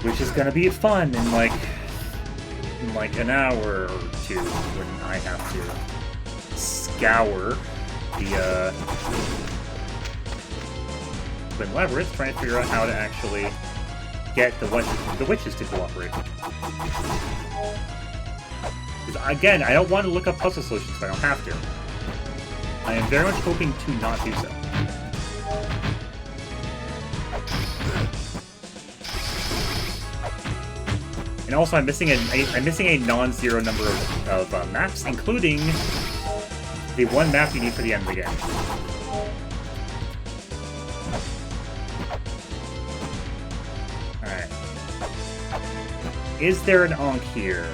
which is gonna be fun in like an hour or two when I have to scour the Twin Labyrinth, trying to figure out how to actually get the witches to cooperate. Because again, I don't want to look up puzzle solutions if I don't have to. I am very much hoping to not do so. And also, I'm missing a non-zero number of maps, including the one map you need for the end of the game. Alright. Is there an Ankh here?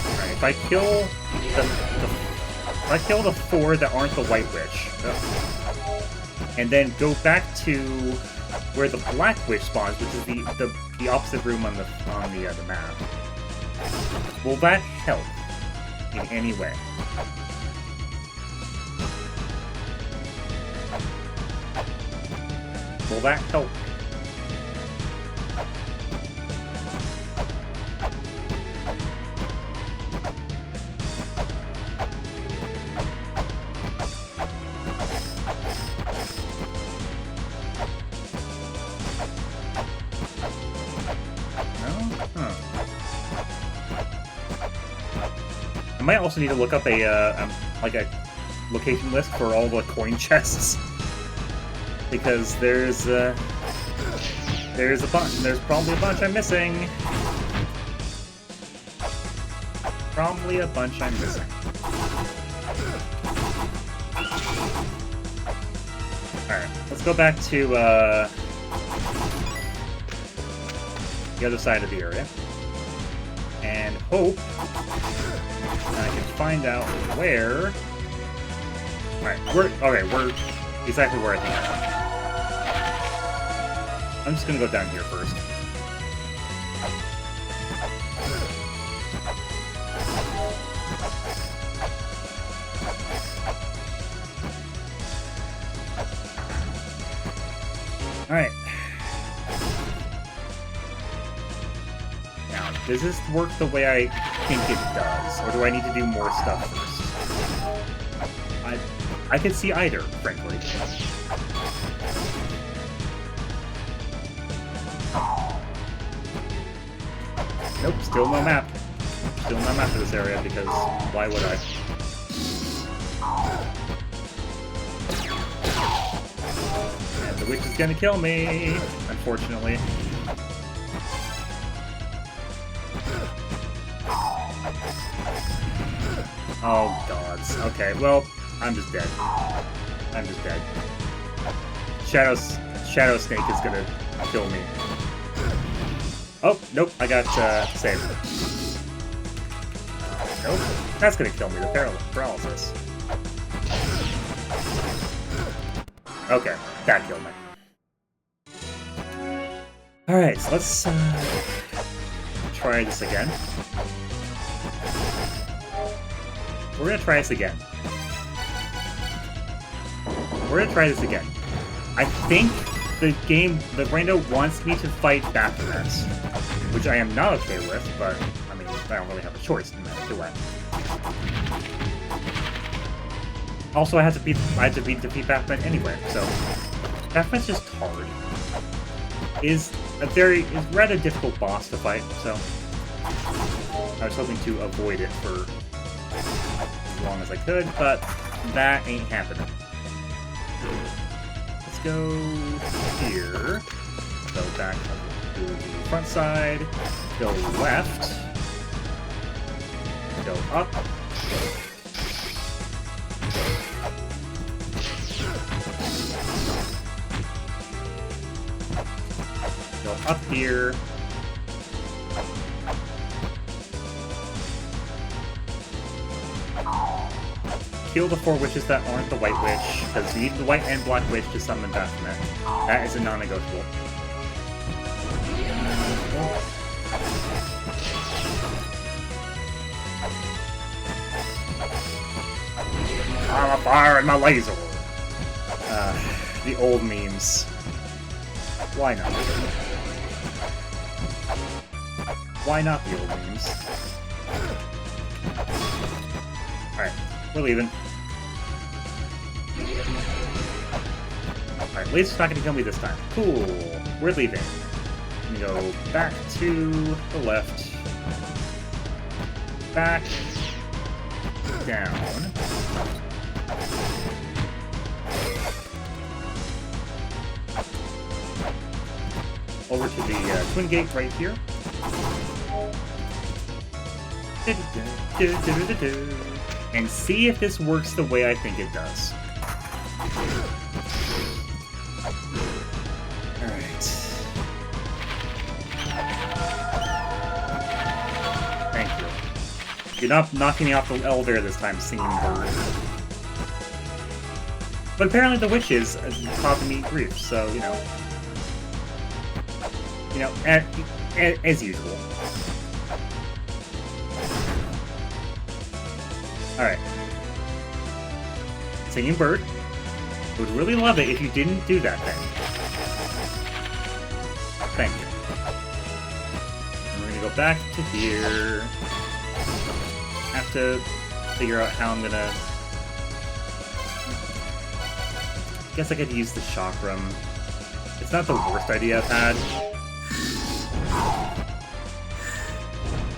Alright, if I kill the four that aren't the White Witch, and then go back to where the Black Witch spawns, which is the the opposite room on the map. Will that help in any way? Will that help? I might also need to look up a location list for all the coin chests, because there's a bunch. There's probably a bunch I'm missing. Probably a bunch I'm missing. All right, let's go back to the other side of the area and hope I can find out where. Alright, we're exactly where I think I am. I'm just gonna go down here first. Alright. Now, does this work the way I think it does? Or do I need to do more stuff first? I can see either, frankly. Nope, still no map. Still no map for this area, because why would I? And the witch is gonna kill me, unfortunately. Oh, gods. Okay, well, I'm just dead. I'm just dead. Shadow Snake is gonna kill me. Oh, nope, I got saved. Nope, that's gonna kill me, the paralysis. Okay, that killed me. Alright, so let's try this again. We're gonna try this again. I think the rando wants me to fight Baphomets, which I am not okay with, but, I mean, I don't really have a choice in that, do I? Also, I had to defeat Baphomet anyway, so Baphomet's just hard. Is rather difficult boss to fight, so I was hoping to avoid it for as long as I could, but that ain't happening. Let's go here. Go back to the front side. Go left. Go up. Go up here. Kill the 4 witches that aren't the white witch, because you need the white and black witch to summon Baphomet. That is a non-negotiable. I'm a fire and my laser! The old memes. Why not? Why not the old memes? Alright, we're leaving. Alright, at least it's not going to kill me this time. Cool. We're leaving. We go back to the left. Back. Down. Over to the twin gate right here. And see if this works the way I think it does. Alright. Thank you. You're not knocking me off the elevator this time, singing bird. But apparently the witches causing me grief, so, you know. You know, as usual. Alright. Singing bird. Would really love it if you didn't do that thing. Thank you. And we're gonna go back to here. Have to figure out how I'm gonna... Guess I could use the chakram. It's not the worst idea I've had.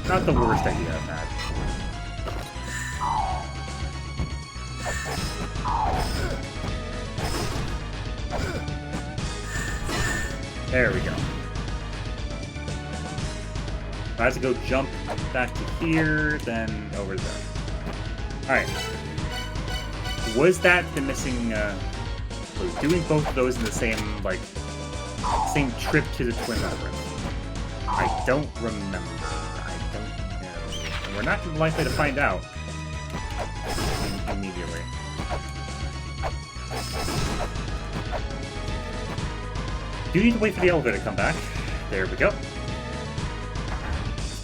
Not the worst idea I've had. There we go. I have to go jump back to here, then over there. Alright. Was that the missing, was doing both of those in the same, like, same trip to the Twin Labyrinth? I don't remember. I don't know. And we're not likely to find out immediately. Do need to wait for the elevator to come back. There we go.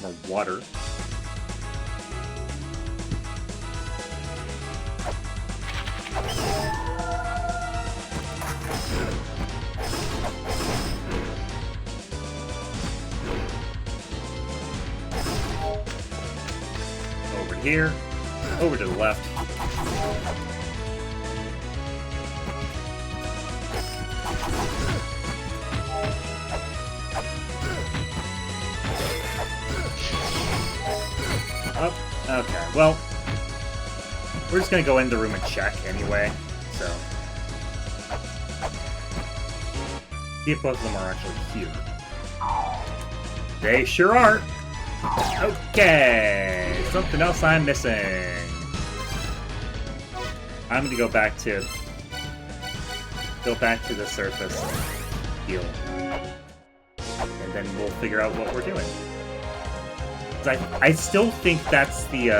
More water. Over here. Over to the left. Up. Okay, well, we're just gonna go in the room and check anyway, so. See if both of them are actually here. They sure are! Okay! Something else I'm missing. I'm gonna go back to the surface heal. And then we'll figure out what we're doing. I still think that's the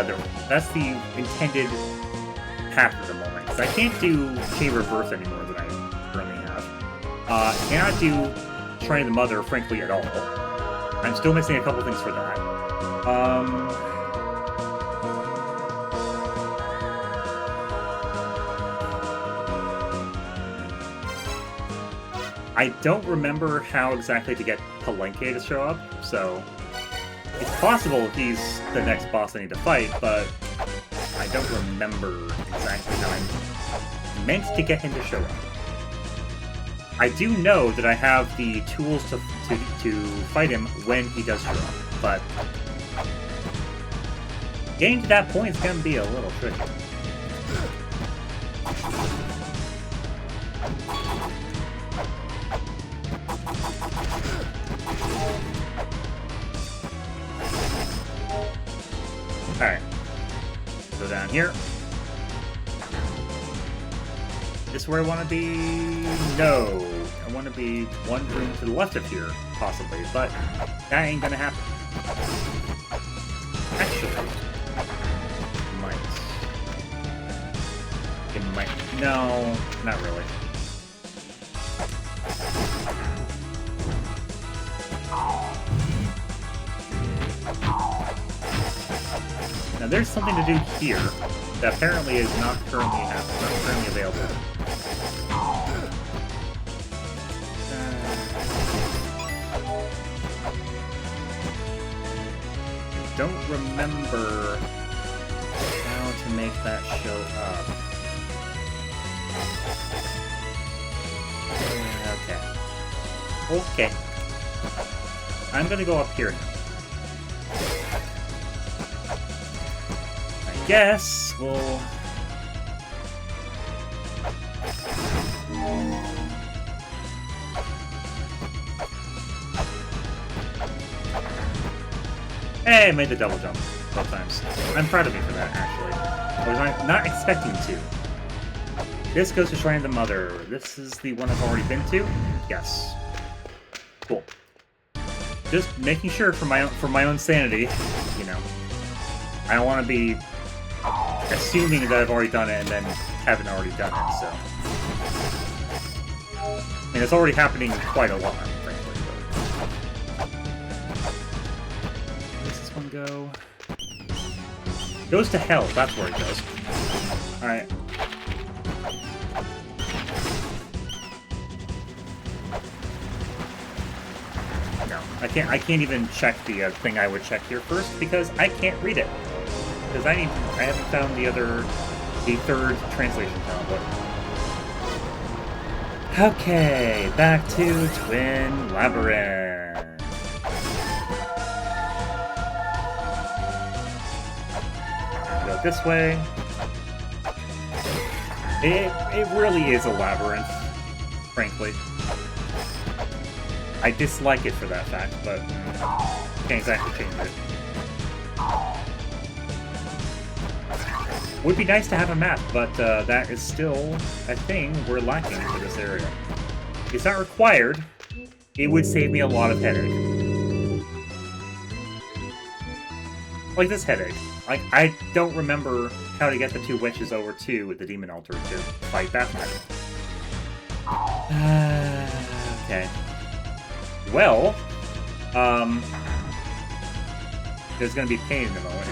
intended path at the moment. Because I can't do Chain Reverse anymore that I currently have. Cannot do Shrine of the Mother, frankly, at all. I'm still missing a couple things for that. I don't remember how exactly to get Palenque to show up, so... It's possible he's the next boss I need to fight, but I don't remember exactly how I meant to get him to show up. I do know that I have the tools to fight him when he does show up, but getting to that point is going to be a little tricky. Alright. Go down here. This is where I want to be? No. I want to be one room to the left of here, possibly, but that ain't gonna happen. Actually, it might. No, not really. Now there's something to do here that apparently is not currently available. I don't remember how to make that show up. Okay. I'm gonna go up here now. I guess we'll... Hey, I made the double jump both times. I'm proud of me for that, actually. I was not expecting to. This goes to Shrine of the Mother. This is the one I've already been to? Yes. Cool. Just making sure for my own sanity, you know. I don't want to be assuming that I've already done it and then haven't already done it, so. I mean, it's already happening quite a lot, frankly. But... go? Goes to hell. That's where it goes. All right. No, I can't even check the thing I would check here first because I can't read it. Because I haven't found the third translation tablet. Okay, back to Twin Labyrinth. Go this way. It really is a labyrinth, frankly. I dislike it for that fact, but can't exactly change it. Would be nice to have a map, but that is still a thing we're lacking for this area. It's not required. It would save me a lot of headache. Like this headache. Like, I don't remember how to get the two witches over to the demon altar to fight Batman. Okay. Well, there's gonna be pain in a moment.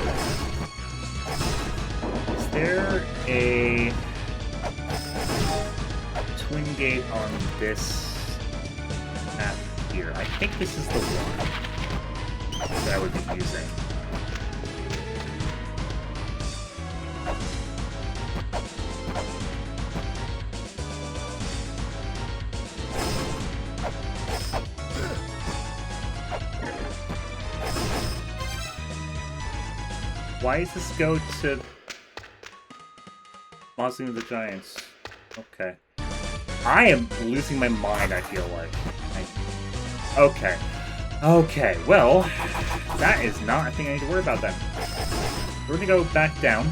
Is there a twin gate on this map here? I think this is the one that I would be using. Why does this go to Mausoleum of the Giants? Okay. I am losing my mind, I feel like. Okay. Okay, well, that is not a thing I need to worry about then. We're gonna go back down.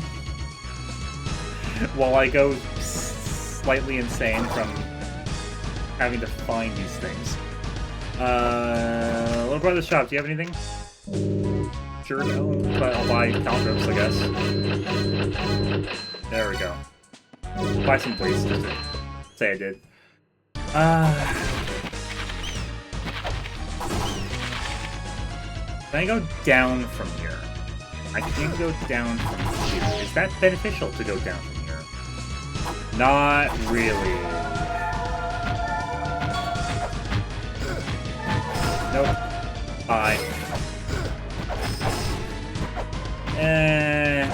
While I go slightly insane from having to find these things. Little brother shop, do you have anything? Sure, no, but I'll buy caltrops, I guess. There we go. Buy some plates, just to say I did. Can I go down from here? I can't go down from here. Is that beneficial to go down from here? Not really. Nope. Bye.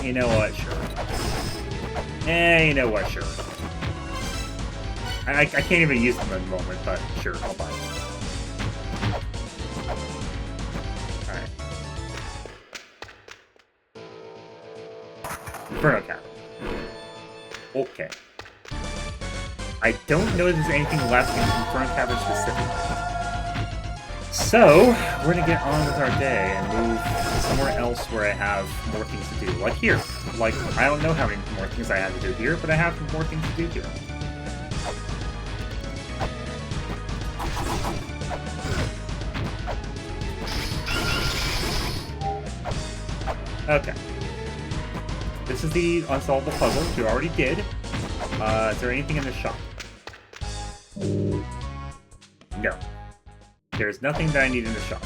You know what? Sure. You know what? Sure. I can't even use them at the moment, but sure, I'll buy them. Alright. Inferno Cap. Okay. I don't know if there's anything left in Inferno Cavern specifically. So, we're gonna get on with our day and move somewhere else where I have more things to do. Like here. Like, I don't know how many more things I have to do here, but I have more things to do here. Okay. This is the unsolvable puzzle, which you already did. Is there anything in the shop? No. There's nothing that I need in the shop.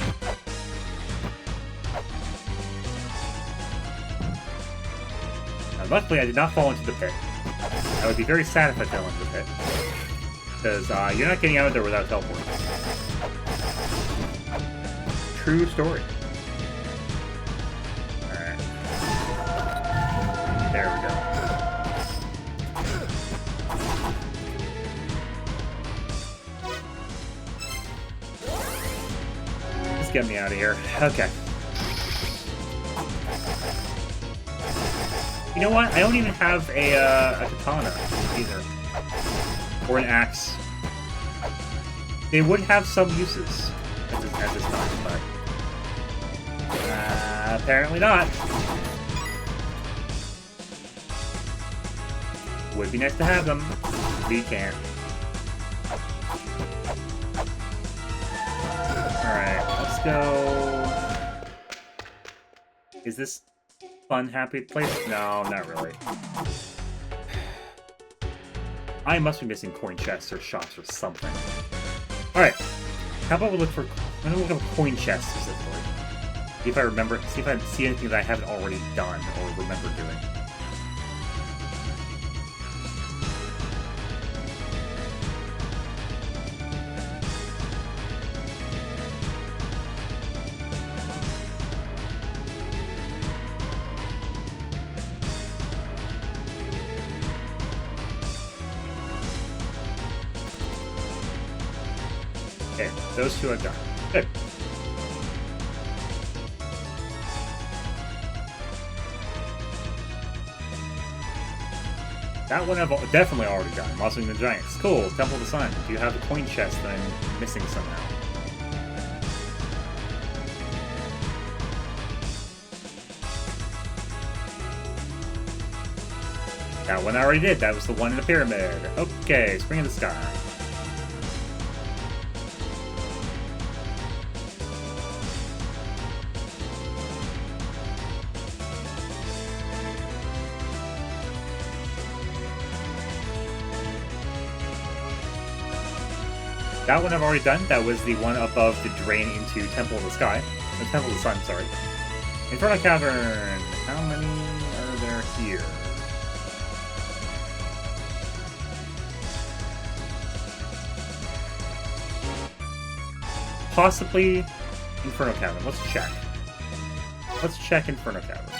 Now, luckily, I did not fall into the pit. I would be very sad if I fell into the pit. Because you're not getting out of there without teleporting. True story. Alright. There we go. Get me out of here. Okay. You know what? I don't even have a katana either. Or an axe. They would have some uses at this time, but apparently not. Would be nice to have them. We can't. Alright, let's go... Is this fun, happy place? No, not really. I must be missing coin chests or shops or something. Alright, how about we look for... I'm gonna look up coin chests specifically. See if I remember. See if I see anything that I haven't already done or remember doing. Okay, those two I've done. Good. That one I've definitely already done. Monstering the Giants. Cool. Temple of the Sun. Do you have a coin chest that I'm missing somehow? That one I already did. That was the one in the pyramid. Okay, Spring in the Sky. That one I've already done. That was the one above the drain into Temple of the Sky. Temple of the Sun, sorry. Inferno Cavern. How many are there here? Possibly Inferno Cavern. Let's check. Let's check Inferno Cavern.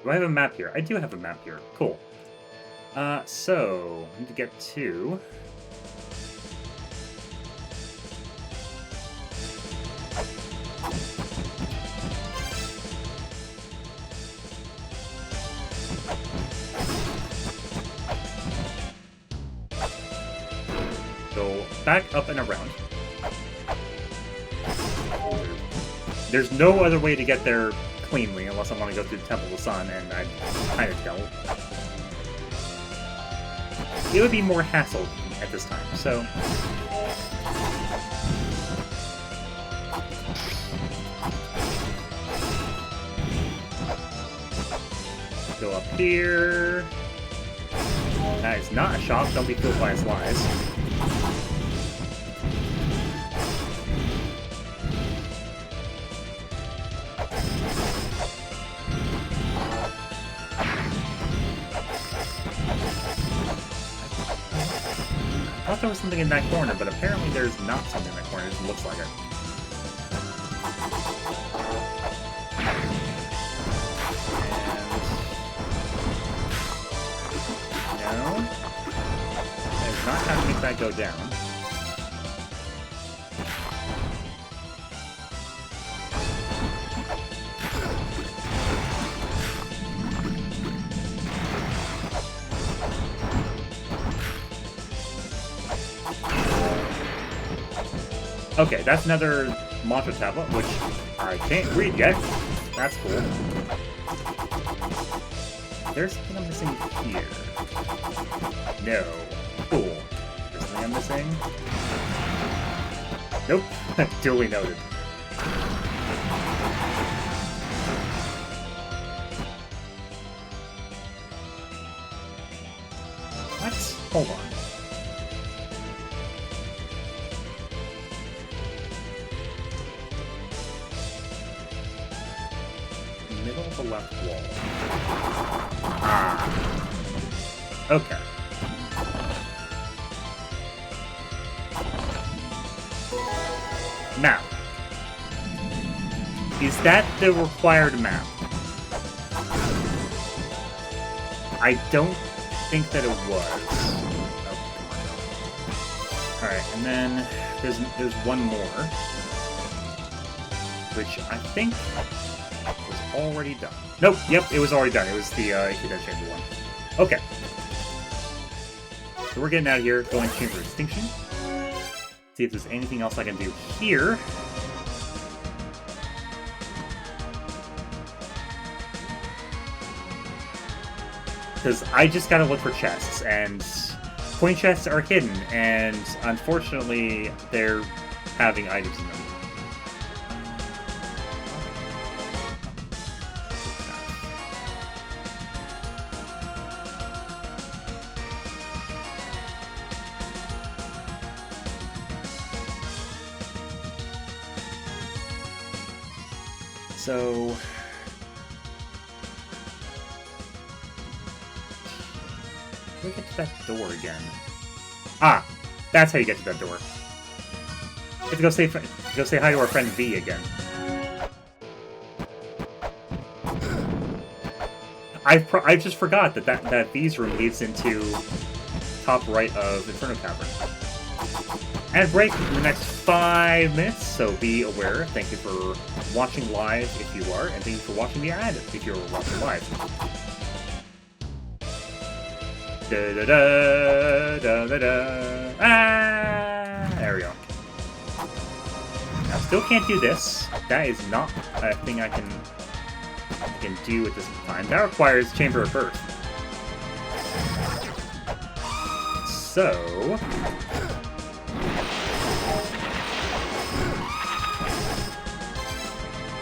Do I have a map here? I do have a map here. Cool. So, I need to get to... Go back up and around. There's no other way to get there cleanly unless I want to go through the Temple of the Sun, and I kind of don't. It would be more hassle at this time, so... Go up here... That is not a shop, don't be fooled by its lies. I thought there was something in that corner, but apparently there's not something in that corner. It just looks like it. And... no. That is not how to make that go down. Okay, that's another mantra tablet, which I can't read yet. That's cool. There's something I'm missing here. No. Cool. There's something I'm missing. Nope. Duly noted. What? Hold on. Middle of the left wall. Ah. Okay. Now, is that the required map? I don't think that it was. Oh, alright, and then there's one more, which I think was already done. Nope, yep, it was already done. It was the Hidden Chamber one. Okay. So we're getting out of here, going to Chamber of Extinction. See if there's anything else I can do here. Because I just gotta look for chests, and coin chests are hidden, and unfortunately, they're having items in them. So... How do we get to that door again? Ah! That's how you get to that door. You have to go say hi to our friend V again. I just forgot that V's room leads into top right of Inferno Cavern. And break in the next 5 minutes, so be aware. Thank you for watching live if you are, and thank you for watching the ad if you're watching live. Da da da da da da. Ah! There we go. Now, still can't do this. That is not a thing I can do at this time. That requires Chamber of Birth. So...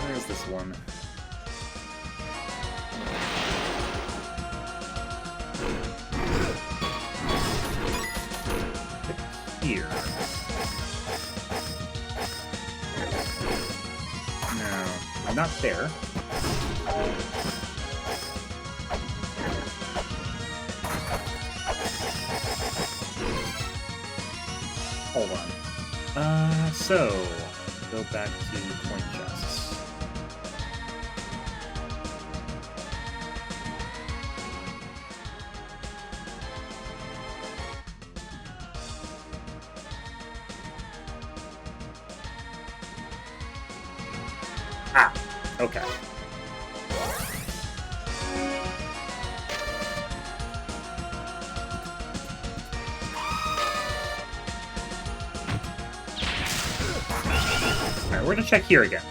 where's this one? Here. No, not there. Hold on. So, go back to coin chests. Ah, okay. Alright, we're gonna check here again.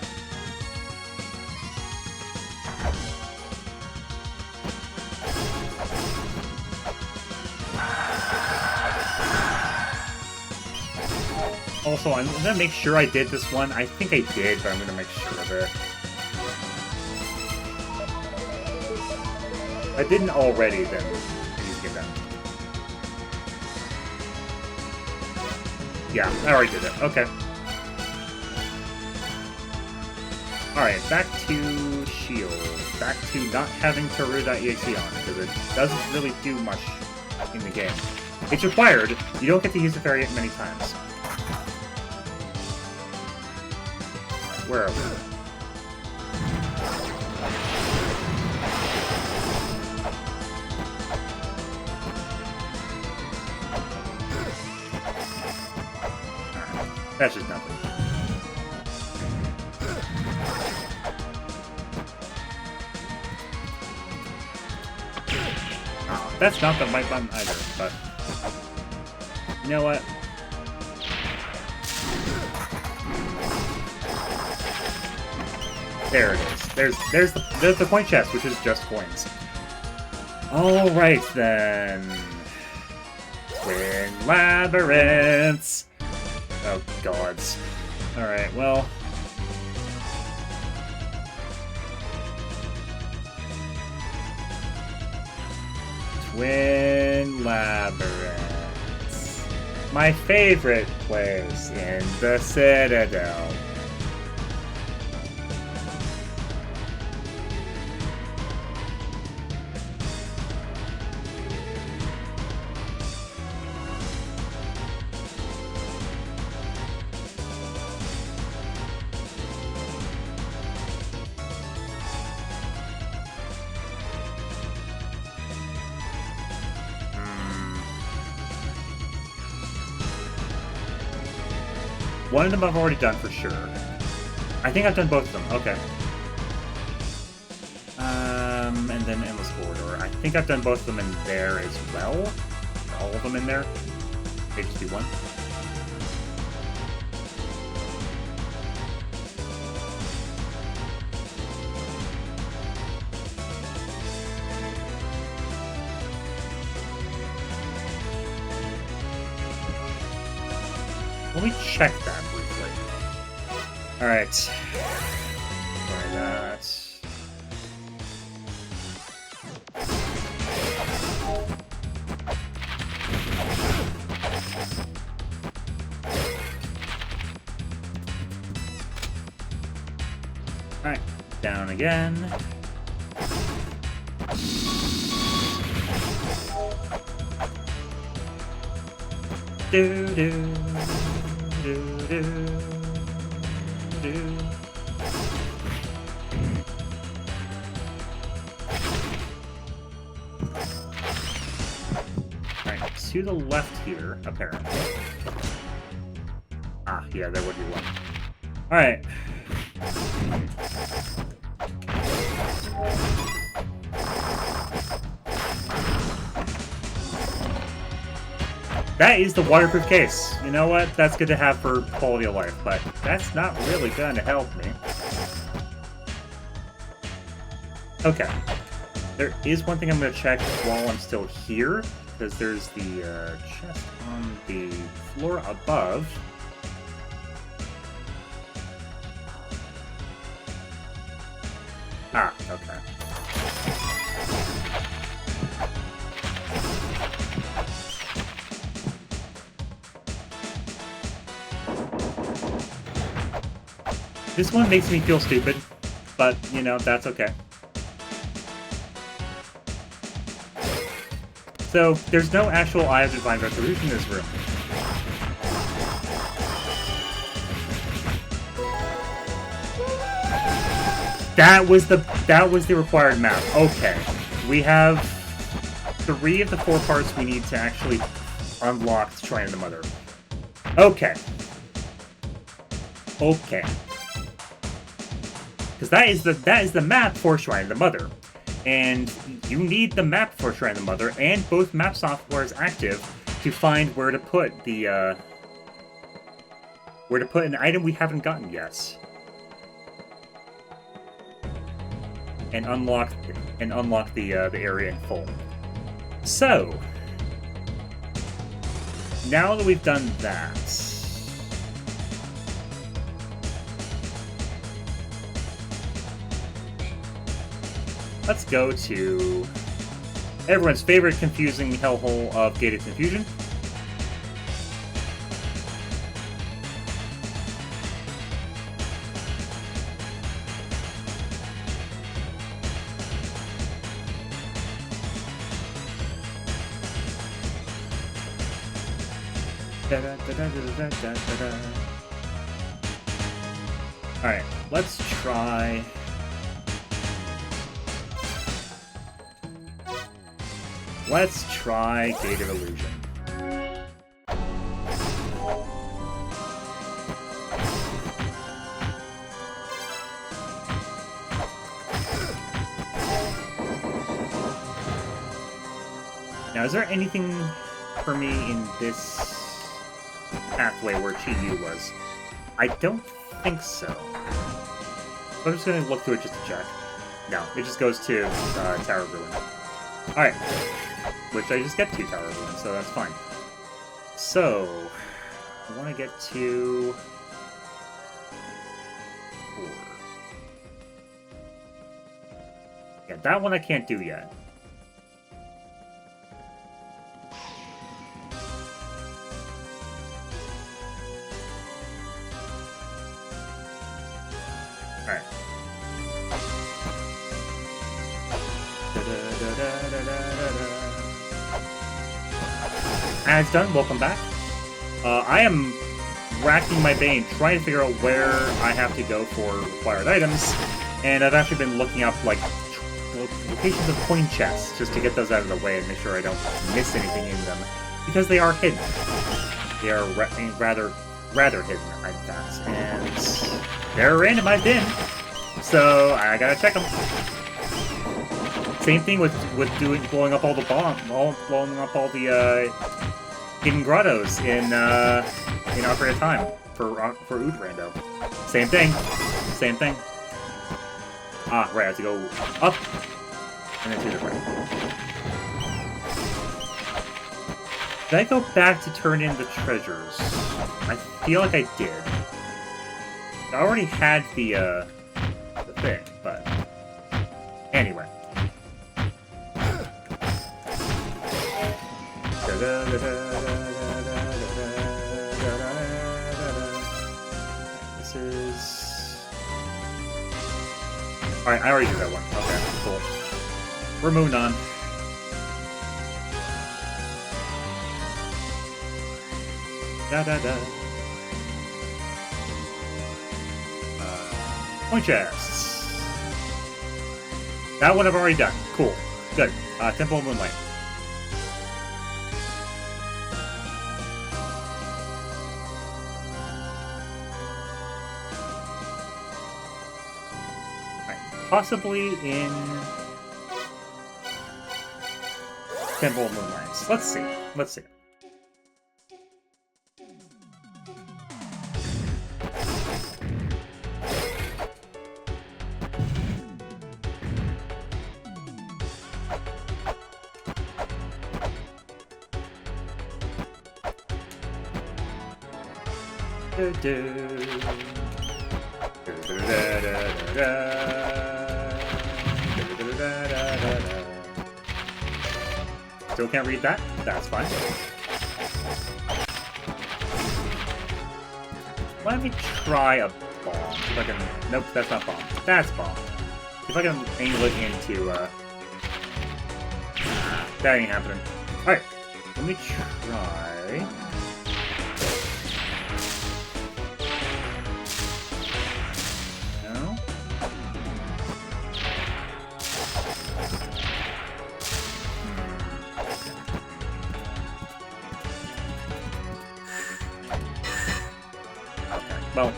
Also, I'm gonna make sure I did this one. I think I did, but I'm gonna make sure of it. If I didn't already, then I need to get that. Yeah, I already did it. Okay. Alright, back to Shield. Back to not having Taru.exe on, because it doesn't really do much in the game. It's required. You don't get to use it very many times. Where are we? Alright, that's just nothing. Oh, that's not the right button either, but... you know what? There it is. There's the coin chest, which is just coins. Alright then. Twin labyrinths. Oh gods. Alright, well. Twin labyrinths. My favorite place in the Citadel. One of them I've already done for sure. I think I've done both of them. Okay. And then Endless Corridor. I think I've done both of them in there as well. All of them in there. Maybe just do one. Let me check that briefly. Alright. Try that. Alright. Down again. Do do do do do. Alright, to the left here, apparently. Ah, yeah, there would be one. Alright. That is the waterproof case. You know what? That's good to have for quality of life, but that's not really going to help me. Okay. There is one thing I'm going to check while I'm still here, because there's the chest on the floor above. Ah, okay. This one makes me feel stupid, but, you know, that's okay. So, there's no actual Eye of Divine Retribution in this room. That was the required map. Okay. We have 3 of the 4 parts we need to actually unlock the Shrine of the Mother. Okay. Okay. Because that is the map for Shrine of the Mother. And you need the map for Shrine of the Mother, and both map software is active to find where to put the where to put an item we haven't gotten yet. And unlock the area in full. So now that we've done that, let's go to everyone's favorite confusing hellhole of Gated Confusion. Alright, let's try... Let's try Gate of Illusion. Now, is there anything for me in this pathway where Chi-Yu was? I don't think so. I'm just gonna look through it just to check. No, it just goes to Tower of Ruin. Alright. Which I just get to Tower of Ruin, so that's fine. So, I want to get to... 4. Yeah, that one I can't do yet. Alright. And it's done. Welcome back. I am racking my brain trying to figure out where I have to go for required items, and I've actually been looking up like locations of coin chests just to get those out of the way and make sure I don't miss anything in them, because they are hidden. They are rather hidden, in fact, and they're randomized in, so I gotta check them. Same thing with blowing up all the blowing up all the hidden grottos in Ocarina of Time for Ood Rando. Same thing. Same thing. Ah, right, I have to go up and then to the right. Did I go back to turn in the treasures? I feel like I did. I already had the thing, but anyway. This is... Alright, I already did that one. Okay, cool. We're moving on. Da-da-da. Point chests. That one I've already done. Cool. Good. Temple of Moonlight. Possibly in Temple of Moonlight. Let's see. Let's see. Still can't read that? That's fine. Let me try a bomb. See if I can... Nope, that's not bomb. That's bomb. See if I can angle it into, That ain't happening. Alright, let me try... No? Well,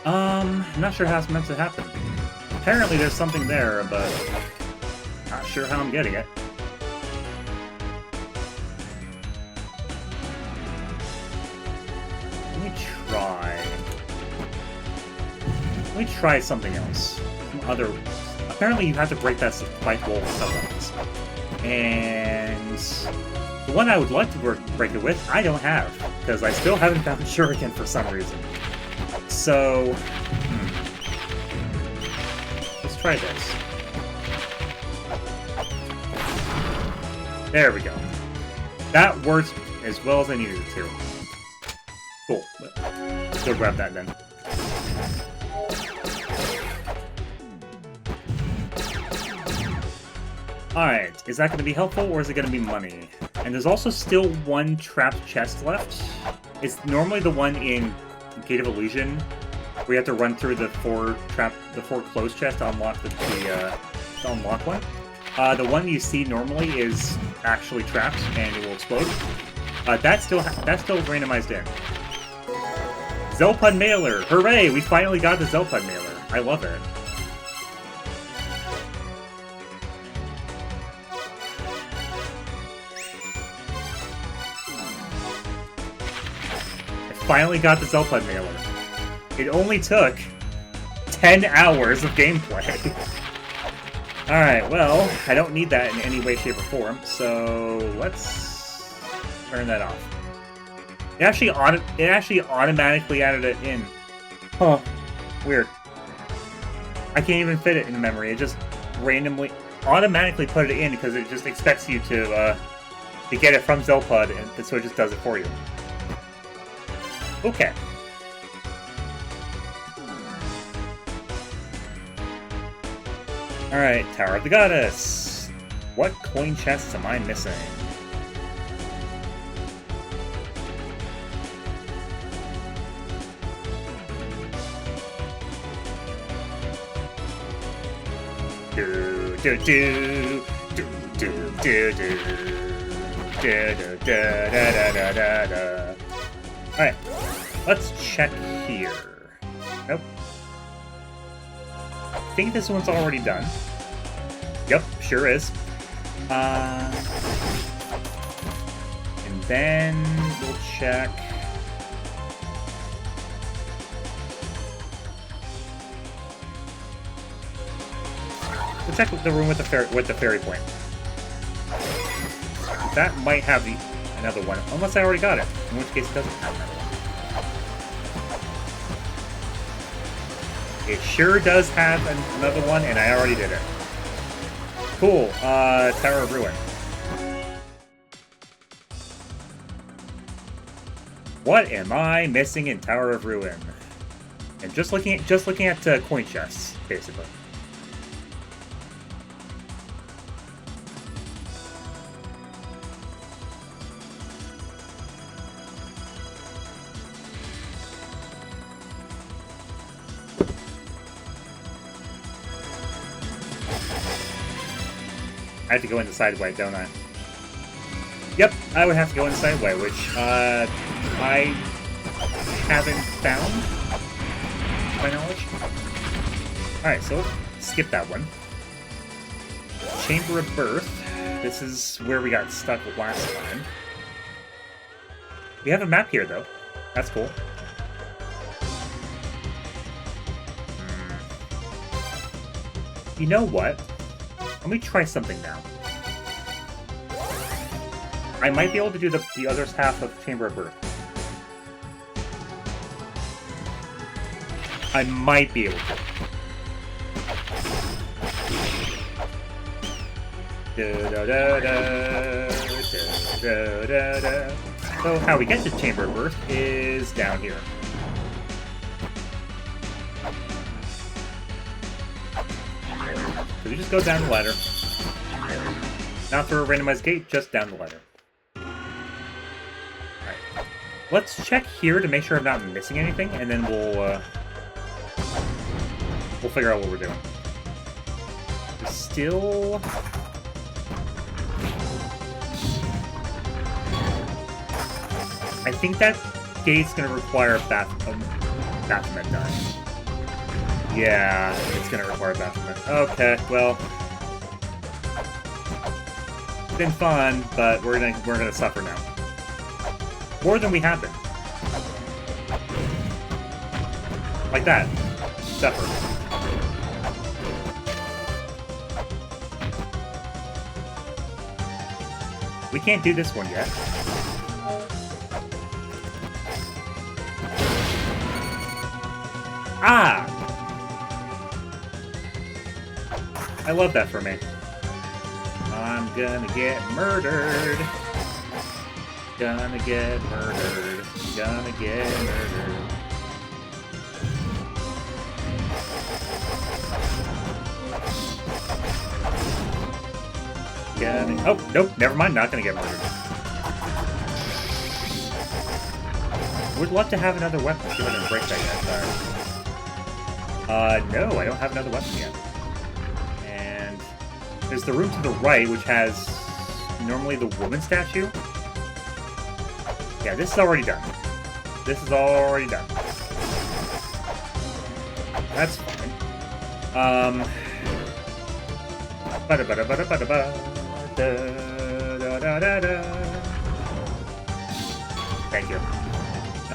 I'm not sure how it's meant to happen. Apparently there's something there, but not sure how I'm getting it. Let me try something else. Some other... Apparently you have to break that spike wall with something else. And... the one I would like to break it with, I don't have. Because I still haven't found Shuriken for some reason. So... let's try this. There we go. That worked as well as I needed it to. Cool. Let's go grab that then. Alright, is that going to be helpful, or is it going to be money? And there's also still one trapped chest left. It's normally the one in Gate of Illusion, where you have to run through the four closed chests to unlock to unlock one. The one you see normally is actually trapped, and it will explode. That's still randomized in. Zelpud Mailer! Hooray! We finally got the Zelpud Mailer. I love it. Finally got the Zelpud Mailer. It only took 10 hours of gameplay. Alright, well, I don't need that in any way, shape, or form, so let's turn that off. It actually automatically added it in. Huh. Weird. I can't even fit it in memory. It just randomly, automatically put it in because it just expects you to get it from Zelpud, and so it just does it for you. Okay. Alright, Tower of the Goddess. What coin chests am I missing? Do do do do do do do da da da da da da. Alright, let's check here. Nope. I think this one's already done. Yep, sure is. And then we'll check. We'll check the room with the fairy point. That might have another one, unless I already got it. In which case, it doesn't have another one. It sure does have another one, and I already did it. Cool. Tower of Ruin. What am I missing in Tower of Ruin? And just looking at coin chests, basically. I have to go in the side way, don't I? Yep, I would have to go in the side way, which, I haven't found, to my knowledge. Alright, so let's skip that one. Chamber of Birth. This is where we got stuck last time. We have a map here, though. That's cool. You know what? Let me try something now. I might be able to do the other half of Chamber of Birth. I might be able to. So how we get to Chamber of Birth is down here. So we just go down the ladder. Not through a randomized gate, just down the ladder. Alright. Let's check here to make sure I'm not missing anything, and then we'll figure out what we're doing. Still... I think that gate's gonna require a bathroom done. Yeah, it's gonna require a bathroom. Okay, well, it's been fun, but we're gonna suffer now. More than we have been. Like that. Suffer. We can't do this one yet. Ah! I love that for me. I'm gonna get murdered. Gonna get murdered. Gonna get murdered. Oh, nope, never mind, not gonna get murdered. Would love to have another weapon. See if I can break that yet. No, I don't have another weapon yet. And there's the room to the right, which has normally the woman statue. Yeah, this is already done. This is already done. That's fine. Thank you.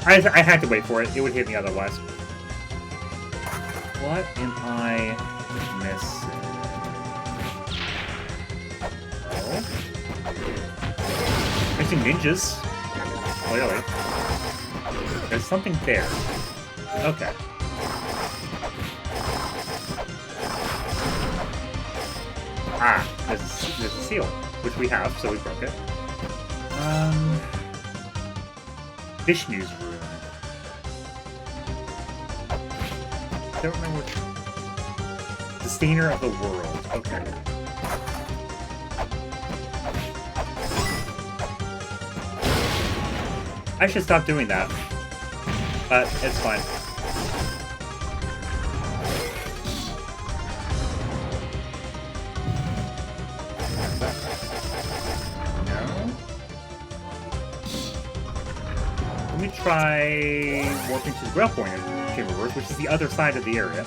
I had to wait for it. It would hit me otherwise. What am I missing? Oh. Missing ninjas. Clearly. There's something there. Okay. Ah, there's a seal, which we have, so we broke it. Vishnu's room. I don't remember which. Sustainer of the world. Okay. I should stop doing that. But it's fine. Let me try warping to the Grail Point in Chamber of Birth, which is the other side of the area.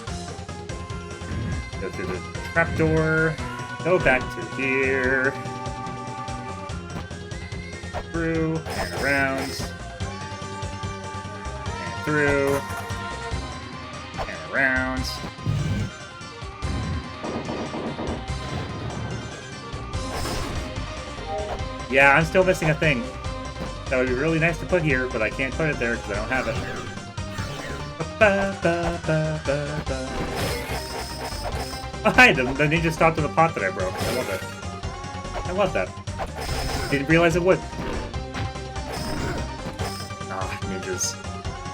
Go through the trapdoor, go back to here, through, and around, and through, and around. Yeah, I'm still missing a thing. That would be really nice to put here, but I can't put it there because I don't have it. Oh, hi, the ninja stopped in the pot that I broke. I love it. I love that. Didn't realize it would. Ah, ninjas.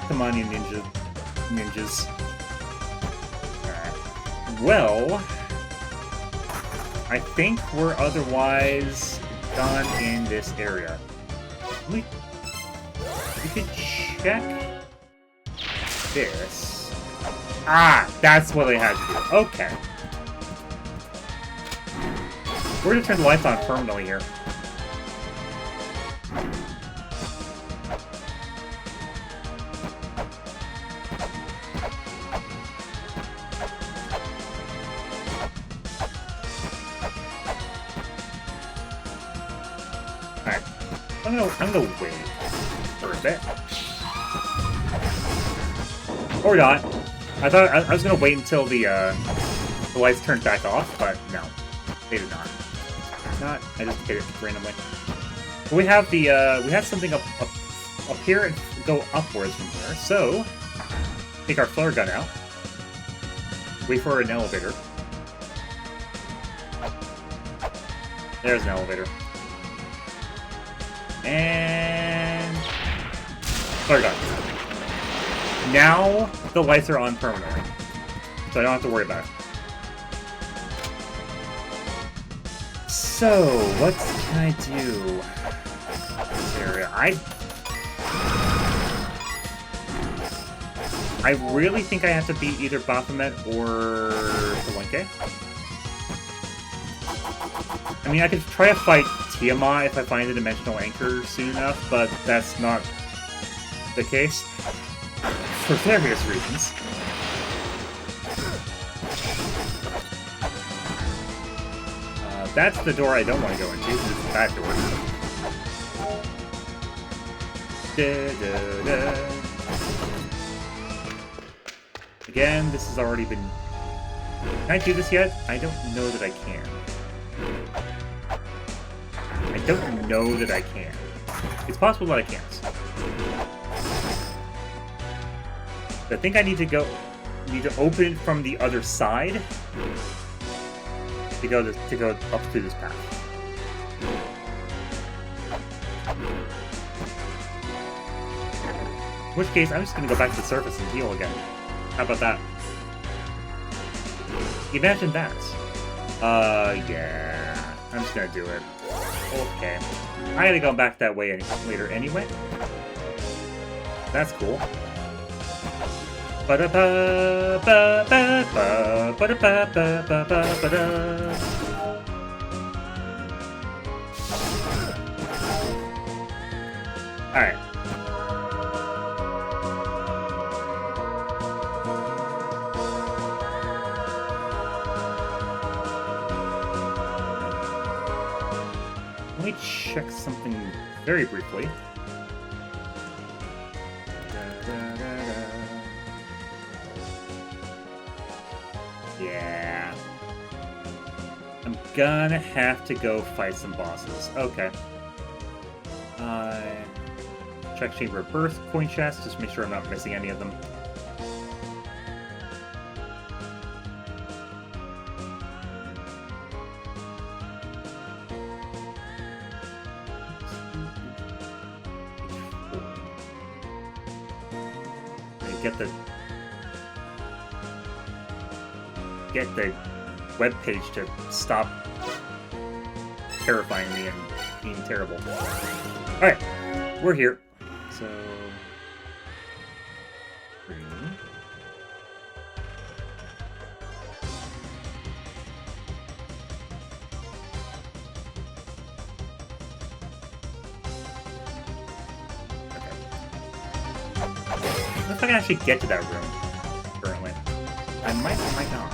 Come on, you ninjas. Alright. Well, I think we're otherwise done in this area. We could check this. Ah, that's what I had to do. Okay. We're gonna turn the lights on permanently here. Alright. I'm gonna wait for a bit. Or not. I thought I was gonna wait until the lights turned back off, but no. They did not. Not. I just hit it randomly. But we have the we have something up here and go upwards from here. So take our flare gun out. Wait for an elevator. There's an elevator. And flare gun. Now the lights are on permanently, so I don't have to worry about it. So, what can I do in this area? I really think I have to beat either Baphomet or Palenque. I mean, I could try to fight Tiamat if I find the dimensional anchor soon enough, but that's not the case. For various reasons. That's the door I don't want to go into. This is the back door. Again, this has already been... Can I do this yet? I don't know that I can. I don't know that I can. It's possible that I can't. I think I need to open it from the other side to go up through this path. In which case, I'm just gonna go back to the surface and heal again. How about that? Imagine that. Yeah. I'm just gonna do it. Okay. I gotta go back that way later anyway. That's cool. Alright. Let me check something very briefly. Yeah. I'm gonna have to go fight some bosses. Okay. Check Chamber of Birth, coin chest, just make sure I'm not missing any of them. Get the webpage to stop terrifying me and being terrible. Alright, we're here. So... I don't know if I can actually get to that room, currently. I might not.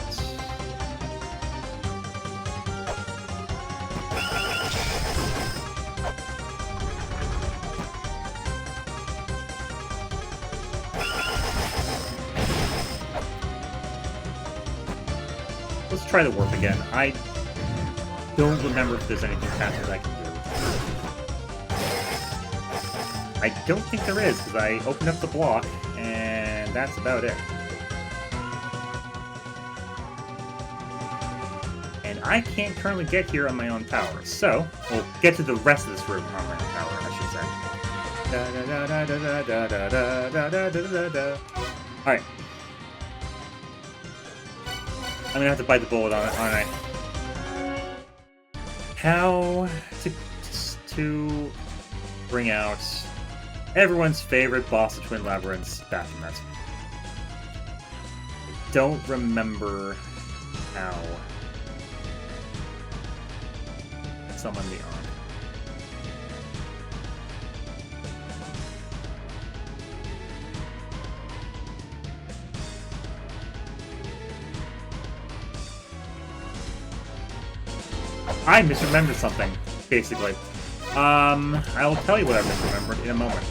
Let's try the warp again. I don't remember if there's anything faster that I can do. I don't think there is, because I opened up the block, and that's about it. I can't currently get here on my own power. So, we'll get to the rest of this room on my own power, I should say. Alright. I'm gonna have to bite the bullet on it, aren't I? How to bring out everyone's favorite boss of Twin Labyrinths, Baphomet. I don't remember how. Summon the arm. I misremembered something, basically. I'll tell you what I misremembered in a moment.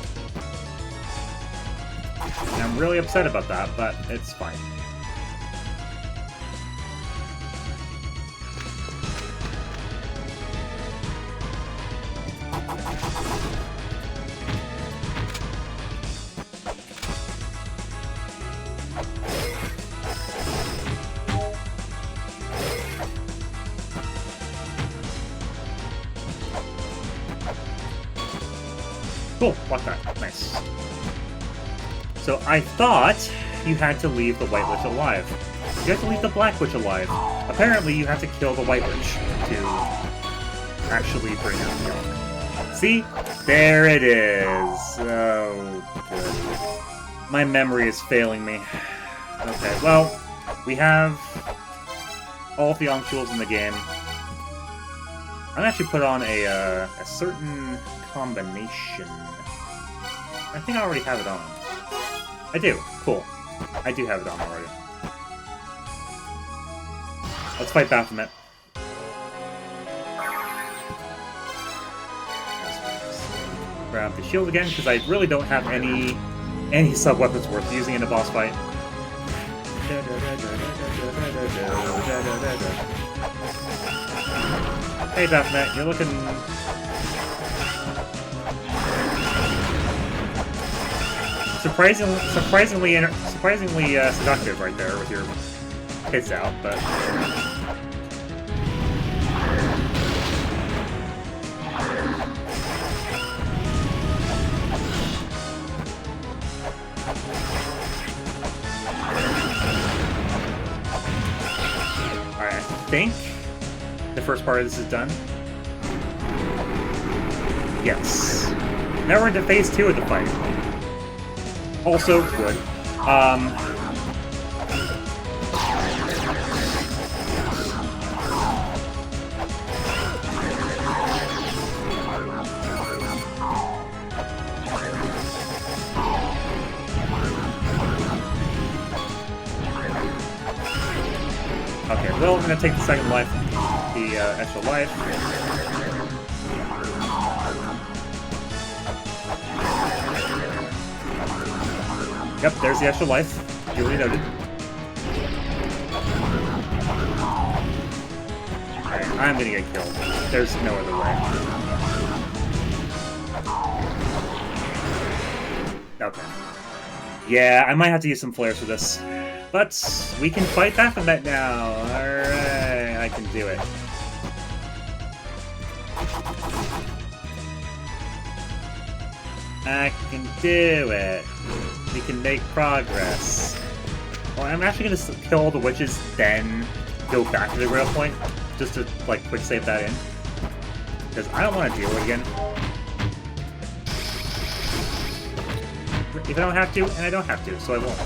And I'm really upset about that, but it's fine. Cool, block that. Nice. So I thought you had to leave the White Witch alive. You have to leave the Black Witch alive. Apparently you have to kill the White Witch to actually bring out the Elk. See? There it is. Oh, good. My memory is failing me. Okay, well, we have all of the Ankh jewels in the game. I'm gonna actually put on a certain combination. I think I already have it on. I do. Cool. I do have it on already. Let's fight Baphomet. Grab the shield again, because I really don't have any sub-weapons worth using in a boss fight. Hey Baphomet, you're looking... surprisingly seductive right there with your hits out, but... Alright, I think the first part of this is done. Yes. Now we're into phase 2 of the fight. Also good. Okay, well, I'm gonna take the second life, the extra life. Yep, there's the extra life. Duly noted. Alright, I'm gonna get killed. There's no other way. Okay. Yeah, I might have to use some flares for this. But we can fight Baphomet now. Alright, I can do it. I can do it. We can make progress. Well, I'm actually going to kill all the witches, then go back to the rail point, just to, like, quick save that in. Because I don't want to deal with it again. If I don't have to, and I don't have to, so I won't.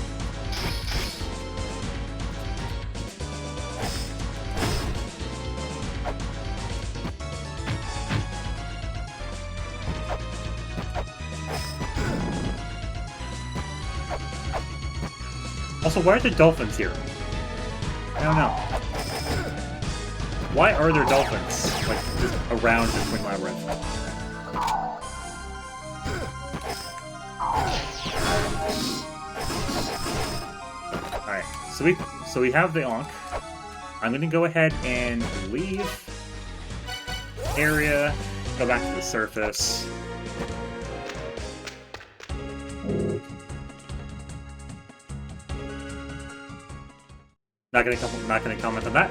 Also, why are there dolphins here? I don't know. Why are there dolphins, like, just around the Twin Labyrinth? Alright, so we have the Ankh. I'm gonna go ahead and leave area, go back to the surface. Not gonna comment on that.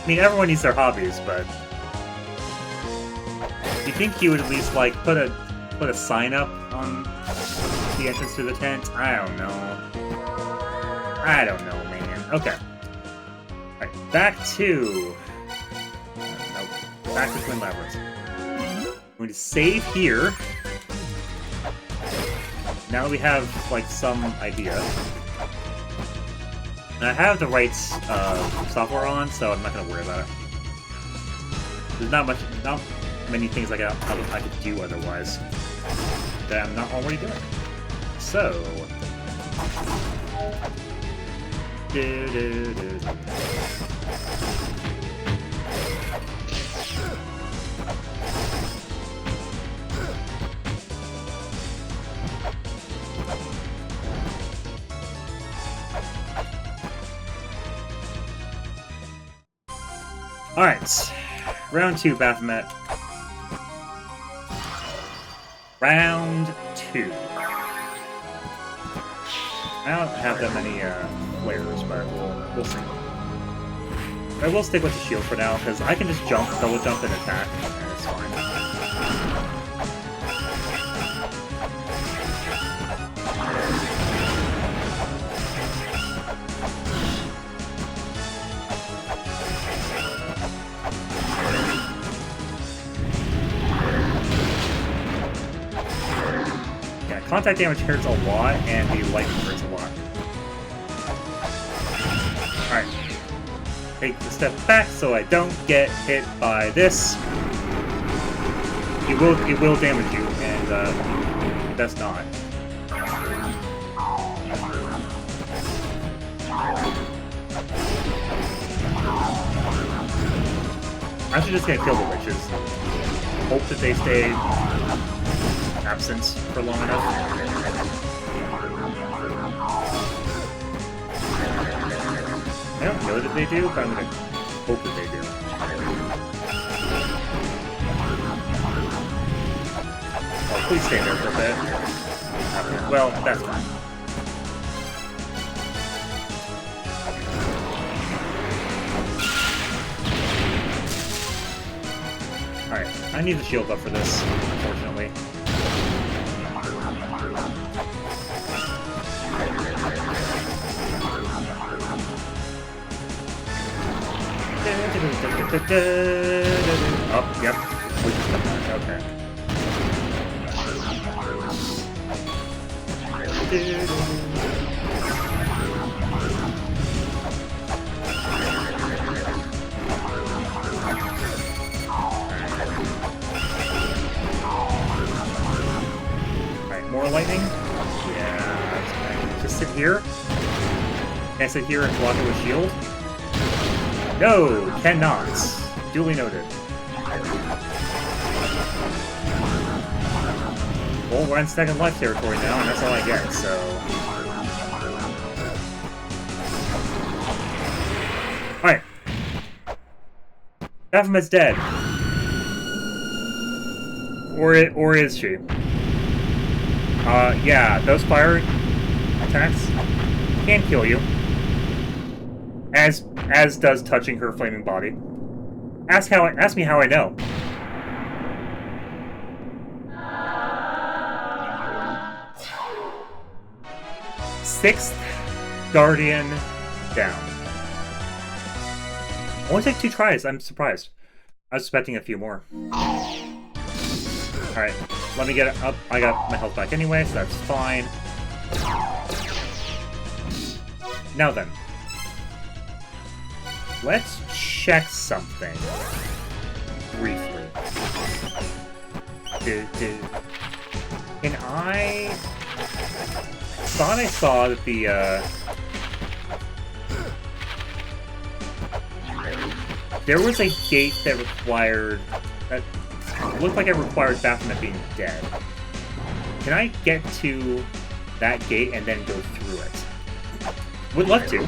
I mean, everyone needs their hobbies, but you think he would at least like put a sign up on the entrance to the tent? I don't know. I don't know, man. Okay. Alright, back to... Nope. Back to Twin Labyrinth. I'm going to save here. Now that we have, like, some idea. And I have the right software on, so I'm not going to worry about it. There's not many things I could do otherwise that I'm not already doing. So... Alright, round 2, Baphomet. Round 2. I don't have that many flares, but we'll see. I will stick with the shield for now, because I can just jump, double jump, and attack, and it's fine. Contact damage hurts a lot, and the lightning hurts a lot. Alright. Take a step back so I don't get hit by this. It will damage you, and that's not. I'm actually just gonna kill the witches. Hope that they stay absent for long enough. I don't know that they do, but I'm gonna hope that they do. Oh, please stay there for a bit. Well, that's fine. Alright, I need the shield up for this, unfortunately. Oh, yep. We just got that. Okay. Alright, more lightning? Yeah, that's fine. Just sit here. Can I sit here and block it with shield? No, cannot. Duly noted. Well, we're in second life territory now, and that's all I get, so... Alright. Baphomet's dead. Or is she? Yeah, those fire attacks can kill you. As does touching her flaming body. Ask me how I know. Sixth Guardian down. Only take 2 tries, I'm surprised. I was expecting a few more. Alright, let me get it up. I got my health back anyway, so that's fine. Now then. Let's check something. Briefly. Can I... thought I saw that the, there was a gate that required... that looked like it required Baphomet being dead. Can I get to that gate and then go through it? Would love to.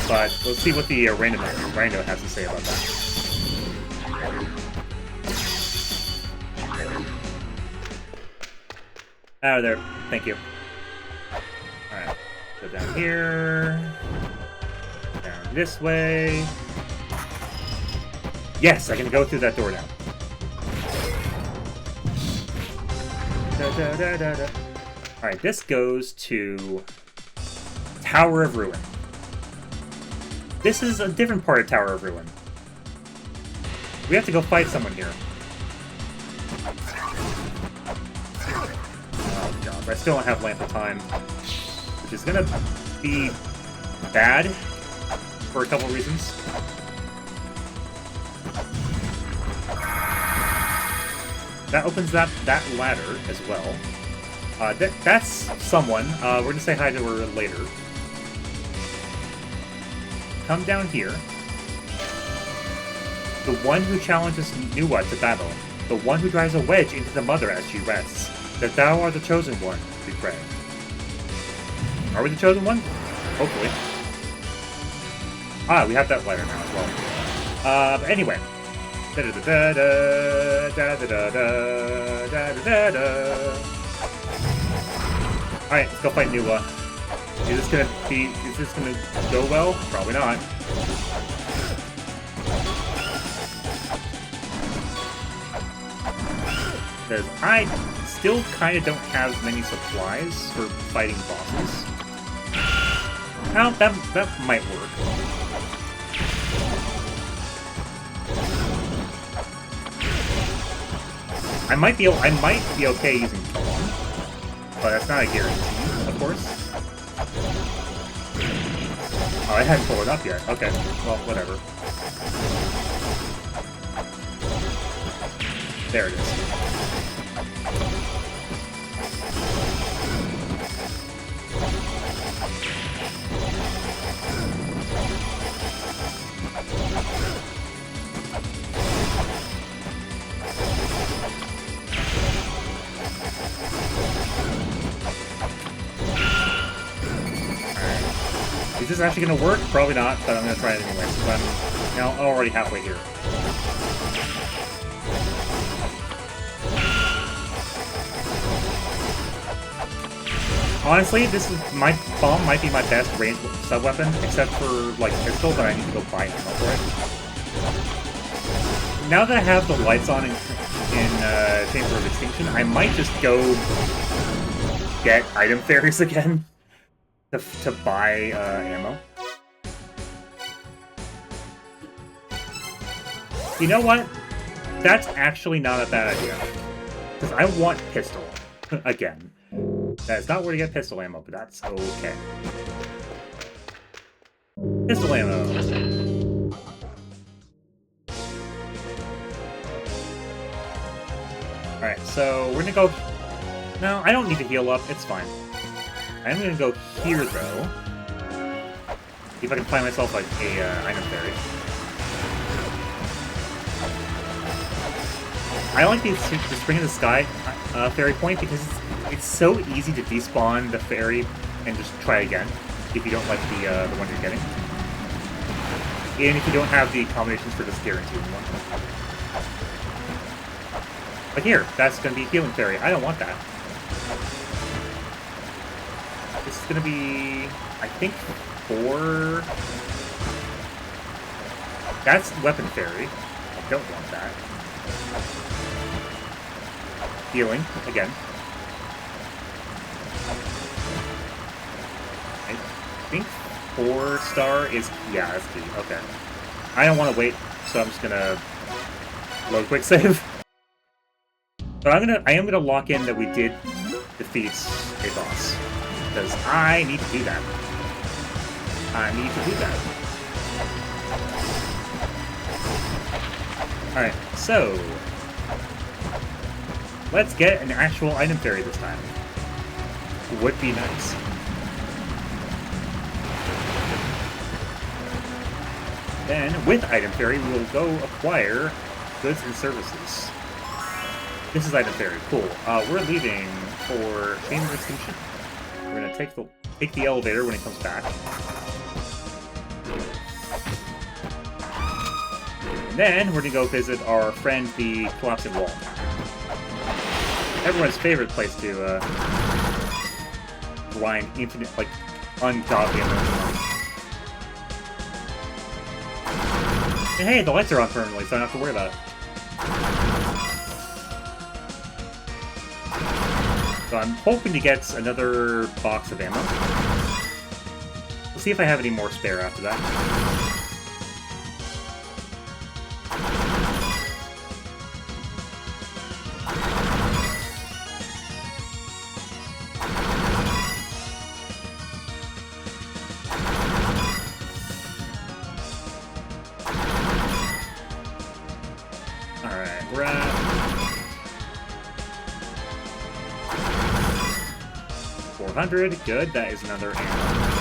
But let's see what the rando has to say about that. Out of there. Thank you. Alright. Go down here. Down this way. Yes, I can go through that door now. Alright, this goes to Tower of Ruin. This is a different part of Tower of Ruin. We have to go fight someone here. Oh god, I still don't have Lamp of Time, which is gonna be bad for a couple reasons. That opens that ladder as well. That's someone. We're gonna say hi to her later. Come down here. The one who challenges Nuwa to battle. The one who drives a wedge into the mother as she rests. That thou art the chosen one, we pray. Are we the chosen one? Hopefully. Ah, we have that letter now as well. But anyway. Alright, let's go fight Nuwa. Is this gonna go well? Probably not. Because I still kind of don't have many supplies for fighting bosses. Well, that might work. I might be okay using Taunt, but that's not a guarantee, of course. Oh, I hadn't pulled it up yet. Okay, well, whatever. There it is. Is this actually going to work? Probably not, but I'm going to try it anyway. So I'm now already halfway here. Honestly, this is my bomb might be my best ranged sub-weapon, except for like pistol, but I need to go buy ammo for it. Now that I have the lights on in Chamber of Extinction, I might just go get item fairies again. To buy ammo. You know what? That's actually not a bad idea. Because I want pistol. Again. That is not where to get pistol ammo, but that's okay. Pistol ammo! Alright, so we're gonna go... No, I don't need to heal up. It's fine. I'm gonna go here, though. See if I can find myself, like, a item fairy. I like the Spring in the Sky fairy point because it's so easy to despawn the fairy and just try again if you don't like the one you're getting. And if you don't have the combinations for this guaranteed one. Like here, that's gonna be Healing Fairy. I don't want that. This is gonna be, I think, 4... That's Weapon Fairy. I don't want that. Healing, again. I think 4-star is... Yeah, that's key. Okay. I don't want to wait, so I'm just gonna load quick save. But I am gonna lock in that we did defeat a boss. Because I need to do that. I need to do that. Alright, so... let's get an actual item fairy this time. Would be nice. Then, with item fairy, we will go acquire goods and services. This is item fairy, cool. We're leaving for Chamber of Extinction. We're gonna take the elevator when it comes back. And then we're gonna go visit our friend, the Collapsing Wall. Everyone's favorite place to grind infinite, like, ungodly amounts of money. And hey, the lights are on permanently, so I don't have to worry about it. So I'm hoping to get another box of ammo. We'll see if I have any more spare after that. Alright, grab. 400, good, that is another ammo.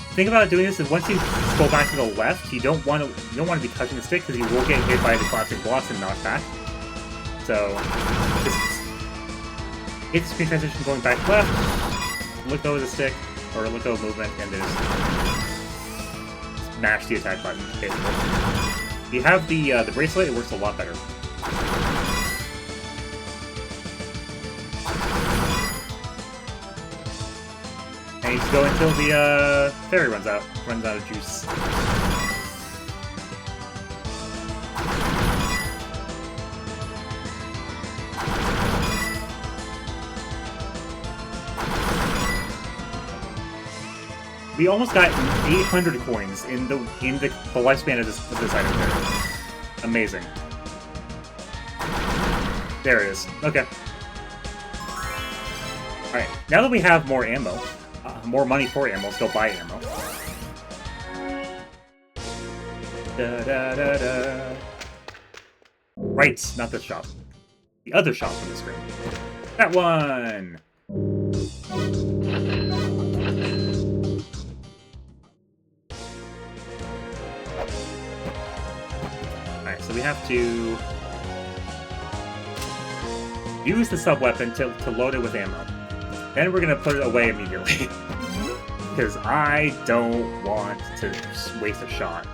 The thing about doing this is once you go back to the left, you don't want to be touching the stick because you will get hit by the classic blocks and knocked back. So hit the screen transition going back left, look over the stick or look over movement, and then smash the attack button. Basically, if you have the bracelet, it works a lot better. And you just go until the fairy runs out of juice. We almost got 800 coins in the lifespan of this item there. Amazing. There it is. Okay. Alright, now that we have more ammo, more money for ammo, let's go buy ammo. Da-da-da-da. Right, not this shop. The other shop on the screen. That one! Alright, so we have to use the sub-weapon to load it with ammo. Then we're gonna put it away immediately. Because I don't want to waste a shot.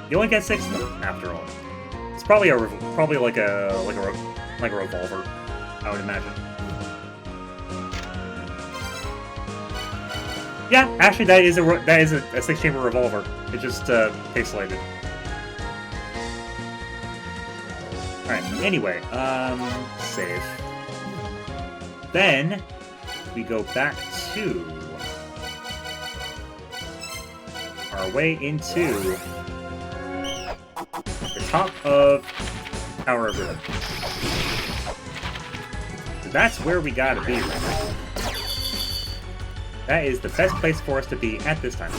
You only get 6 of them, after all. It's probably like a revolver, I would imagine. Yeah, actually, that is a 6-chamber revolver. It just pixelated. All right. Anyway, save. Then we go back to our way into the top of Tower of Ruin. So that's where we gotta be right now. That is the best place for us to be at this time.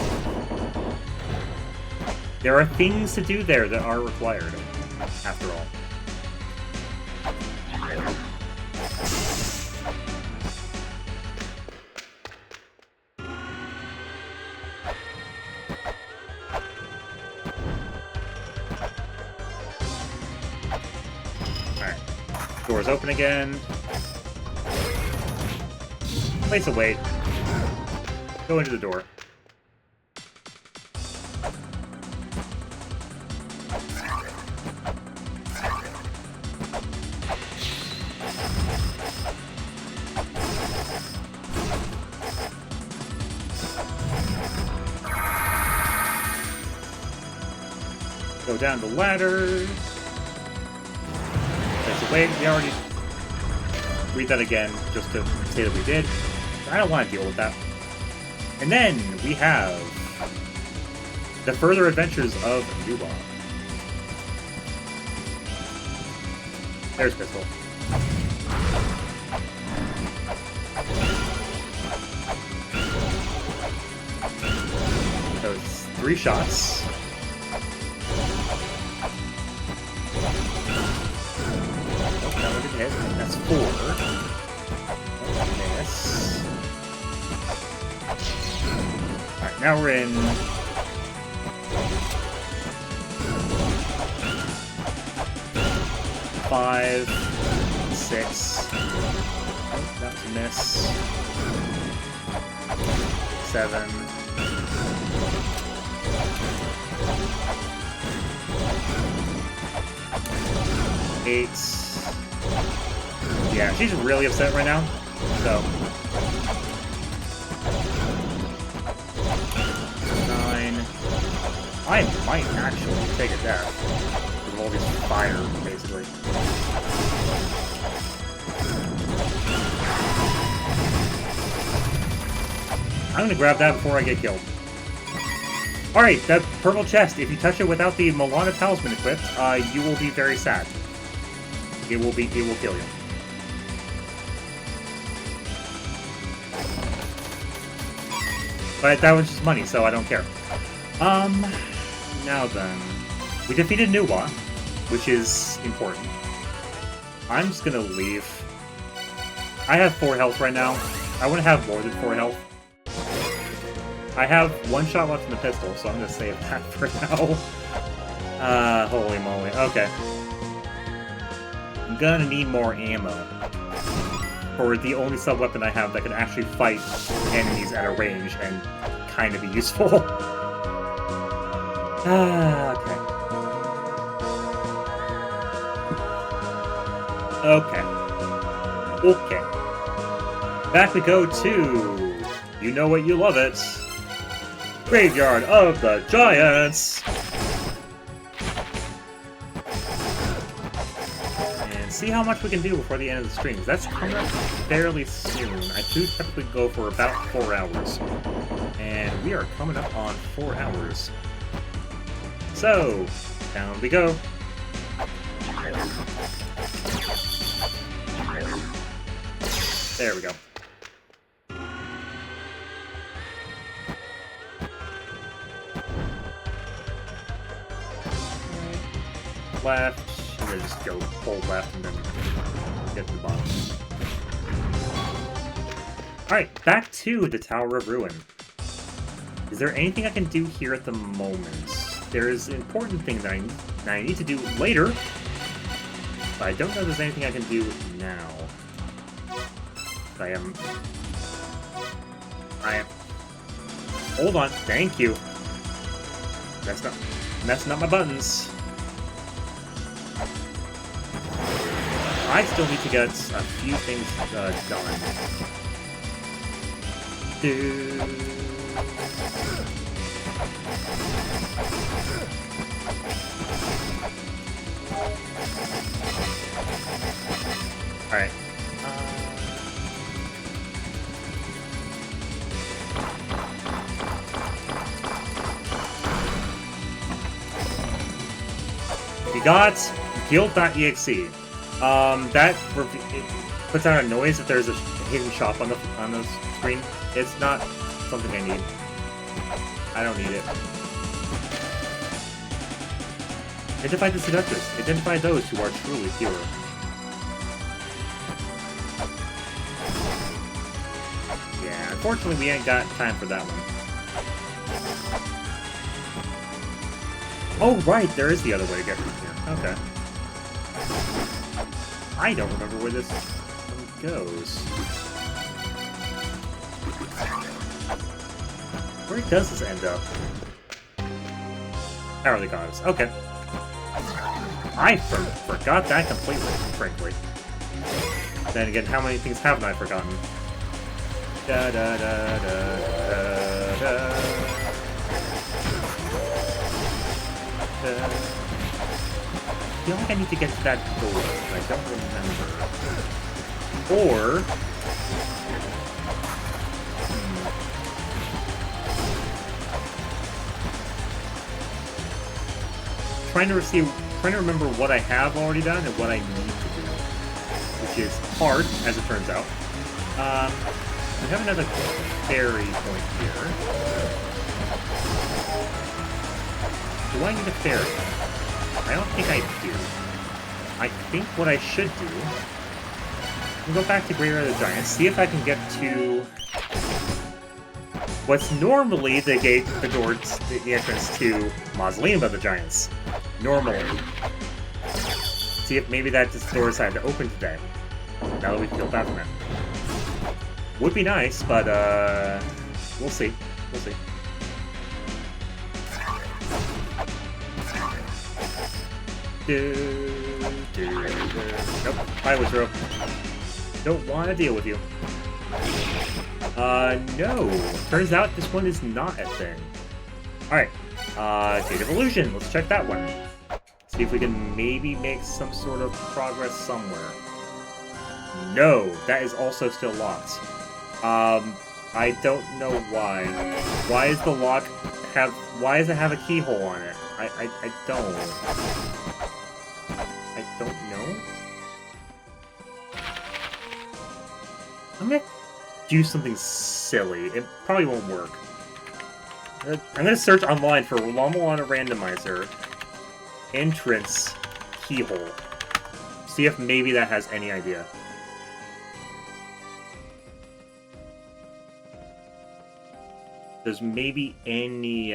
There are things to do there that are required, after all. Doors open again. Place a wait. Go into the door. Go down the ladder. Wait, we already read that again just to say that we did. I don't want to deal with that. And then we have the further adventures of Nuba. There's Pistol. Those 3 shots. Hit. That's 4. Miss. Alright, now we're in. 5, 6. Oh, that was a miss. 7. 8. Yeah, she's really upset right now. So 9. I might actually take a death with all this fire, basically. I'm gonna grab that before I get killed. Alright, that purple chest, if you touch it without the La-Mulana talisman equipped, you will be very sad. It will kill you. But that was just money, so I don't care. Now then. We defeated Nuwa, which is important. I'm just gonna leave. I have 4 health right now. I want to have more than 4 health. I have 1 shot left in the pistol, so I'm gonna save that for now. Holy moly. Okay. I'm gonna need more ammo for the only sub-weapon I have that can actually fight enemies at a range and kind of be useful. Okay. Okay. Back we go to... You know what, you love it. Graveyard of the Giants! And see how much we can do before the end of the stream. That's coming up fairly soon. I do typically go for about 4 hours. And we are coming up on 4 hours. So, down we go. There we go. Left, and then just go pull left and then get to the bottom. Alright, back to the Tower of Ruin. Is there anything I can do here at the moment? There's an important thing that I need to do later, but I don't know if there's anything I can do now. I am... Hold on, thank you. Messing up my buttons. I still need to get a few things done. Alright. We got guild.exe. That puts out a noise if there's a hidden shop on the screen. It's not something I need. I don't need it. Identify the seductress. Identify those who are truly pure. Yeah, unfortunately we ain't got time for that one. Oh right, there is the other way to get from here. Okay. I don't remember where this one goes. Where does this end up? Power of the Goddess. Okay. I forgot that completely, frankly. Then again, how many things haven't I forgotten? Da da da da da da. I feel like I need to get to that door, but I don't remember. Or... Trying to remember what I have already done and what I need to do. Which is hard, as it turns out. We have another ferry point here. Do I need a ferry? I don't think I do. I think what I should do... I'll go back to Graveyard of the Giants, see if I can get to... what's normally the gate, the door, the entrance to Mausoleum of the Giants. Normally. See See if maybe that just door decided to open today. Now that we've killed Batman. Would be nice, but we'll see. We'll see. Nope. Hi, Wizard. Don't want to deal with you. No. Turns out this one is not a thing. Alright. State of Illusion. Let's check that one. See if we can maybe make some sort of progress somewhere. No, that is also still locked. I don't know why. Why does the lock have... Why does it have a keyhole on it? I don't. I don't know. I'm gonna do something silly. It probably won't work. I'm gonna search online for La-Mulana Randomizer entrance keyhole. See if maybe that has any idea. There's maybe any,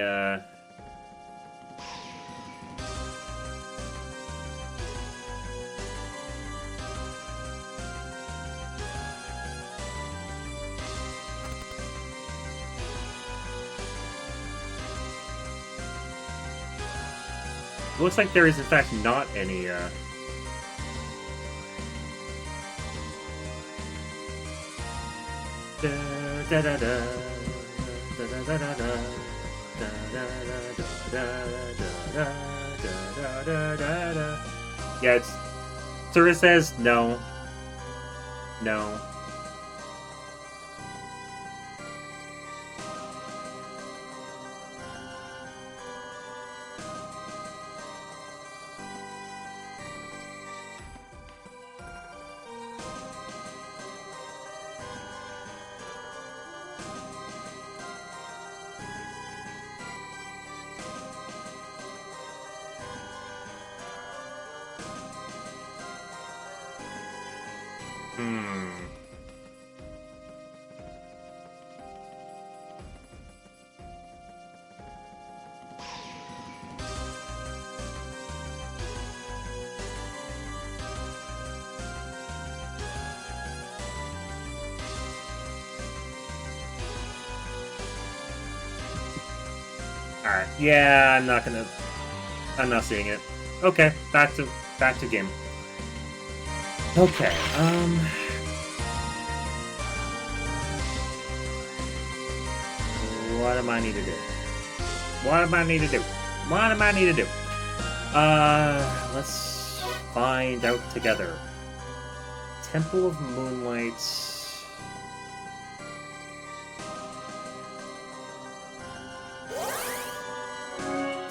looks like there is, in fact, not any, Yeah, it's sort of says no. No. Alright, yeah, I'm not seeing it. Okay, back to game. Okay, what am I need to do? What am I need to do? What am I need to do? Let's find out together. Temple of Moonlight.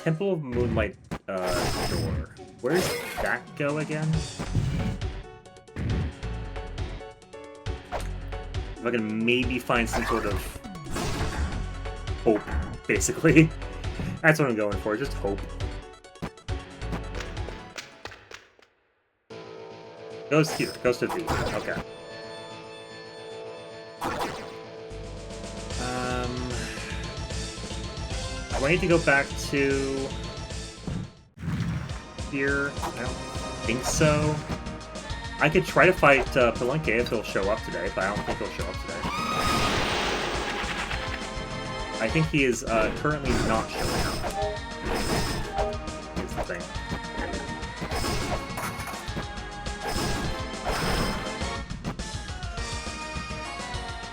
Temple of Moonlight, door. Where does that go again? If I can maybe find some sort of hope, basically. That's what I'm going for, just hope. Goes here, goes to V, okay. Do I need to go back to here? I don't think so. I could try to fight Palenque if he'll show up today, but I don't think he'll show up today. I think he is currently not showing up. Is the thing.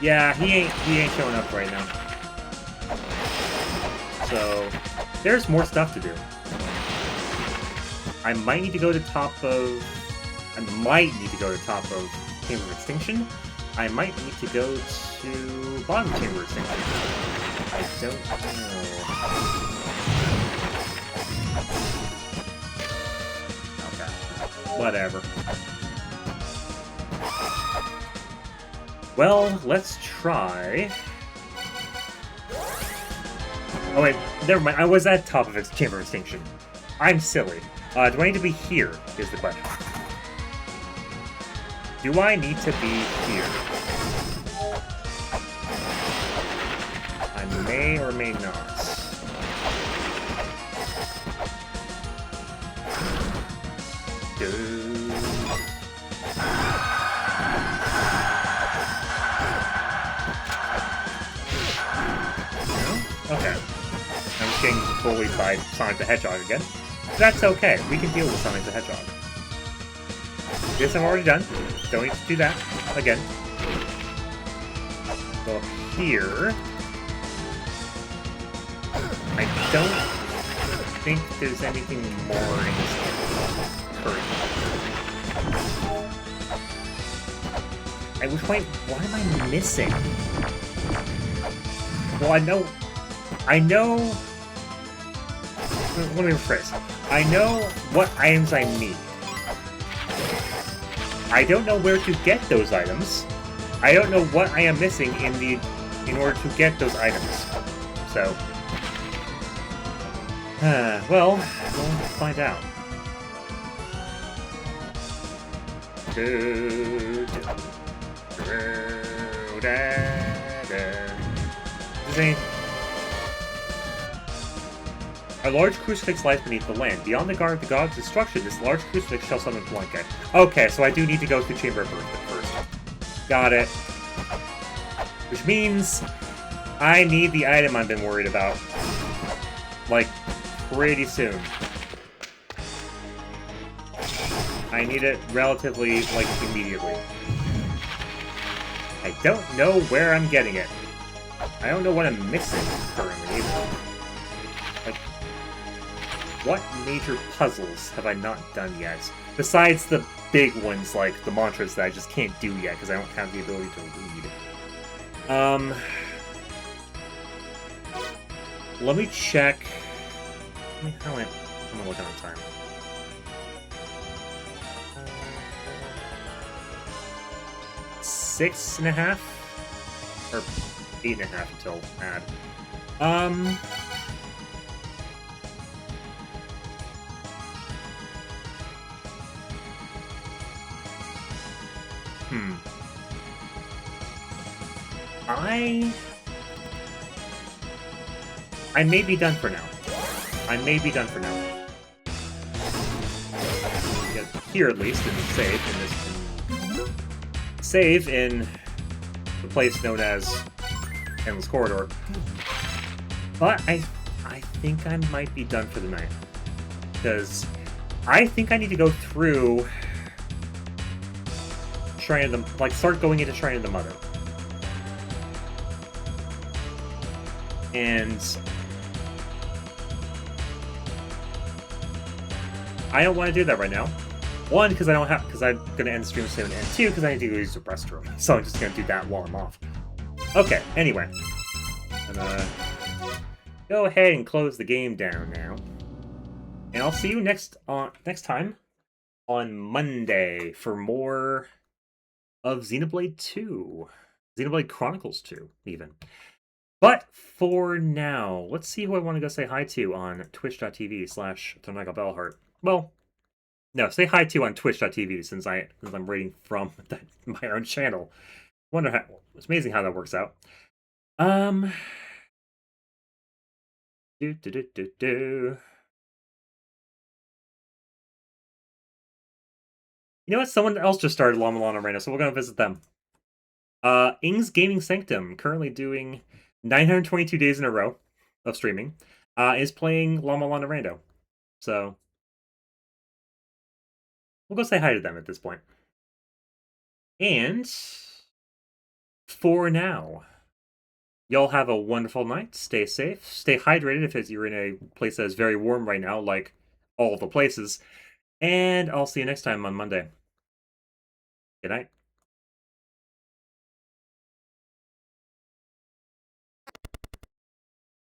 Yeah, he ain't showing up right now. So, there's more stuff to do. I might need to go to top of... Chamber of Extinction. I might need to go to bottom Chamber of Extinction. I don't know. Okay. Whatever. Well, let's try... Oh wait, never mind. I was at top of its Chamber of Extinction. I'm silly. Do I need to be here, is the question. Do I need to be here? I may or may not. bullied by Sonic the Hedgehog again. That's okay. We can deal with Sonic the Hedgehog. This I'm already done. Don't need to do that again. Go up here. I don't think there's anything more in this current. At which point, what am I missing? Well, I know... Let me rephrase. I know what items I need. I don't know where to get those items. I don't know what I am missing in order to get those items. So... well, we'll find out. A large crucifix lies beneath the land. Beyond the guard of the god's destruction, this large crucifix shall summon Blanca. Okay, so I do need to go through Chamber of Birth first. Got it. Which means I need the item I've been worried about. Like, pretty soon. I need it relatively, like, immediately. I don't know where I'm getting it. I don't know what I'm missing currently either. Like, what major puzzles have I not done yet? Besides the big ones, like the mantras that I just can't do yet because I don't have the ability to read. Let me check. How am I looking on time? 6.5? Or 8.5 until ad. I may be done for now. I may be done for now. Yeah, here at least, in save in the place known as Endless Corridor. But I think I might be done for the night. Because I think I need to go through Shrine of the... like, start going into Shrine of the Mother. And I don't want to do that right now. One, because I'm gonna end the stream soon, and two, because I need to go use the restroom. So I'm just gonna do that while I'm off. Okay, anyway. I'm gonna go ahead and close the game down now. And I'll see you next time on Monday for more of Xenoblade 2. Xenoblade Chronicles 2, even. But for now, let's see who I want to go say hi to on twitch.tv/ThornagoBellheart. Well, no, say hi to on twitch.tv since I'm reading from my own channel. It's amazing how that works out. You know what? Someone else just started La-Mulana Randomizer, so we're gonna visit them. Ing's Gaming Sanctum, currently doing 922 days in a row of streaming, is playing La-Mulana Randomizer. So we'll go say hi to them at this point. And for now, y'all have a wonderful night. Stay safe. Stay hydrated if you're in a place that is very warm right now, like all the places. And I'll see you next time on Monday. Good night.